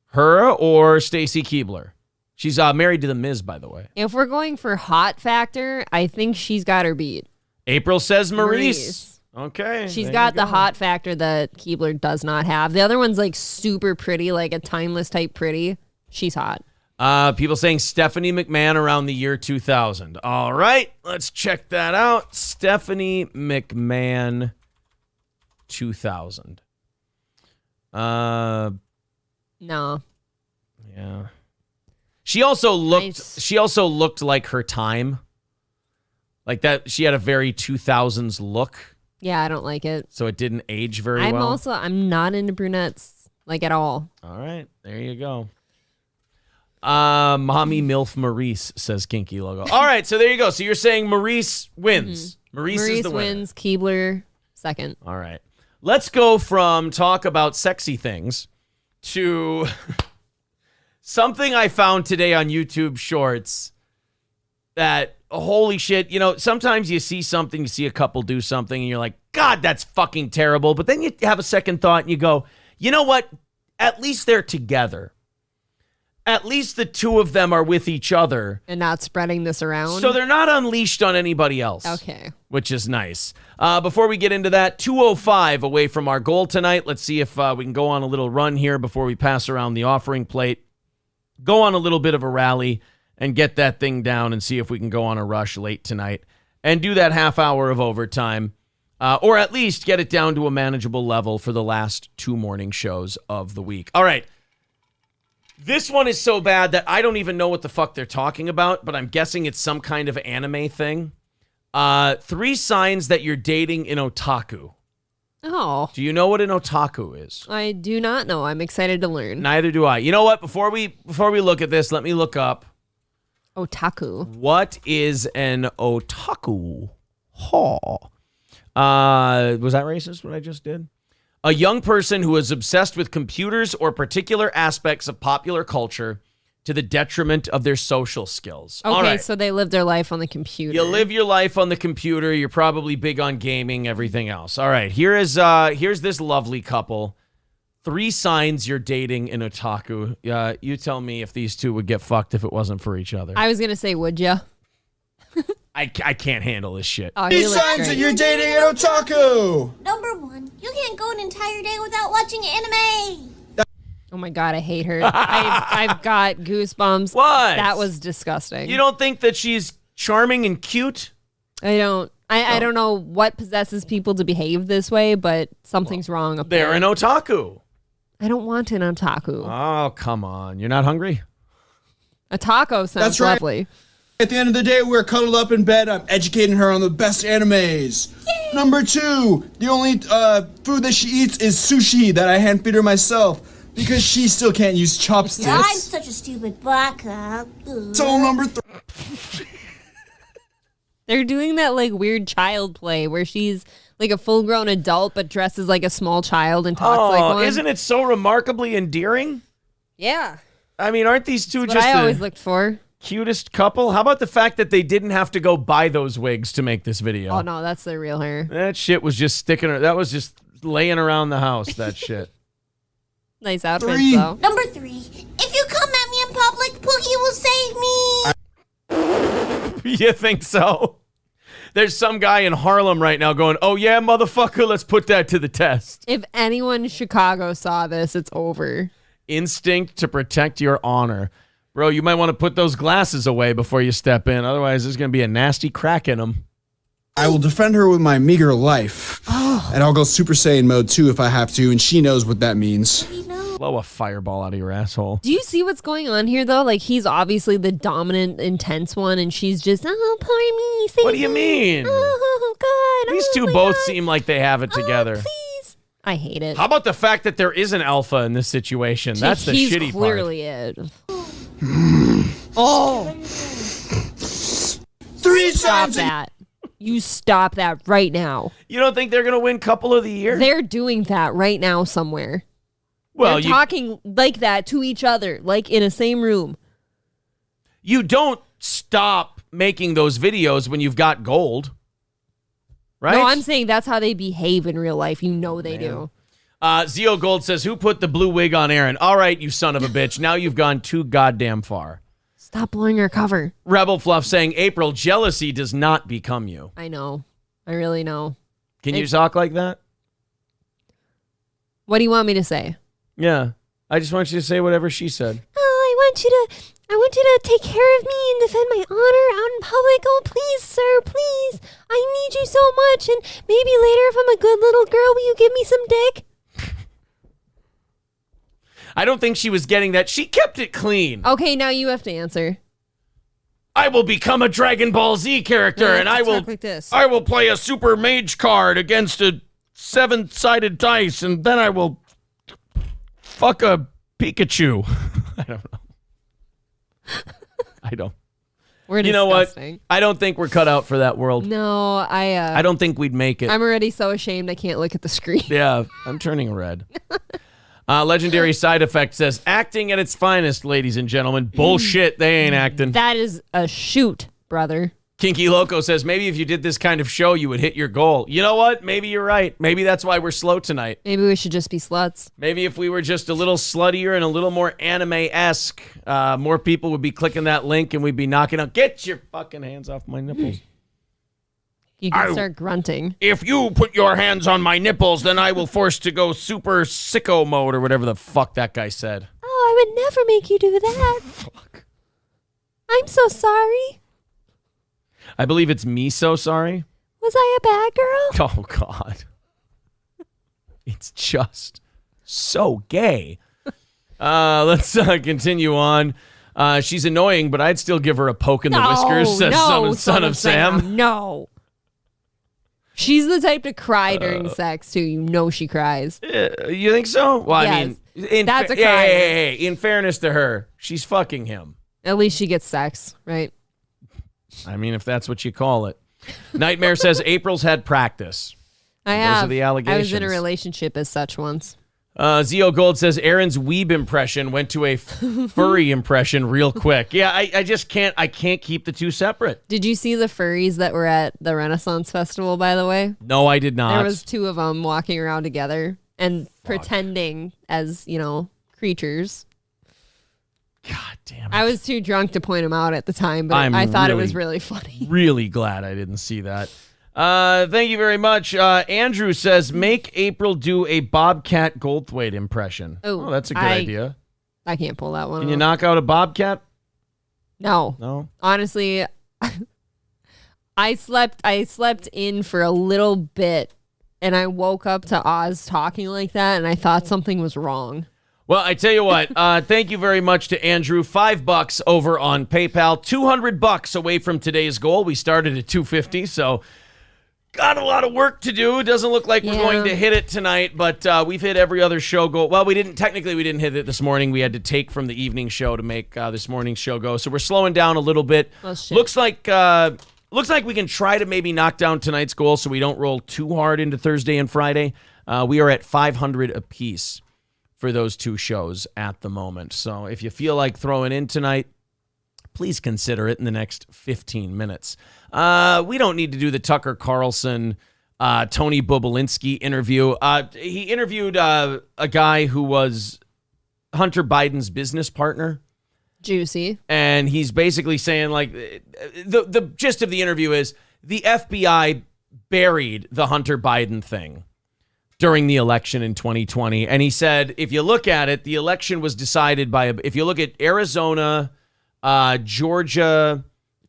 S1: Her or Stacy Keebler? She's married to The Miz, by the way.
S2: If we're going for hot factor, I think she's got her beat.
S1: April says Maurice. Okay.
S2: She's
S1: there
S2: got
S1: you
S2: the
S1: go.
S2: hot factor that Keebler does not have. The other one's like super pretty, like a timeless type pretty. She's hot.
S1: People saying Stephanie McMahon around the year 2000. All right, let's check that out. Stephanie McMahon 2000.
S2: No.
S1: Yeah. She also looked like her time. Like that, she had a very 2000s look.
S2: Yeah, I don't like it.
S1: So it didn't age very well.
S2: I'm not into brunettes, like at all.
S1: All right, there you go. Mommy MILF Maurice, says Kinky Logo. All right, so there you go. So you're saying Maurice wins. Maurice is the winner.
S2: Wins, Keebler second.
S1: All right. Let's go from talk about sexy things to something I found today on YouTube Shorts that, holy shit, sometimes you see something, you see a couple do something, and you're like, God, that's fucking terrible. But then you have a second thought and you go, you know what? At least they're together. At least the two of them are with each other.
S2: And not spreading this around.
S1: So they're not unleashed on anybody else.
S2: Okay.
S1: Which is nice. Before we get into that, 2:05 away from our goal tonight. Let's see if we can go on a little run here before we pass around the offering plate. Go on a little bit of a rally and get that thing down and see if we can go on a rush late tonight and do that half hour of overtime. Or at least get it down to a manageable level for the last two morning shows of the week. All right. This one is so bad that I don't even know what the fuck they're talking about, but I'm guessing it's some kind of anime thing. 3 signs that you're dating an otaku.
S2: Oh.
S1: Do you know what an otaku is?
S2: I do not know. I'm excited to learn.
S1: Neither do I. You know what? Before we look at this, let me look up.
S2: Otaku.
S1: What is an otaku? Was that racist, what I just did? A young person who is obsessed with computers or particular aspects of popular culture to the detriment of their social skills.
S2: Okay,
S1: All right.
S2: so they live their life on the computer.
S1: You live your life on the computer. You're probably big on gaming, everything else. All right, here's this lovely couple. 3 signs you're dating an otaku. You tell me if these two would get fucked if it wasn't for each other.
S2: I was going to say, would ya?
S1: I can't handle this shit.
S2: Oh, he looks
S12: signs that
S2: great.
S12: you're dating an otaku.
S13: Number 1, you can't go an entire day without watching anime.
S2: Oh my God, I hate her. I've got goosebumps.
S1: What?
S2: That was disgusting.
S1: You don't think that she's charming and cute?
S2: I don't. I don't know what possesses people to behave this way, but something's wrong up there.
S1: They're an otaku.
S2: I don't want an otaku.
S1: Oh, come on. You're not hungry?
S2: A taco sounds
S12: That's right.
S2: lovely.
S12: At the end of the day, we're cuddled up in bed. I'm educating her on the best animes. Yay! Number 2, the only food that she eats is sushi that I hand feed her myself because she still can't use chopsticks.
S13: I'm such a stupid baka.
S12: So number 3.
S2: They're doing that like weird child play where she's like a full-grown adult but dresses like a small child and talks like one.
S1: Isn't it so remarkably endearing?
S2: Yeah.
S1: I mean, aren't these two
S2: That's
S1: just
S2: what I
S1: the
S2: always looked for.
S1: cutest couple? How about the fact that they didn't have to go buy those wigs to make this video?
S2: Oh no, that's their real hair.
S1: That shit was just sticking. That was just laying around the house. That shit.
S2: Nice outfits
S12: 3.
S2: though.
S13: Number 3, if you come at me in public, Pookie will save me.
S1: You think so? There's some guy in Harlem right now going, "Oh yeah, motherfucker, let's put that to the test."
S2: If anyone in Chicago saw this, it's over.
S1: Instinct to protect your honor. Bro, you might want to put those glasses away before you step in. Otherwise, there's going to be a nasty crack in them.
S12: I will defend her with my meager life. And I'll go Super Saiyan mode too if I have to, and she knows what that means.
S1: Blow a fireball out of your asshole.
S2: Do you see what's going on here though? Like he's obviously the dominant, intense one, and she's just, oh, poor me. Save
S1: What do you mean?
S2: Oh God.
S1: These two both seem like they have it together.
S2: Please. I hate it.
S1: How about the fact that there is an alpha in this situation? That's the
S2: He's
S1: shitty part.
S2: clearly it. Oh.
S12: 3
S2: Stop
S12: times.
S2: that. You stop that right now.
S1: You don't think they're going to win couple of the year?
S2: They're doing that right now somewhere.
S1: Well,
S2: They're talking like that to each other, like in a same room.
S1: You don't stop making those videos when you've got gold. Right?
S2: No, I'm saying that's how they behave in real life. You know they do.
S1: Zio Gold says, "Who put the blue wig on Aaron?" All right, you son of a bitch. Now you've gone too goddamn far.
S2: Stop blowing your cover.
S1: Rebel Fluff saying, "April, jealousy does not become you."
S2: I know. I really know.
S1: Can you talk like that?
S2: What do you want me to say?
S1: Yeah. I just want you to say whatever she said.
S2: Oh, I want you to take care of me and defend my honor out in public. Oh, please, sir, please. I need you so much. And maybe later, if I'm a good little girl, will you give me some dick?
S1: I don't think she was getting that. She kept it clean.
S2: Okay, now you have to answer.
S1: I will become a Dragon Ball Z character,
S2: No,
S1: and I will
S2: talk like this.
S1: I will play a super mage card against a 7-sided dice, and then I will fuck a Pikachu. I don't know. I don't.
S2: We're
S1: You know what?
S2: disgusting.
S1: I don't think we're cut out for that world.
S2: No,
S1: I don't think we'd make it.
S2: I'm already so ashamed I can't look at the screen.
S1: Yeah, I'm turning red. Legendary Side Effect says, acting at its finest, ladies and gentlemen. Bullshit, they ain't acting.
S2: That is a shoot, brother.
S1: Kinky Loco says, maybe if you did this kind of show, you would hit your goal. You know what? Maybe you're right. Maybe that's why we're slow tonight.
S2: Maybe we should just be sluts.
S1: Maybe if we were just a little sluttier and a little more anime-esque, more people would be clicking that link and we'd be knocking out, get your fucking hands off my nipples.
S2: You can start grunting.
S1: If you put your hands on my nipples, then I will force to go super sicko mode or whatever the fuck that guy said.
S2: Oh, I would never make you do that.
S1: Fuck.
S2: I'm so sorry.
S1: I believe it's me so sorry.
S2: Was I a bad girl?
S1: Oh, God. It's just so gay. Let's continue on. She's annoying, but I'd still give her a poke in the whiskers, says son of Sam.
S2: No. She's the type to cry during sex, too. You know she cries.
S1: You think so? Well,
S2: Yes.
S1: I mean,
S2: That's a cry.
S1: hey, in fairness to her, she's fucking him.
S2: At least she gets sex, right?
S1: I mean, if that's what you call it. Nightmare says April's had practice.
S2: I
S1: Those
S2: have.
S1: are the
S2: I was in a
S1: allegations.
S2: relationship as such once.
S1: Zio Gold says Aaron's weeb impression went to a furry impression real quick. Yeah, I just can't. I can't keep the two separate.
S2: Did you see the furries that were at the Renaissance Festival, by the way?
S1: No, I did not.
S2: There was two of them walking around together and pretending as, creatures.
S1: God damn it.
S2: I was too drunk to point him out at the time, but
S1: I'm
S2: I thought it
S1: really-
S2: was really funny.
S1: Really glad I didn't see that. Thank you very much. Andrew says, make April do a Bobcat Goldthwait impression.
S2: Oh,
S1: that's a good idea.
S2: I can't pull that one
S1: Can you
S2: off.
S1: knock out a Bobcat?
S2: No.
S1: No?
S2: Honestly, I slept in for a little bit, and I woke up to Oz talking like that, and I thought something was wrong.
S1: Well, I tell you what, thank you very much to Andrew. $5 over on PayPal, $200 away from today's goal. We started at $250, so got a lot of work to do. Doesn't look like we're going to hit it tonight, but we've hit every other show goal. Well, we didn't hit it this morning. We had to take from the evening show to make this morning's show go. So we're slowing down a little bit.
S2: Well, shit.
S1: Looks like we can try to maybe knock down tonight's goal so we don't roll too hard into Thursday and Friday. We are at 500 apiece for those two shows at the moment. So if you feel like throwing in tonight, please consider it in the next 15 minutes. We don't need to do the Tucker Carlson, Tony Bobulinski interview. He interviewed a guy who was Hunter Biden's business partner.
S2: Juicy.
S1: And he's basically saying, like, the gist of the interview is the FBI buried the Hunter Biden thing during the election in 2020. And he said, if you look at it, the election was decided by, if you look at Arizona, Georgia,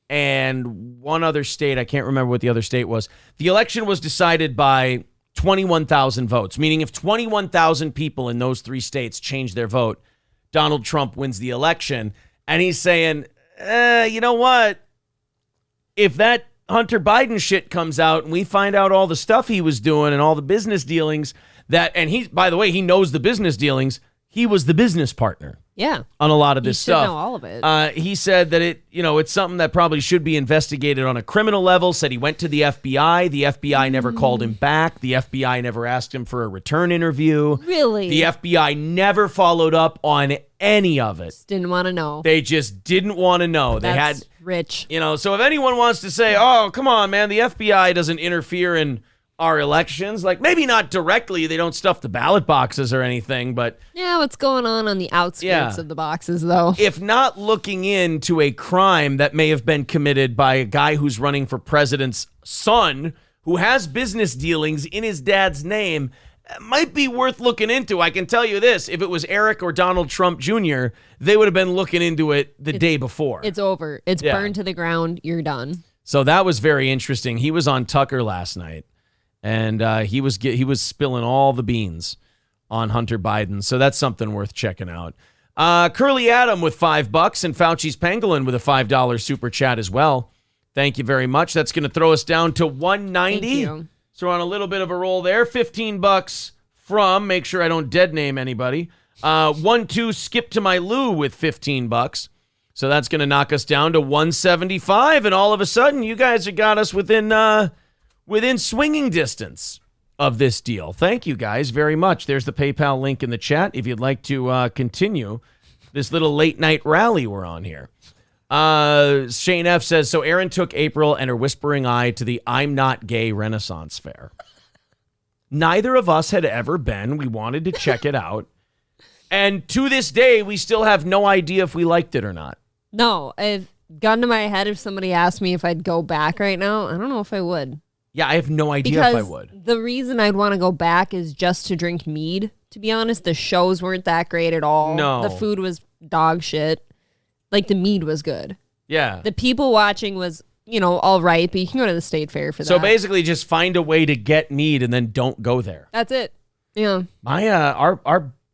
S1: and one other state, I can't remember what the other state was. The election was decided by 21,000 votes, meaning if 21,000 people in those three states change their vote, Donald Trump wins the election. And he's saying, you know what? If that Hunter Biden shit comes out and we find out all the stuff he was doing and all the business dealings and he, by the way, he knows the business dealings. He was the business partner.
S2: Yeah.
S1: On a lot of this stuff.
S2: Know all of it.
S1: He said that it's something that probably should be investigated on a criminal level. Said he went to the FBI. The FBI never called him back. The FBI never asked him for a return interview.
S2: Really?
S1: The FBI never followed up on any of it.
S2: Just didn't want to know.
S1: They just didn't want to know.
S2: That's
S1: they had
S2: rich.
S1: So if anyone wants to say, oh, come on, man, the FBI doesn't interfere in our elections, like maybe not directly, they don't stuff the ballot boxes or anything, but
S2: yeah, what's going on the outskirts of the boxes, though?
S1: If not looking into a crime that may have been committed by a guy who's running for president's son, who has business dealings in his dad's name, it might be worth looking into. I can tell you this, if it was Eric or Donald Trump Jr., they would have been looking into it the day before.
S2: It's over. It's burned to the ground. You're done.
S1: So that was very interesting. He was on Tucker last night. And he was spilling all the beans on Hunter Biden. So that's something worth checking out. Curly Adam with $5 and Fauci's Pangolin with a $5 super chat as well. Thank you very much. That's going to throw us down to $190.
S2: Thank you.
S1: So we're on a little bit of a roll there. $15 from, make sure I don't dead name anybody. 1-2 Skip to My Lou with $15. So that's going to knock us down to $175. And all of a sudden, you guys have got us within swinging distance of this deal. Thank you guys very much. There's the PayPal link in the chat if you'd like to continue this little late night rally we're on here. Shane F says, so Aaron took April and her whispering eye to the I'm Not Gay Renaissance Fair. Neither of us had ever been. We wanted to check it out. And to this day, we still have no idea if we liked it or not.
S2: No, I've gone to my head if somebody asked me if I'd go back right now. I don't know if I would.
S1: Yeah, I have no idea if I would.
S2: The reason I'd want to go back is just to drink mead, to be honest. The shows weren't that great at all.
S1: No.
S2: The food was dog shit. Like, the mead was good.
S1: Yeah.
S2: The people watching was, all right, but you can go to the state fair for that.
S1: So basically just find a way to get mead and then don't go there.
S2: That's it. Yeah.
S1: My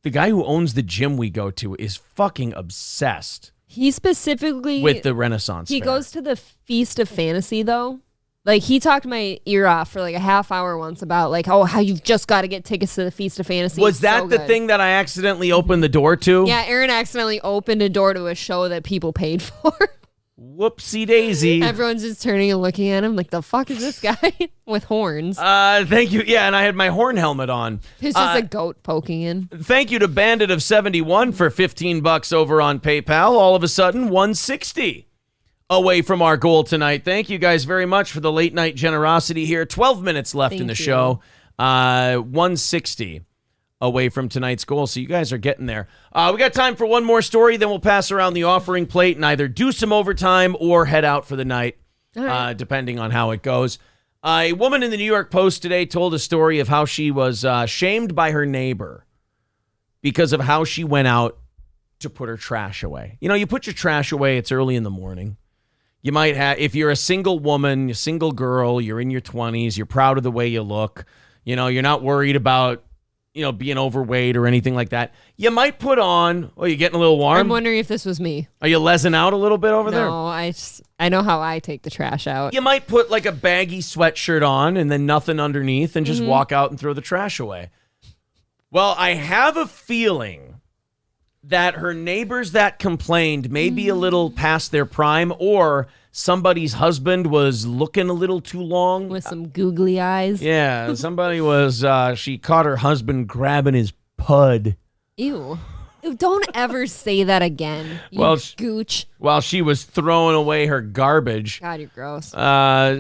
S1: the guy who owns the gym we go to is fucking obsessed.
S2: He specifically
S1: with the Renaissance
S2: He
S1: Fair.
S2: goes to the Feast of Fantasy, though. Like, he talked my ear off for like a half hour once about like, how you've just got to get tickets to the Feast of Fantasy.
S1: Was
S2: It's
S1: that
S2: so
S1: the
S2: good.
S1: thing that I accidentally opened the door to?
S2: Yeah, Aaron accidentally opened a door to a show that people paid for.
S1: Whoopsie daisy.
S2: Everyone's just turning and looking at him like, the fuck is this guy with horns?
S1: Thank you. Yeah, and I had my horn helmet on.
S2: It's just a goat poking in.
S1: Thank you to Bandit of 71 for $15 over on PayPal. All of a sudden, $160 away from our goal tonight. Thank you guys very much for the late night generosity here. 12 minutes left in the show. $160 away from tonight's goal. So you guys are getting there. We got time for one more story. Then we'll pass around the offering plate and either do some overtime or head out for the night, depending on how it goes. A woman in the New York Post today told a story of how she was shamed by her neighbor because of how she went out to put her trash away. You know, you put your trash away, it's early in the morning. You might have, if you're a single woman, a single girl, you're in your 20s, you're proud of the way you look, you know, you're not worried about, you know, being overweight or anything like that. You might put on, you're getting a little warm.
S2: I'm wondering if this was me.
S1: Are you lezzing out a little bit over there?
S2: No, I know how I take the trash out.
S1: You might put like a baggy sweatshirt on and then nothing underneath and just walk out and throw the trash away. Well, I have a feeling that her neighbors that complained may be a little past their prime, or somebody's husband was looking a little too long.
S2: With some googly eyes.
S1: Yeah, somebody was, she caught her husband grabbing his pud.
S2: Ew. Don't ever say that again, you gooch.
S1: While she was throwing away her garbage.
S2: God, you're gross.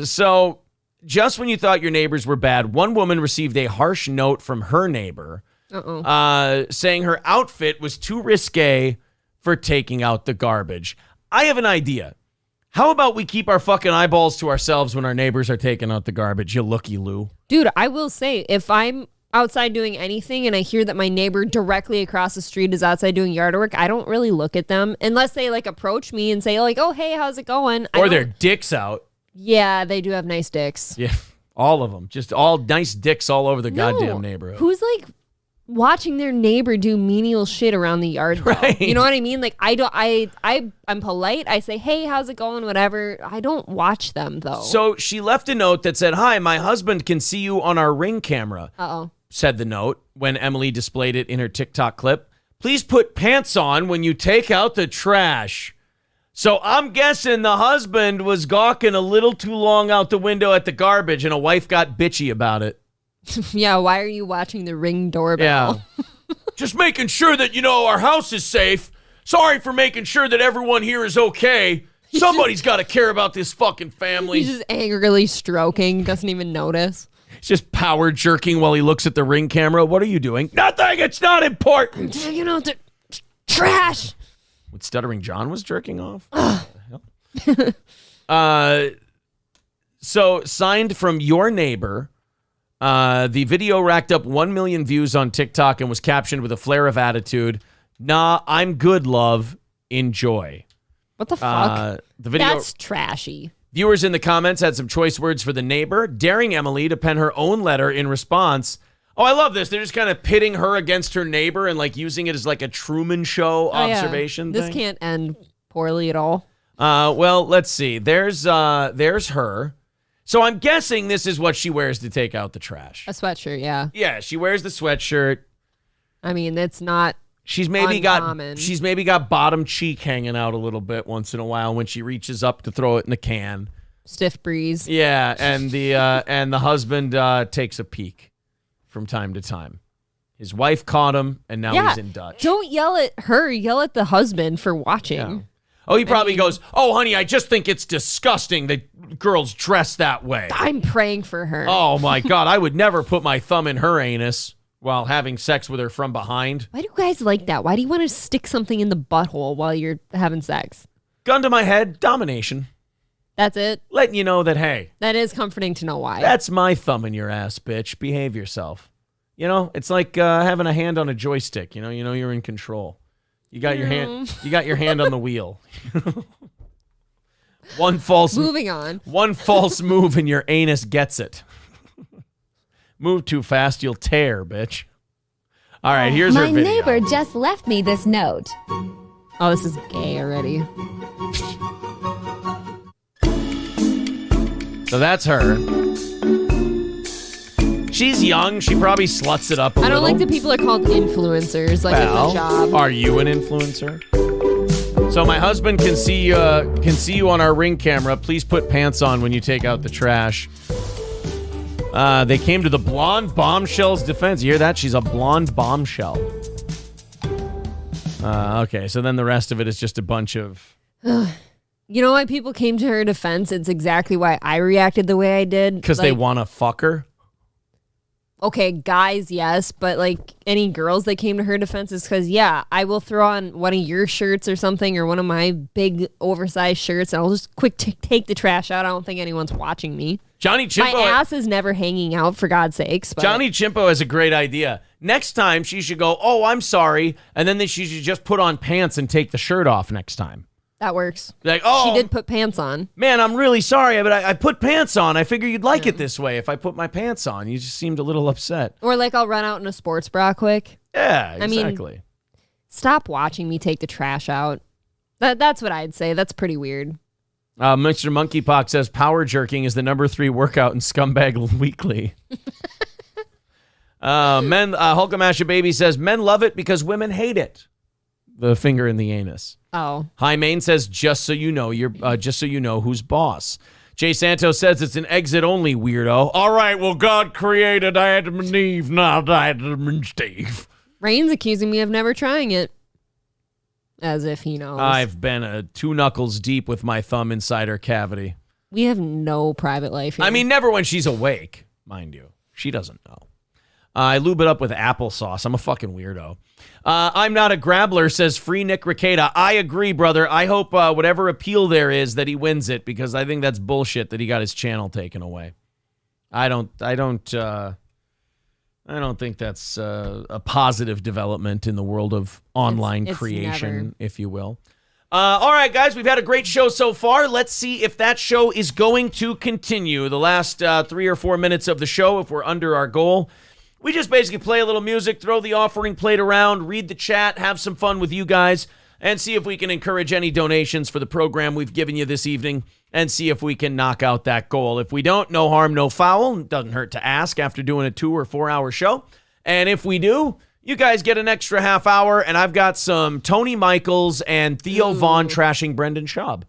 S1: So just when you thought your neighbors were bad, one woman received a harsh note from her neighbor saying her outfit was too risque for taking out the garbage. I have an idea. How about we keep our fucking eyeballs to ourselves when our neighbors are taking out the garbage, you looky-loo?
S2: Dude, I will say, if I'm outside doing anything and I hear that my neighbor directly across the street is outside doing yard work, I don't really look at them unless they like approach me and say like, oh, hey, how's it going?
S1: Or their dicks out.
S2: Yeah, they do have nice dicks.
S1: Yeah, all of them. Just all nice dicks all over the goddamn neighborhood.
S2: Who's like watching their neighbor do menial shit around the yard though?
S1: Right.
S2: You know what I mean? Like I'm polite. I say, hey, how's it going? Whatever. I don't watch them though.
S1: So she left a note that said, hi, my husband can see you on our Ring camera. Said the note when Emily displayed it in her TikTok clip. Please put pants on when you take out the trash. So I'm guessing the husband was gawking a little too long out the window at the garbage and a wife got bitchy about it.
S2: Yeah, why are you watching the Ring doorbell?
S1: Yeah. Just making sure that, you know, our house is safe. Sorry for making sure that everyone here is okay. Somebody's got to care about this fucking family.
S2: He's just angrily stroking, doesn't even notice.
S1: He's just power jerking while he looks at the Ring camera. What are you doing? Nothing. It's not important.
S2: You know, the trash.
S1: What, Stuttering John was jerking off? So signed from your neighbor. The video racked up 1 million views on TikTok and was captioned with a flare of attitude. Nah, I'm good, love. Enjoy.
S2: What the fuck?
S1: The video,
S2: that's trashy.
S1: Viewers in the comments had some choice words for the neighbor, daring Emily to pen her own letter in response. Oh, I love this. They're just kind of pitting her against her neighbor and like using it as like a Truman Show observation thing.
S2: This can't end poorly at all.
S1: Well, let's see. There's her. So I'm guessing this is what she wears to take out the trash.
S2: A sweatshirt, yeah.
S1: Yeah, she wears the sweatshirt.
S2: I mean, it's not
S1: She's maybe
S2: uncommon.
S1: got bottom cheek hanging out a little bit once in a while when she reaches up to throw it in the can.
S2: Stiff breeze.
S1: Yeah, and the husband takes a peek from time to time. His wife caught him, and now he's in Dutch.
S2: Don't yell at her. Yell at the husband for watching.
S1: Yeah. Oh, he probably goes, oh, honey, I just think it's disgusting that girls dress that way.
S2: I'm praying for her.
S1: Oh, my God. I would never put my thumb in her anus while having sex with her from behind.
S2: Why do guys like that? Why do you want to stick something in the butthole while you're having sex?
S1: Gun to my head, domination.
S2: That's it?
S1: Letting you know that, hey.
S2: That is comforting to know why.
S1: That's my thumb in your ass, bitch. Behave yourself. You know, it's like having a hand on a joystick. You know you're in control. You got your hand on the wheel.
S2: Moving on.
S1: One false move and your anus gets it. Move too fast, you'll tear, bitch. All right, here's her video.
S14: My neighbor just left me this note.
S2: Oh, this is gay already.
S1: So that's her. She's young. She probably sluts it up a little.
S2: I don't like that people are called influencers. Like it's a job.
S1: Are you an influencer? So my husband can see you on our Ring camera. Please put pants on when you take out the trash. They came to the blonde bombshell's defense. You hear that? She's a blonde bombshell. Okay, so then the rest of it is just a bunch of...
S2: You know why people came to her defense? It's exactly why I reacted the way I did.
S1: Because they want to fuck her?
S2: okay, guys, yes, but like any girls that came to her defense is because, yeah, I will throw on one of your shirts or something or one of my big oversized shirts and I'll just take the trash out. I don't think anyone's watching me.
S1: Johnny Chimpo.
S2: My ass is never hanging out, for God's sakes. But
S1: Johnny Chimpo has a great idea. Next time, she should go, oh, I'm sorry. And then she should just put on pants and take the shirt off next time.
S2: That works.
S1: Like, oh,
S2: she did put pants on.
S1: Man, I'm really sorry, but I put pants on. I figure you'd like it this way if I put my pants on. You just seemed a little upset.
S2: Or like I'll run out in a sports bra quick.
S1: Yeah, exactly.
S2: I mean, stop watching me take the trash out. That's what I'd say. That's pretty weird.
S1: Mr. Monkeypox says power jerking is the number 3 workout in Scumbag Weekly. Hulkamasha Baby says men love it because women hate it. The finger in the anus.
S2: Oh.
S1: Hi Main says just so you know who's boss. Jay Santos says it's an exit only, weirdo. All right, well God created Adam and Eve, not Adam and Steve.
S2: Rain's accusing me of never trying it. As if he knows.
S1: I've been 2 knuckles deep with my thumb inside her cavity.
S2: We have no private life here.
S1: I mean, never when she's awake, mind you. She doesn't know. I lube it up with applesauce. I'm a fucking weirdo. I'm not a grabbler, says Free Nick Ricada. I agree, brother. I hope whatever appeal there is that he wins it, because I think that's bullshit that he got his channel taken away. I don't think that's a positive development in the world of online creation,
S2: never.
S1: if you will. All right, guys, we've had a great show so far. Let's see if that show is going to continue. The last 3 or 4 minutes of the show, if we're under our goal, we just basically play a little music, throw the offering plate around, read the chat, have some fun with you guys, and see if we can encourage any donations for the program we've given you this evening, and see if we can knock out that goal. If we don't, no harm, no foul. It doesn't hurt to ask after doing a 2 or 4 hour show. And if we do, you guys get an extra half hour, and I've got some Tony Michaels and Theo Vaughn trashing Brendan Schaub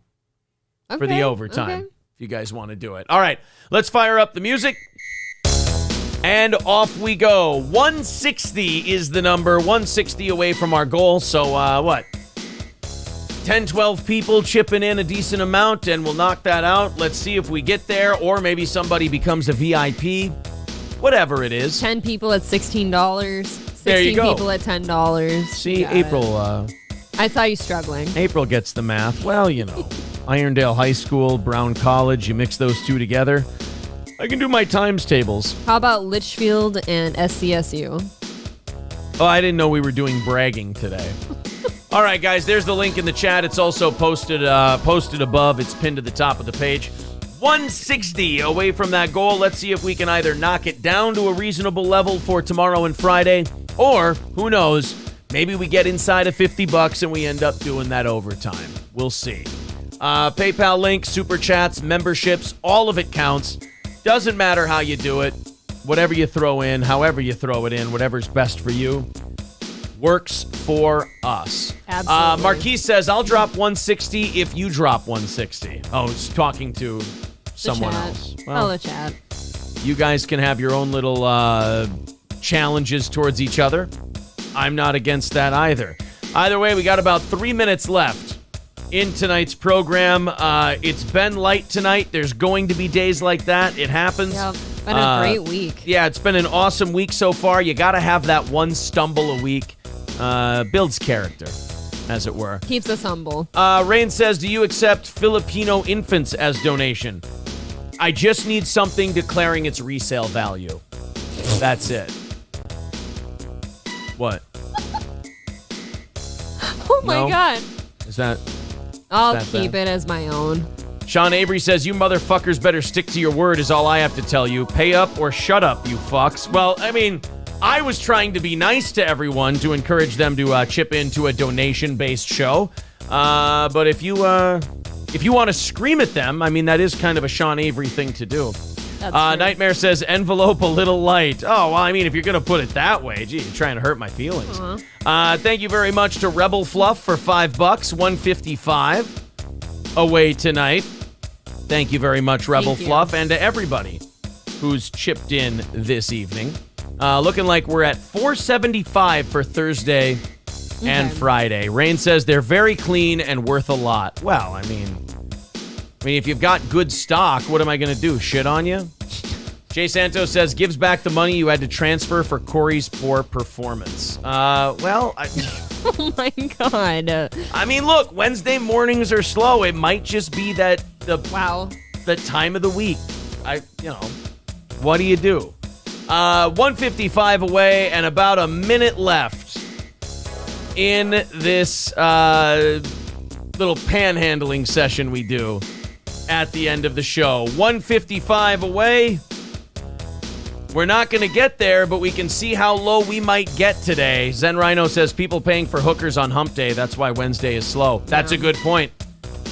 S1: for the overtime, if you guys want to do it. All right, let's fire up the music. And off we go. 160 is the number. 160 away from our goal. So, what? 10, 12 people chipping in a decent amount, and we'll knock that out. Let's see if we get there, or maybe somebody becomes a VIP. Whatever it is.
S2: 10 people at $16. 16
S1: there you go.
S2: people at $10.
S1: See, April...
S2: I saw you struggling.
S1: April gets the math. Well, you know. Irondale High School, Brown College, you mix those two together. I can do my times tables.
S2: How about Litchfield and SCSU?
S1: Oh, I didn't know we were doing bragging today. All right, guys, there's the link in the chat. It's also posted above. It's pinned to the top of the page. 160 away from that goal. Let's see if we can either knock it down to a reasonable level for tomorrow and Friday, or, who knows, maybe we get inside of $50 and we end up doing that overtime. We'll see. PayPal link, super chats, memberships, all of it counts. Doesn't matter how you do it. Whatever you throw in, however you throw it in, whatever's best for you, works for us.
S2: Absolutely.
S1: Marquise says, I'll drop 160 if you drop 160. Oh, it's talking to someone else.
S2: Well, the chat.
S1: You guys can have your own little challenges towards each other. I'm not against that either. Either way, we got about 3 minutes left in tonight's program. It's been light tonight. There's going to be days like that. It happens.
S2: Yep. Been a great week.
S1: Yeah, it's been an awesome week so far. You got to have that one stumble a week. Builds character, as it were.
S2: Keeps us humble.
S1: Rain says, do you accept Filipino infants as donation? I just need something declaring its resale value. That's it. What?
S2: Oh my God.
S1: Is that...
S2: I'll keep it as my own.
S1: Sean Avery says, you motherfuckers better stick to your word is all I have to tell you. Pay up or shut up, you fucks. Well, I mean, I was trying to be nice to everyone to encourage them to chip into a donation-based show. But if you want to scream at them, I mean, that is kind of a Sean Avery thing to do. Nightmare says, envelope a little light. Oh, well, I mean, if you're going to put it that way, gee, you're trying to hurt my feelings. Thank you very much to Rebel Fluff for $5, 155 away tonight. Thank you very much, Rebel Fluff, and to everybody who's chipped in this evening. Looking like we're at 475 for Thursday and Friday. Rain says they're very clean and worth a lot. Well, I mean, if you've got good stock, what am I going to do? Shit on you? Jay Santos says, gives back the money you had to transfer for Corey's poor performance. Well,
S2: Oh my God.
S1: I mean, look, Wednesday mornings are slow. It might just be that the time of the week. What do you do? 1:55 away and about a minute left in this little panhandling session we do at the end of the show. 1:55 away. We're not going to get there, but we can see how low we might get today. Zen Rhino says people paying for hookers on hump day. That's why Wednesday is slow. That's a good point.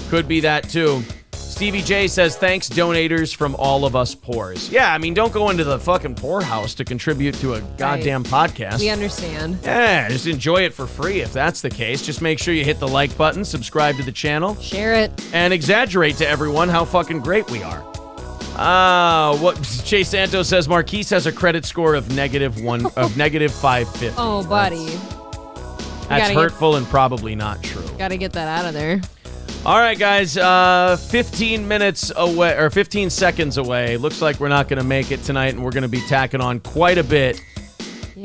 S1: Could be that too. Stevie J says, thanks, donators from all of us poors. Yeah, I mean, don't go into the fucking poorhouse to contribute to a goddamn podcast.
S2: We understand.
S1: Yeah, just enjoy it for free if that's the case. Just make sure you hit the like button, subscribe to the channel.
S2: Share it.
S1: And exaggerate to everyone how fucking great we are. What Jay Santos says, Marquise has a credit score of -550.
S2: Oh, buddy.
S1: That's hurtful and probably not true.
S2: Gotta get that out of there.
S1: All right, guys, 15 minutes away, or 15 seconds away. Looks like we're not going to make it tonight, and we're going to be tacking on quite a bit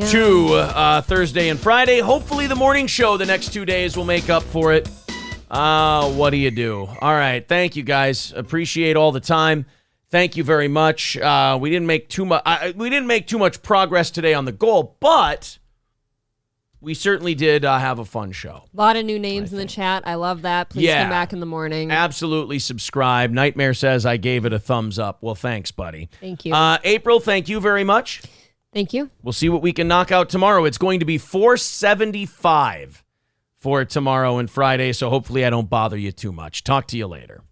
S1: to Thursday and Friday. Hopefully the morning show the next 2 days will make up for it. What do you do? All right, thank you, guys. Appreciate all the time. Thank you very much. We didn't make too much. We didn't make too much progress today on the goal, but we certainly did have a fun show.
S2: A lot of new names in the chat. I love that. Please come back in the morning.
S1: Absolutely subscribe. Nightmare says I gave it a thumbs up. Well, thanks, buddy.
S2: Thank you.
S1: April, thank you very much.
S2: Thank you.
S1: We'll see what we can knock out tomorrow. It's going to be 475 for tomorrow and Friday, so hopefully I don't bother you too much. Talk to you later.